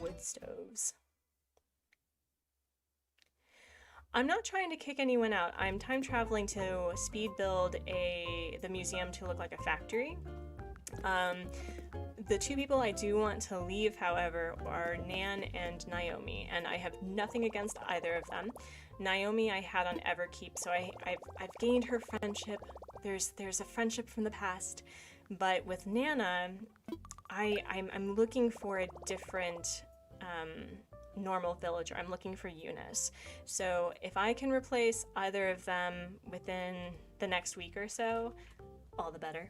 wood stoves. I'm not trying to kick anyone out. I'm time traveling to speed build the museum to look like a factory. The two people I do want to leave, however, are Nan and Naomi, and I have nothing against either of them. Naomi I had on Everkeep, so I've gained her friendship. There's a friendship from the past, but with Nana, I'm looking for a different normal villager. I'm looking for Eunice. So if I can replace either of them within the next week or so, all the better.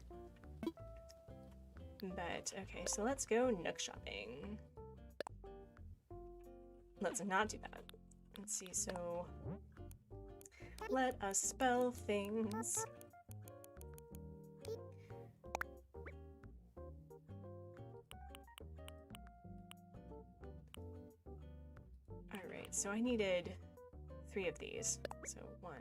But, okay, so let's go Nook shopping. Let's not do that. Let's see, so... let us spell things. Alright, so I needed 3 of these. So 1...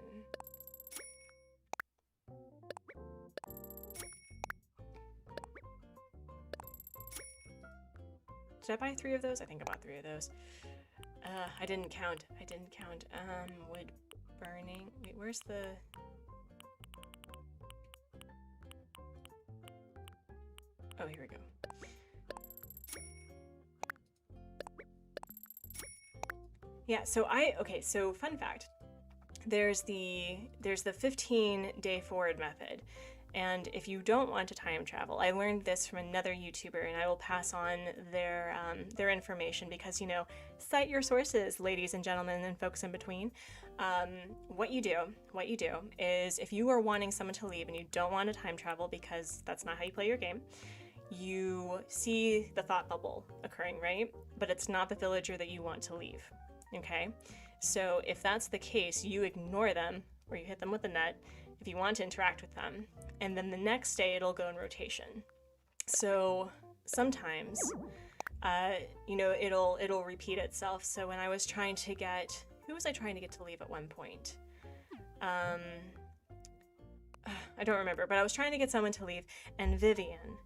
Did I buy 3 of those? I think I bought 3 of those. I didn't count. Wood burning. Wait, where's the... Oh, here we go. Yeah, so okay, so fun fact. There's the 15-day forward method. And if you don't want to time travel, I learned this from another YouTuber, and I will pass on their information because, you know, cite your sources, ladies and gentlemen, and folks in between. What you do is if you are wanting someone to leave and you don't want to time travel because that's not how you play your game, you see the thought bubble occurring, right? But it's not the villager that you want to leave, okay? So if that's the case, you ignore them or you hit them with a net if you want to interact with them, and then the next day it'll go in rotation. So sometimes, you know, it'll repeat itself. So when I was trying to get, who was I trying to get to leave at one point? I don't remember, but I was trying to get someone to leave, and Vivian,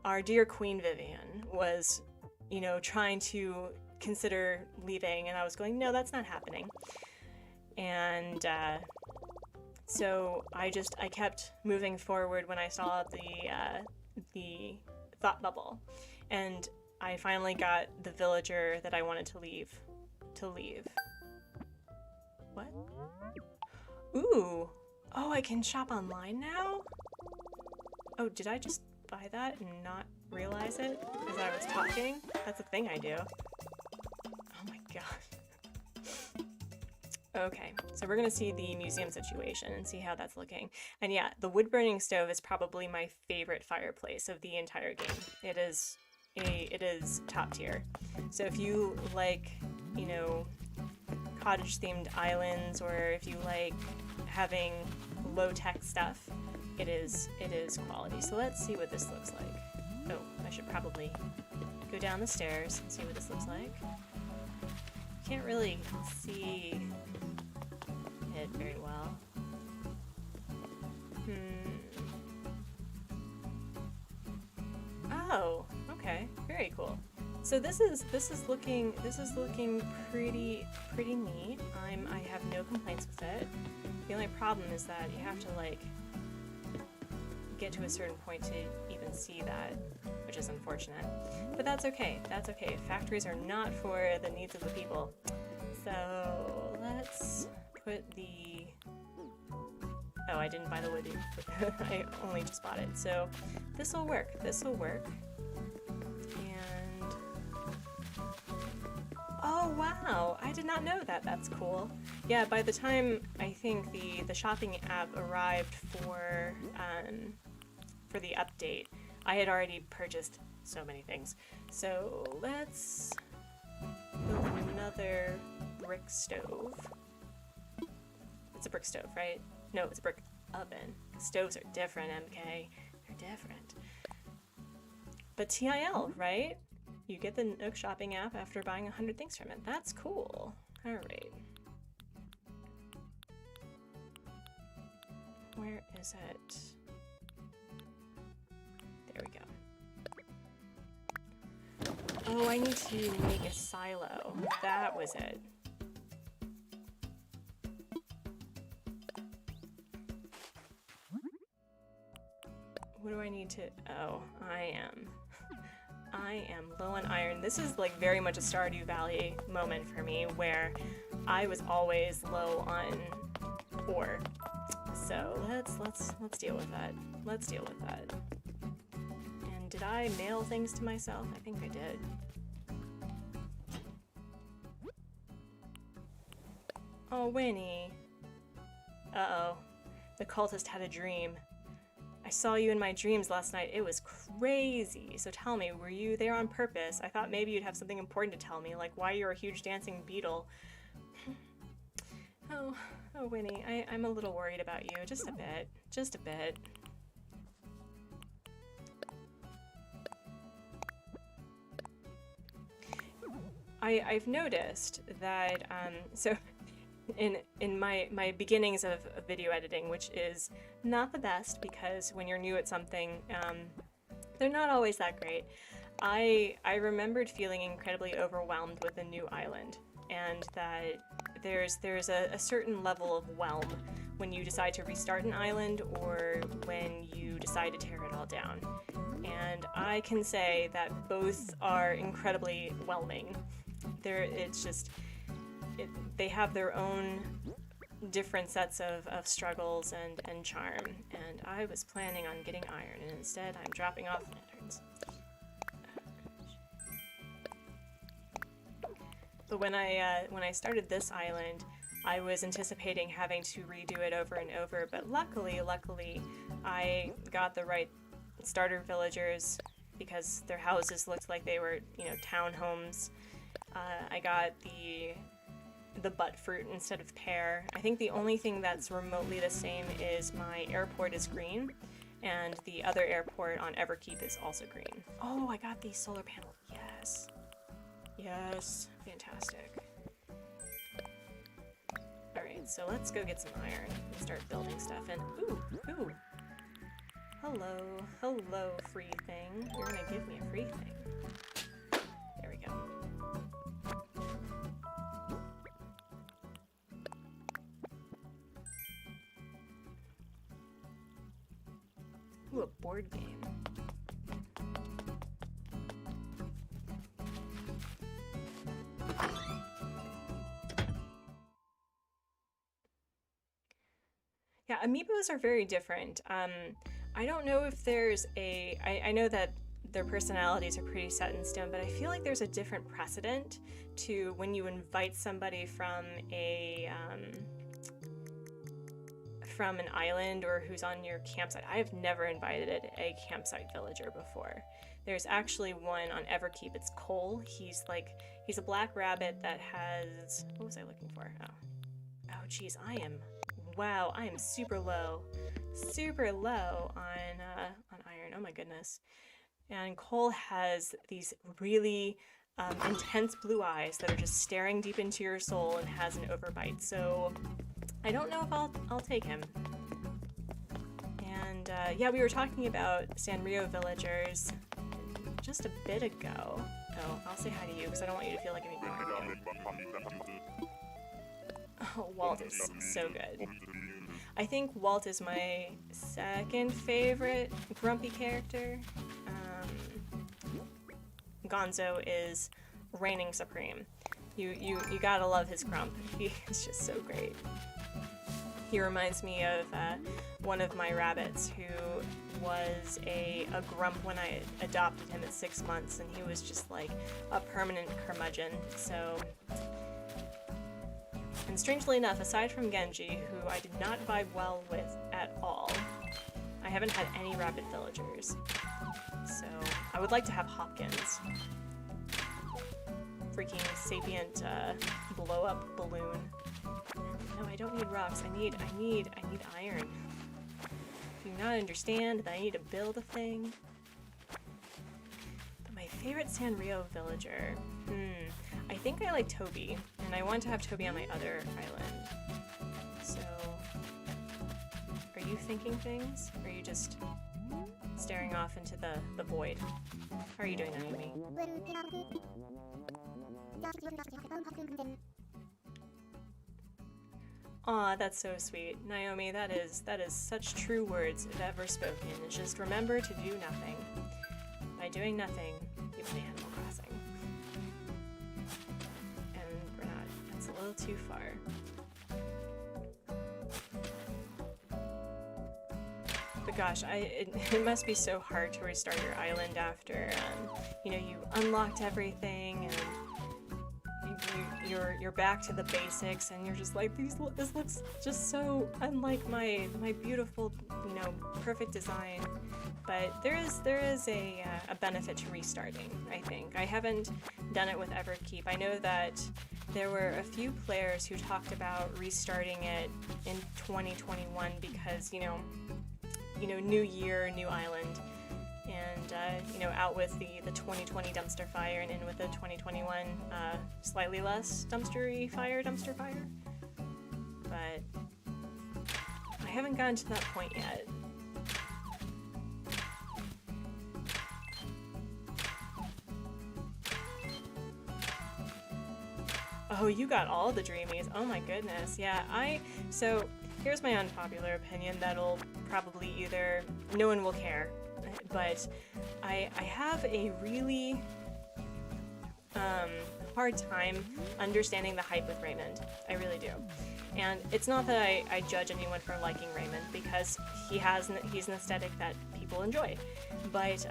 our dear Queen Vivian, was, you know, trying to consider leaving, and I was going, no, that's not happening. And so I kept moving forward when I saw the thought bubble, and I finally got the villager that I wanted to leave. What? Ooh! Oh, I can shop online now? Oh, did I just buy that and not realize it as I was talking? That's a thing I do. Oh my god. Okay, so we're gonna see the museum situation and see how that's looking. And yeah, the wood burning stove is probably my favorite fireplace of the entire game. It is top tier. So if you like, you know, cottage themed islands, or if you like having low tech stuff, it is quality. So let's see what this looks like. Oh, I should probably go down the stairs and see what this looks like. Can't really see it very well. Oh, okay, very cool. So this is looking pretty neat. I have no complaints with it. The only problem is that you have to like get to a certain point to even see that, which is unfortunate. But that's okay. That's okay. Factories are not for the needs of the people. So let's put the... Oh, I didn't buy the wood. I only just bought it. So this'll work. This'll work. And... Oh, wow! I did not know that. That's cool. Yeah, by the time I think the shopping app arrived for for the update, I had already purchased so many things. So let's build another brick stove. It's a brick stove, right? No, it's a brick oven. Stoves are different, MK. They're different. But TIL, right? You get the Nook shopping app after buying 100 things from it. That's cool. All right. Where is it? There we go. Oh, I need to make a silo. That was it. What do I need to... Oh, I am low on iron. This is like very much a Stardew Valley moment for me where I was always low on ore. So let's deal with that. Let's deal with that. And did I mail things to myself? I think I did. Oh, Winnie. Uh-oh. The cultist had a dream. I saw you in my dreams last night. It was crazy. So tell me, were you there on purpose? I thought maybe you'd have something important to tell me, like why you're a huge dancing beetle. Oh, Winnie, I'm a little worried about you. Just a bit. Just a bit. I've noticed that, so in my beginnings of video editing, which is not the best because when you're new at something, they're not always that great. I remembered feeling incredibly overwhelmed with a new island, and that there's a certain level of whelm when you decide to restart an island or when you decide to tear it all down. And I can say that both are incredibly whelming. They have their own different sets of struggles and charm, and I was planning on getting iron, and instead I'm dropping off lanterns. But when I started this island, I was anticipating having to redo it over and over, but luckily I got the right starter villagers because their houses looked like they were, townhomes. I got the butt fruit instead of pear. I think the only thing that's remotely the same is my airport is green, and the other airport on Everkeep is also green. Oh, I got these solar panels. Yes. Yes. Fantastic. Alright, so let's go get some iron and start building stuff. And ooh. Hello, free thing. You're gonna give me a free thing. There we go. Ooh, a board game. Yeah, amiibos are very different. I don't know if there's I know that their personalities are pretty set in stone, but I feel like there's a different precedent to when you invite somebody from an island or who's on your campsite. I have never invited a campsite villager before. There's actually one on Everkeep. It's Cole. He's a black rabbit that has, what was I looking for? Oh geez, I am super low on iron. Oh my goodness. And Cole has these really intense blue eyes that are just staring deep into your soul and has an overbite. So I don't know if I'll take him. And yeah, we were talking about Sanrio villagers just a bit ago. Oh, I'll say hi to you because I don't want you to feel like I'm ignoring you. Oh, Walt is so good. I think Walt is my second favorite grumpy character. Gonzo is reigning supreme. You gotta love his grump. He's just so great. He reminds me of one of my rabbits who was a grump when I adopted him at 6 months, and he was just like a permanent curmudgeon. So, and strangely enough, aside from Genji, who I did not vibe well with at all, I haven't had any rabbit villagers. So I would like to have Hopkins. Freaking sapient blow up balloon. No, I don't need rocks. I need iron. Do you not understand that I need to build a thing? But my favorite Sanrio villager. I think I like Toby, and I want to have Toby on my other island. So, are you thinking things? Or are you just staring off into the void? How are you doing, Naomi? Aw, that's so sweet. Naomi, that is such true words if ever spoken. Just remember to do nothing. By doing nothing, you play Animal Crossing. And we're not. That's a little too far. But gosh, it must be so hard to restart your island after, you know, you unlocked everything and you're back to the basics, and you're just like, this looks just so unlike my beautiful, you know, perfect design. But there is a benefit to restarting, I think. I haven't done it with Everkeep. I know that there were a few players who talked about restarting it in 2021 because, you know, new year, new island. And, you know, out with the 2020 dumpster fire and in with the 2021 slightly less dumpster fire. But I haven't gotten to that point yet. Oh, you got all the dreamies. Oh my goodness. Yeah, so here's my unpopular opinion that'll probably either, no one will care. But I have a really hard time understanding the hype with Raymond. I really do. And it's not that I judge anyone for liking Raymond, because he's an aesthetic that people enjoy. But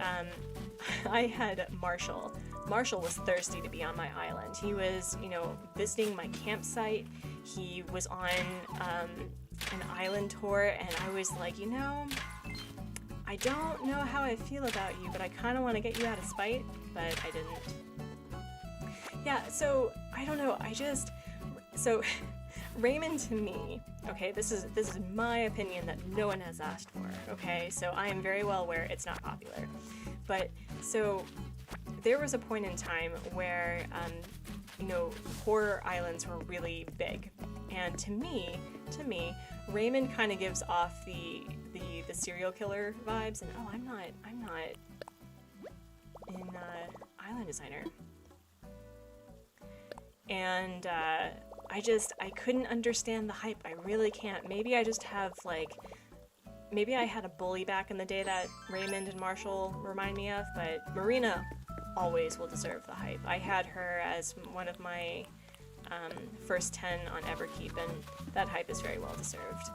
I had Marshall. Marshall was thirsty to be on my island. He was, you know, visiting my campsite. He was on an island tour, and I was like, you know, I don't know how I feel about you, but I kind of want to get you out of spite, but I didn't. Yeah, so, I don't know, so, Raymond to me, okay, this is my opinion that no one has asked for, okay, so I am very well aware it's not popular, but, so, there was a point in time where, you know, horror islands were really big, and to me, Raymond kind of gives off the serial killer vibes, and I'm not in island designer, and I couldn't understand the hype. I really can't. Maybe I just have maybe I had a bully back in the day that Raymond and Marshall remind me of, but Marina always will deserve the hype. I had her as one of my first 10 on Everkeep, and that hype is very well deserved.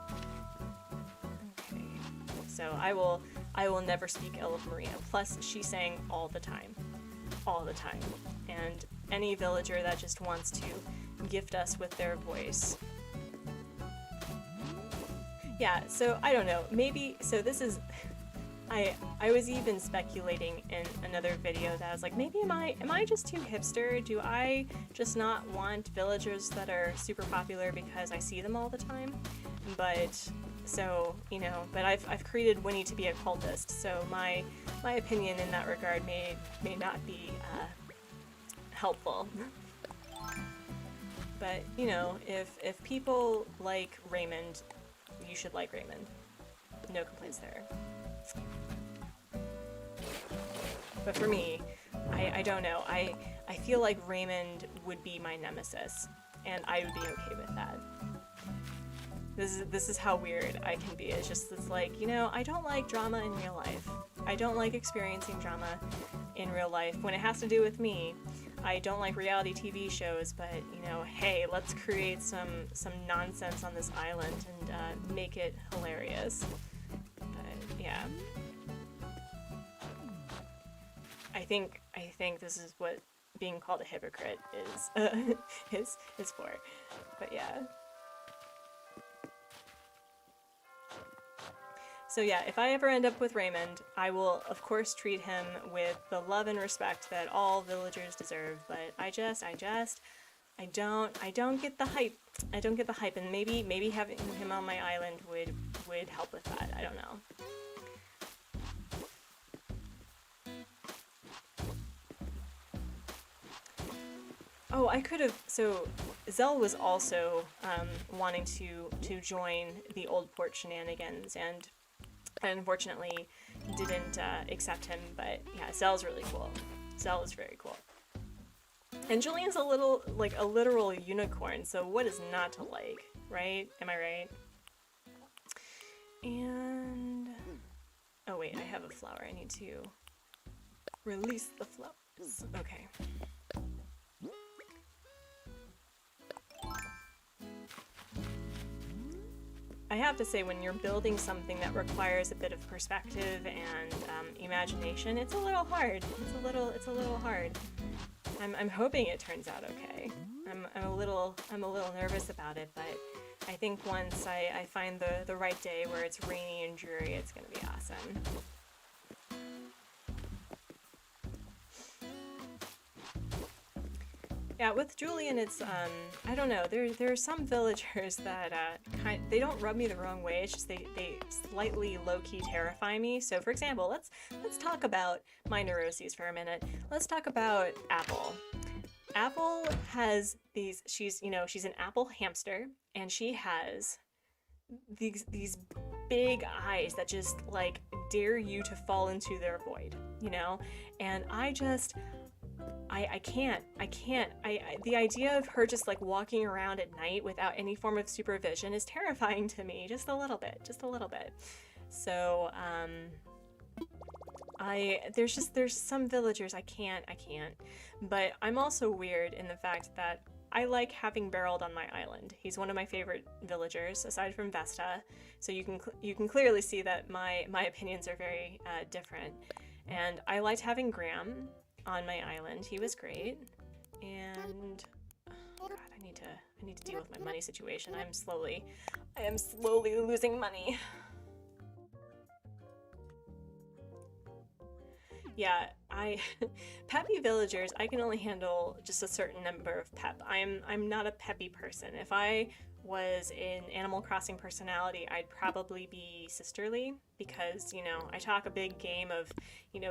Okay, so I will never speak ill of Marina. Plus, she sang all the time, and any villager that just wants to gift us with their voice. Yeah, so I don't know. Maybe so. This is. I was even speculating in another video that I was like, maybe am I just too hipster? Do I just not want villagers that are super popular because I see them all the time? But so, you know, but I've created Winnie to be a cultist, so my opinion in that regard may not be helpful. But, you know, if people like Raymond, you should like Raymond. No complaints there. But for me, I don't know. I feel like Raymond would be my nemesis, and I would be okay with that. This is how weird I can be. It's like, you know, I don't like drama in real life. I don't like experiencing drama in real life. When it has to do with me, I don't like reality TV shows, but, you know, hey, let's create some nonsense on this island and make it hilarious. But, yeah. I think this is what being called a hypocrite is for. But yeah. So yeah, if I ever end up with Raymond, I will of course treat him with the love and respect that all villagers deserve, but I don't get the hype. I don't get the hype, and maybe having him on my island would help with that. I don't know. Oh, I could have. So, Zell was also wanting to join the Oldport shenanigans, and I unfortunately didn't accept him. But yeah, Zell's really cool. Zell is very cool. And Julian's a little, like, a literal unicorn, so what is not to like, right? Am I right? And... oh wait, I have a flower. I need to release the flowers. Okay. I have to say, when you're building something that requires a bit of perspective and imagination, it's a little hard. It's a little hard. I'm hoping it turns out okay. I'm a little nervous about it, but I think once I find the right day where it's rainy and dreary, it's gonna be awesome. Yeah, with Julian, it's I don't know. There are some villagers that they don't rub me the wrong way. It's just they slightly low-key terrify me. So for example, let's talk about my neuroses for a minute. Let's talk about Apple. Apple has these. She's an apple hamster, and she has these big eyes that just like dare you to fall into their void. And I can't. The idea of her just like walking around at night without any form of supervision is terrifying to me, just a little bit. So, there's some villagers I can't. But I'm also weird in the fact that I like having Barreled on my island. He's one of my favorite villagers, aside from Vesta. So you can clearly see that my opinions are very different. And I liked having Graham on my island. He was great. And oh god, I need to deal with my money situation. I am slowly losing money. Yeah, peppy villagers, I can only handle just a certain number of pep. I'm not a peppy person. If I was an Animal Crossing personality, I'd probably be sisterly because, I talk a big game of,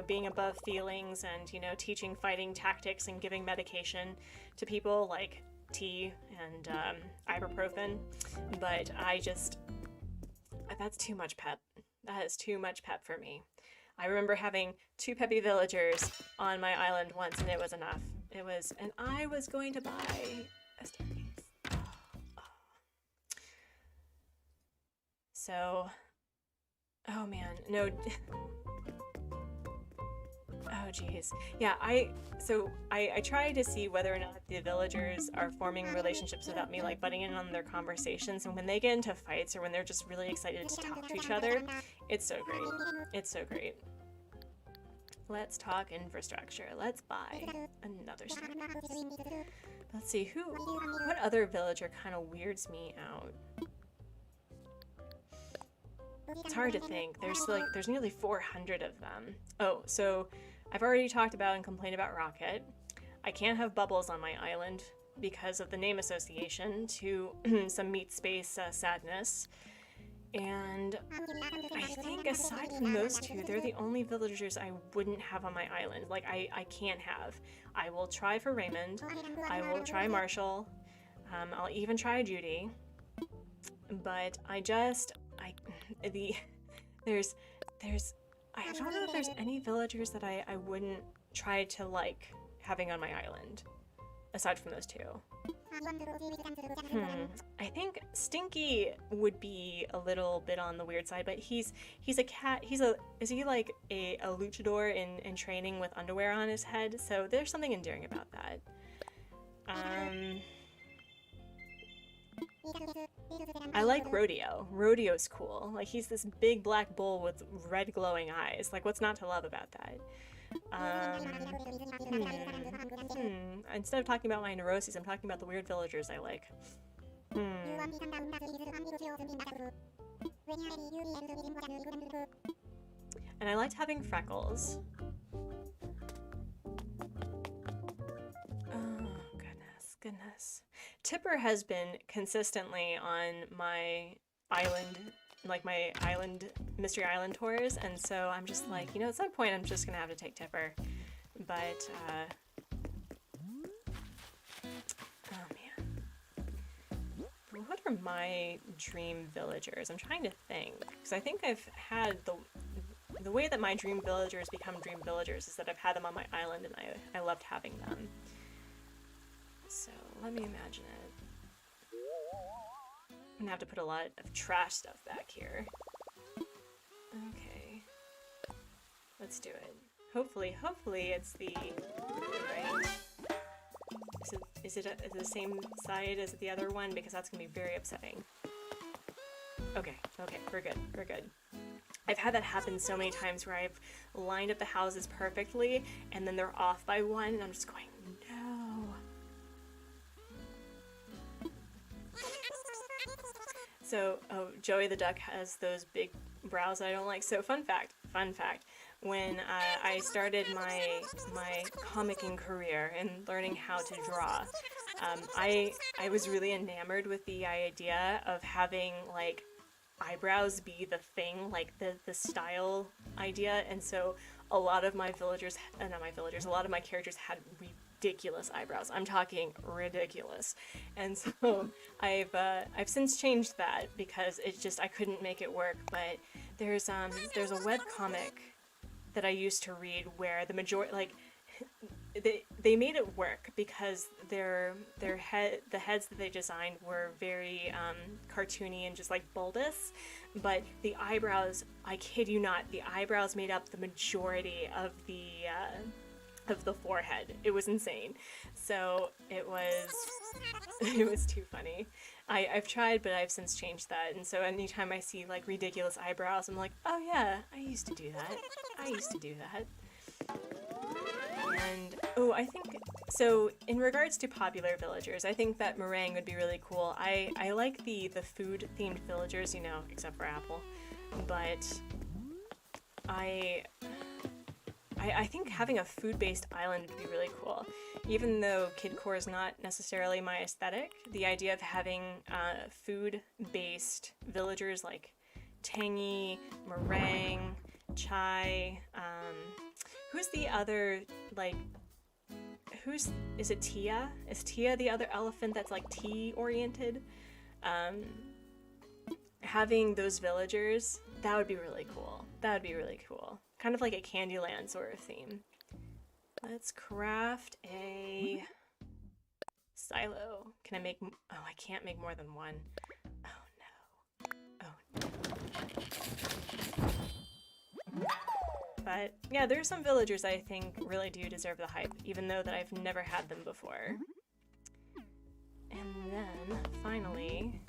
being above feelings and, teaching fighting tactics and giving medication to people like tea and ibuprofen. But that's too much pep. That is too much pep for me. I remember having 2 peppy villagers on my island once, and it was enough. And I was going to buy a staircase. So, oh man, no. Oh geez. Yeah, I try to see whether or not the villagers are forming relationships without me like butting in on their conversations, and when they get into fights or when they're just really excited to talk to each other, it's so great. It's so great. Let's talk infrastructure. Let's buy another staircase. Let's see, what other villager kind of weirds me out? It's hard to think. There's nearly 400 of them. Oh, so I've already talked about and complained about Rocket. I can't have Bubbles on my island because of the name association to some meat space sadness. And I think aside from those 2, they're the only villagers I wouldn't have on my island. Like, I can't have. I will try for Raymond. I will try Marshall. I'll even try Judy. But I don't know if there's any villagers that I wouldn't try to like having on my island, aside from those 2. I think Stinky would be a little bit on the weird side, but he's a cat. Is he like a luchador in training with underwear on his head? So there's something endearing about that. I like Rodeo. Rodeo's cool. Like, he's this big black bull with red glowing eyes. Like, what's not to love about that? Instead of talking about my neuroses, I'm talking about the weird villagers I like. And I liked having freckles. Oh, goodness. Tipper has been consistently on my island, like my island, Mystery Island tours, and so I'm just like, you know, at some point I'm just gonna have to take Tipper. But, oh man. What are my dream villagers? I'm trying to think, because I think I've had the way that my dream villagers become dream villagers is that I've had them on my island and I loved having them. So let me imagine it. I'm gonna have to put a lot of trash stuff back here. Okay. Let's do it. Hopefully it's the right. Is it the same side as the other one? Because that's gonna be very upsetting. Okay, we're good. I've had that happen so many times where I've lined up the houses perfectly and then they're off by one and I'm just going, no. So, oh, Joey the duck has those big brows that I don't like. So fun fact, when I started my comicking career and learning how to draw, I was really enamored with the idea of having like eyebrows be the thing, like the style idea, and so a lot of my villagers, a lot of my characters had ridiculous eyebrows. I'm talking ridiculous. And so I've since changed that because it's just I couldn't make it work. But there's a webcomic that I used to read where the majority, like, they made it work because the heads that they designed were very cartoony and just like bulbous, but the eyebrows, I kid you not, the eyebrows made up the majority of the forehead. It was insane. So it was too funny. I've tried, but I've since changed that, and so anytime I see like ridiculous eyebrows, I'm like, oh yeah, I used to do that. And, oh, I think, so in regards to popular villagers, I think that meringue would be really cool. I like the food-themed villagers, you know, except for Apple, but I think having a food-based island would be really cool. Even though kidcore is not necessarily my aesthetic, the idea of having food-based villagers like Tangy, Meringue, Chai, who's the other, like, is it Tia? Is Tia the other elephant that's like tea-oriented? Having those villagers, that would be really cool. Kind of like a Candyland sort of theme. Let's craft a silo. Can I make, oh, I can't make more than one. Oh no. But yeah, there are some villagers I think really do deserve the hype, even though that I've never had them before. And then, finally,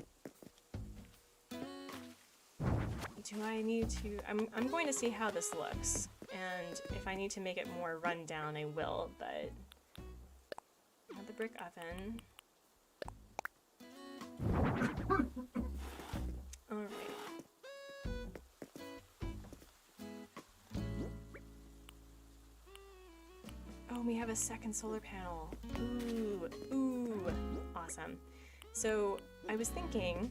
do I need to, I'm going to see how this looks, and if I need to make it more run down, I will, but add the brick oven. Alright. Oh, we have a second solar panel. Ooh, awesome. So I was thinking,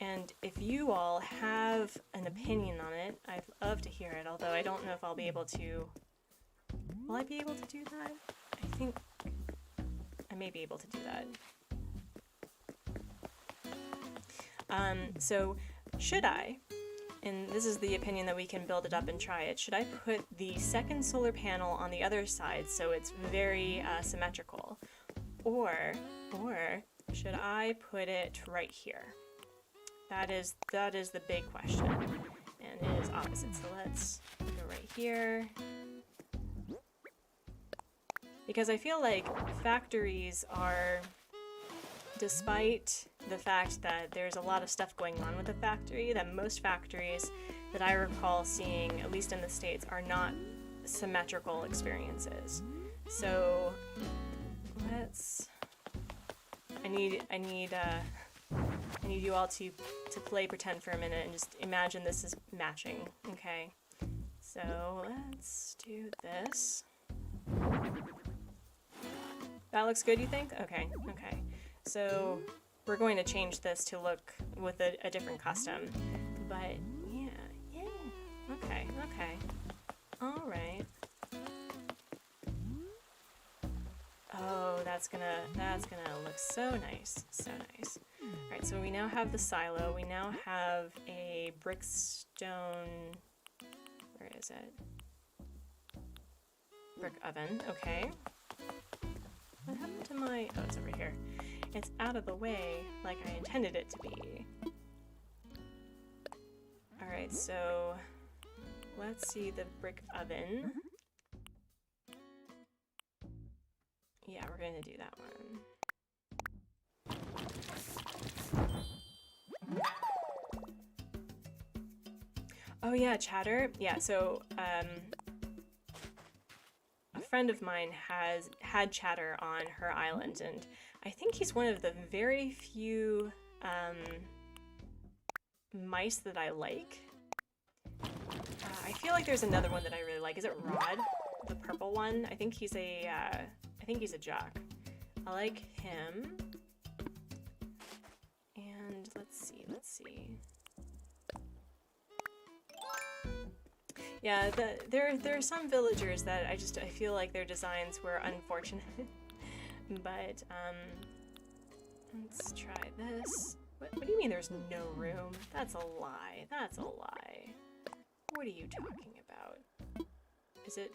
and if you all have an opinion on it, I'd love to hear it, although I don't know if I'll be able to. Will I be able to do that? I think I may be able to do that. So should I, and this is the opinion that we can build it up and try it, should I put the second solar panel on the other side so it's very symmetrical? Or should I put it right here? That is the big question, and it is opposite. So let's go right here. Because I feel like factories are, despite the fact that there's a lot of stuff going on with the factory, that most factories that I recall seeing, at least in the States, are not symmetrical experiences. So let's, I need need you all to play pretend for a minute and just imagine this is matching, okay? So let's do this. That looks good, you think? Okay, okay. So we're going to change this to look with a different custom. But yeah. Okay, okay. All right. Oh, that's gonna look so nice, so nice. All right, so we now have the silo. We now have a brickstone. Where is it? Brick oven. Okay. What happened to my? Oh, it's over here. It's out of the way, like I intended it to be. All right, so let's see the brick oven. Yeah, we're gonna do that one. Oh yeah, chatter. Yeah, so a friend of mine had chatter on her island, and I think he's one of the very few mice that I like. I feel like there's another one that I really like. Is it Rod, the purple one? I think he's a jock. I like him. And let's see. Yeah, there are some villagers that I feel like their designs were unfortunate. But let's try this. What do you mean there's no room? That's a lie. That's a lie. What are you talking about? Is it?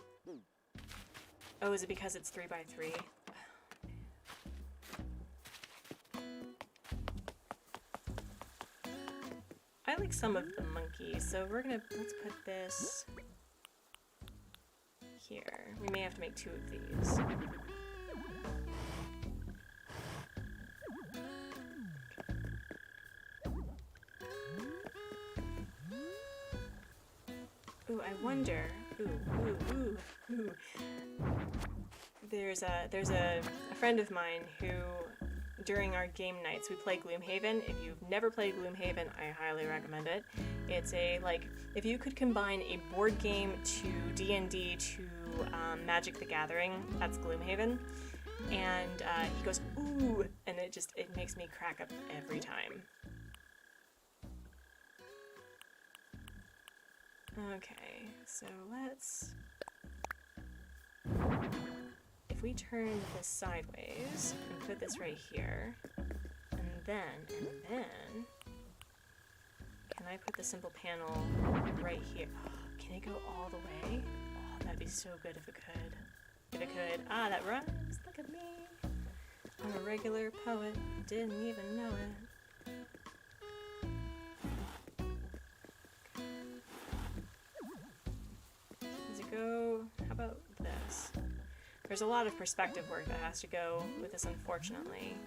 Oh, is it because it's 3x3? I like some of the monkeys, so let's put this here. We may have to make 2 of these. Ooh, I wonder. Ooh. There's a friend of mine who, during our game nights, we play Gloomhaven. If you've never played Gloomhaven, I highly recommend it. It's if you could combine a board game to D&D to Magic the Gathering, that's Gloomhaven. And he goes, ooh, and it makes me crack up every time. Okay, so if we turn this sideways and put this right here, and then, can I put the simple panel right here? Can it go all the way? Oh, that'd be so good if it could. If it could. Ah, that rhymes. Look at me. I'm a regular poet. Didn't even know it. Go, how about this? There's a lot of perspective work that has to go with this, unfortunately.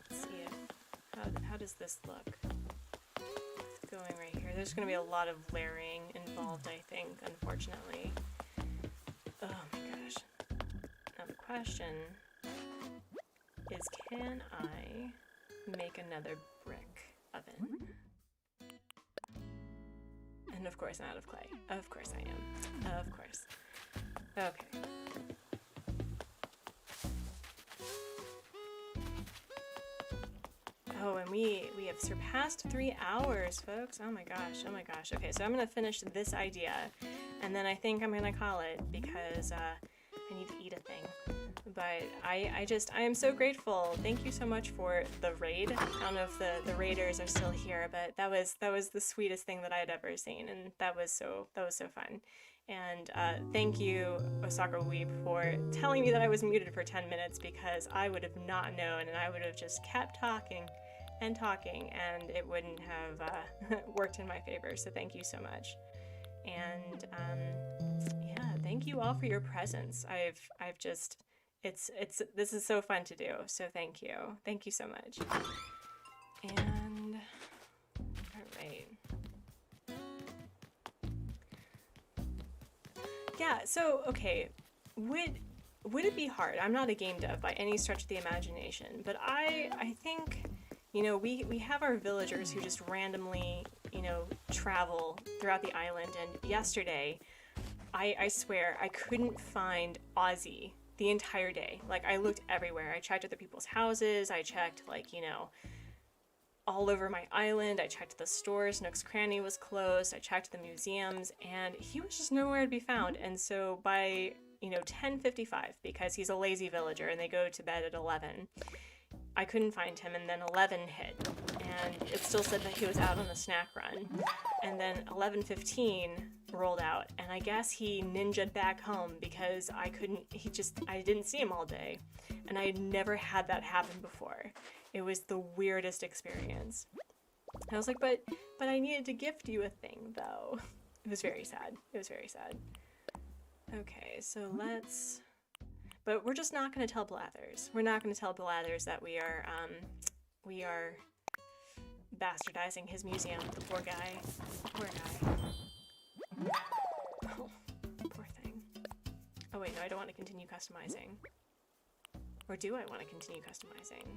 Let's see how does this look? Going right here. There's going to be a lot of layering involved, I think, unfortunately. Oh my gosh. Now the question is, can I make another brick oven? And of course I'm out of clay. Of course I am. Of course. Okay. Oh, and we have surpassed 3 hours, folks. Oh my gosh, oh my gosh. Okay, so I'm gonna finish this idea, and then I think I'm gonna call it, because I need to eat a thing. But I am so grateful. Thank you so much for the raid. I don't know if the raiders are still here, but that was the sweetest thing that I had ever seen, and that was so fun. And thank you, Osaka Weep, for telling me that I was muted for 10 minutes, because I would have not known, and I would have just kept talking and talking, and it wouldn't have worked in my favor. So thank you so much. And yeah, thank you all for your presence. I've just, this is so fun to do. So thank you so much. And all right. Yeah, so, okay, would it be hard? I'm not a game dev by any stretch of the imagination, but I think, you know, we have our villagers who just randomly, you know, travel throughout the island, and yesterday, I swear, I couldn't find Ozzy the entire day. Like, I looked everywhere. I checked other people's houses, I checked, like, you know, all over my island. I checked the stores, Nook's Cranny was closed, I checked the museums, and he was just nowhere to be found. And so by, you know, 10:55, because he's a lazy villager and they go to bed at 11, I couldn't find him, and then 11 hit, and it still said that he was out on a snack run. And then 11:15 rolled out, and I guess he ninja'd back home because I didn't see him all day, and I had never had that happen before. It was the weirdest experience. I was like, but I needed to gift you a thing, though. It was very sad. It was very sad. Okay, so let's... But we're just not going to tell Blathers. We're not going to tell Blathers that we are bastardizing his museum. The poor guy. Poor guy. Oh, poor thing. Oh wait, no, I don't want to continue customizing. Or do I want to continue customizing?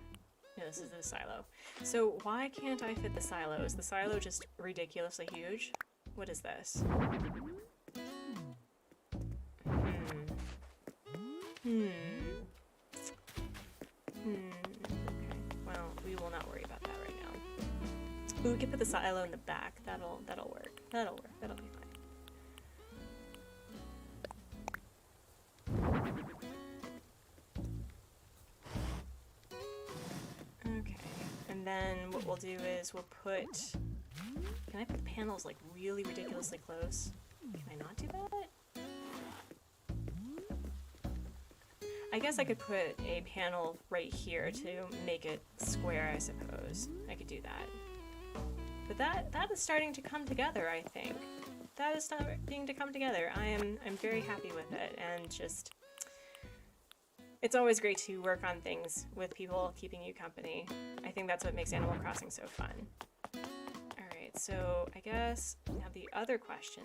No, this is the silo. So why can't I fit the silo? Is the silo just ridiculously huge? What is this? Okay. Well, we will not worry about that right now. Ooh, we can put the silo in the back. That'll work. That'll work. That'll be fine. Okay. And then what we'll do is we'll put... Can I put the panels like really ridiculously close? Can I not do that? I guess I could put a panel right here to make it square, I suppose. I could do that. But that is starting to come together, I think. That is starting to come together. I'm very happy with it, and just... It's always great to work on things with people keeping you company. I think that's what makes Animal Crossing so fun. Alright, so I guess now the other question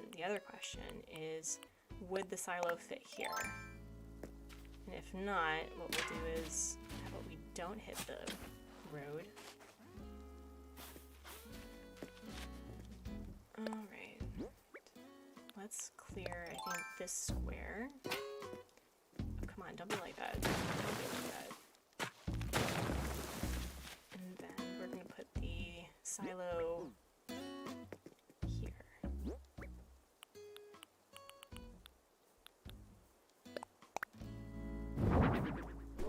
is, would the silo fit here? And if not, what we'll do is, how about we don't hit the road? Alright. Let's clear, I think, this square. Oh, come on, don't be like that. Don't be like that. And then we're gonna put the silo here.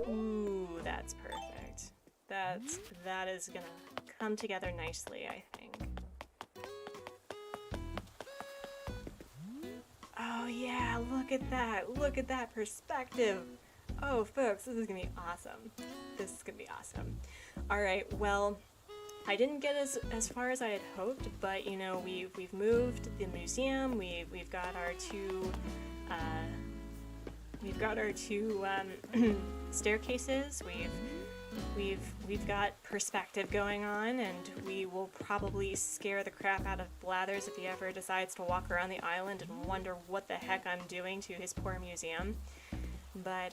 Ooh, that's perfect. That is gonna come together nicely, I think. Oh yeah, look at that. Look at that perspective. Oh folks, this is gonna be awesome. This is gonna be awesome. Alright, well, I didn't get as far as I had hoped, but you know, we've moved the museum, we've got our two staircases, we've got perspective going on, and we will probably scare the crap out of Blathers if he ever decides to walk around the island and wonder what the heck I'm doing to his poor museum. But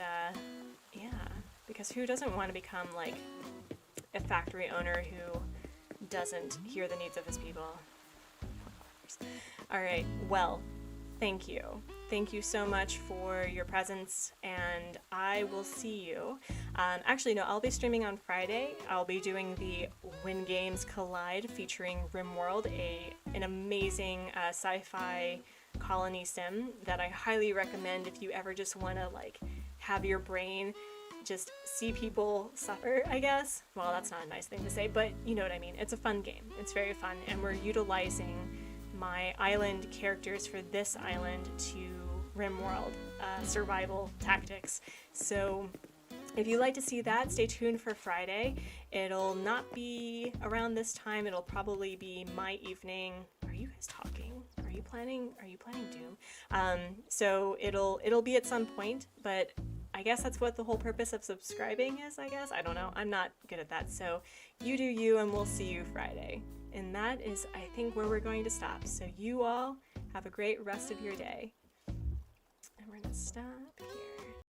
yeah, because who doesn't want to become like a factory owner who doesn't hear the needs of his people? Alright, well, thank you. Thank you so much for your presence, and I will see you. Actually, no, I'll be streaming on Friday. I'll be doing the When Games Collide featuring RimWorld, an amazing sci-fi colony sim that I highly recommend if you ever just want to like have your brain just see people suffer, I guess. Well, that's not a nice thing to say, but you know what I mean. It's a fun game. It's very fun, and we're utilizing my island characters for this island to RimWorld survival tactics. So if you'd like to see that, stay tuned for Friday. It'll not be around this time. It'll probably be my evening. Are you guys talking? Are you planning Doom? So it'll be at some point, but I guess that's what the whole purpose of subscribing is, I guess. I don't know. I'm not good at that. So you do you, and we'll see you Friday. And that is, I think, where we're going to stop. So you all have a great rest of your day. And we're gonna stop.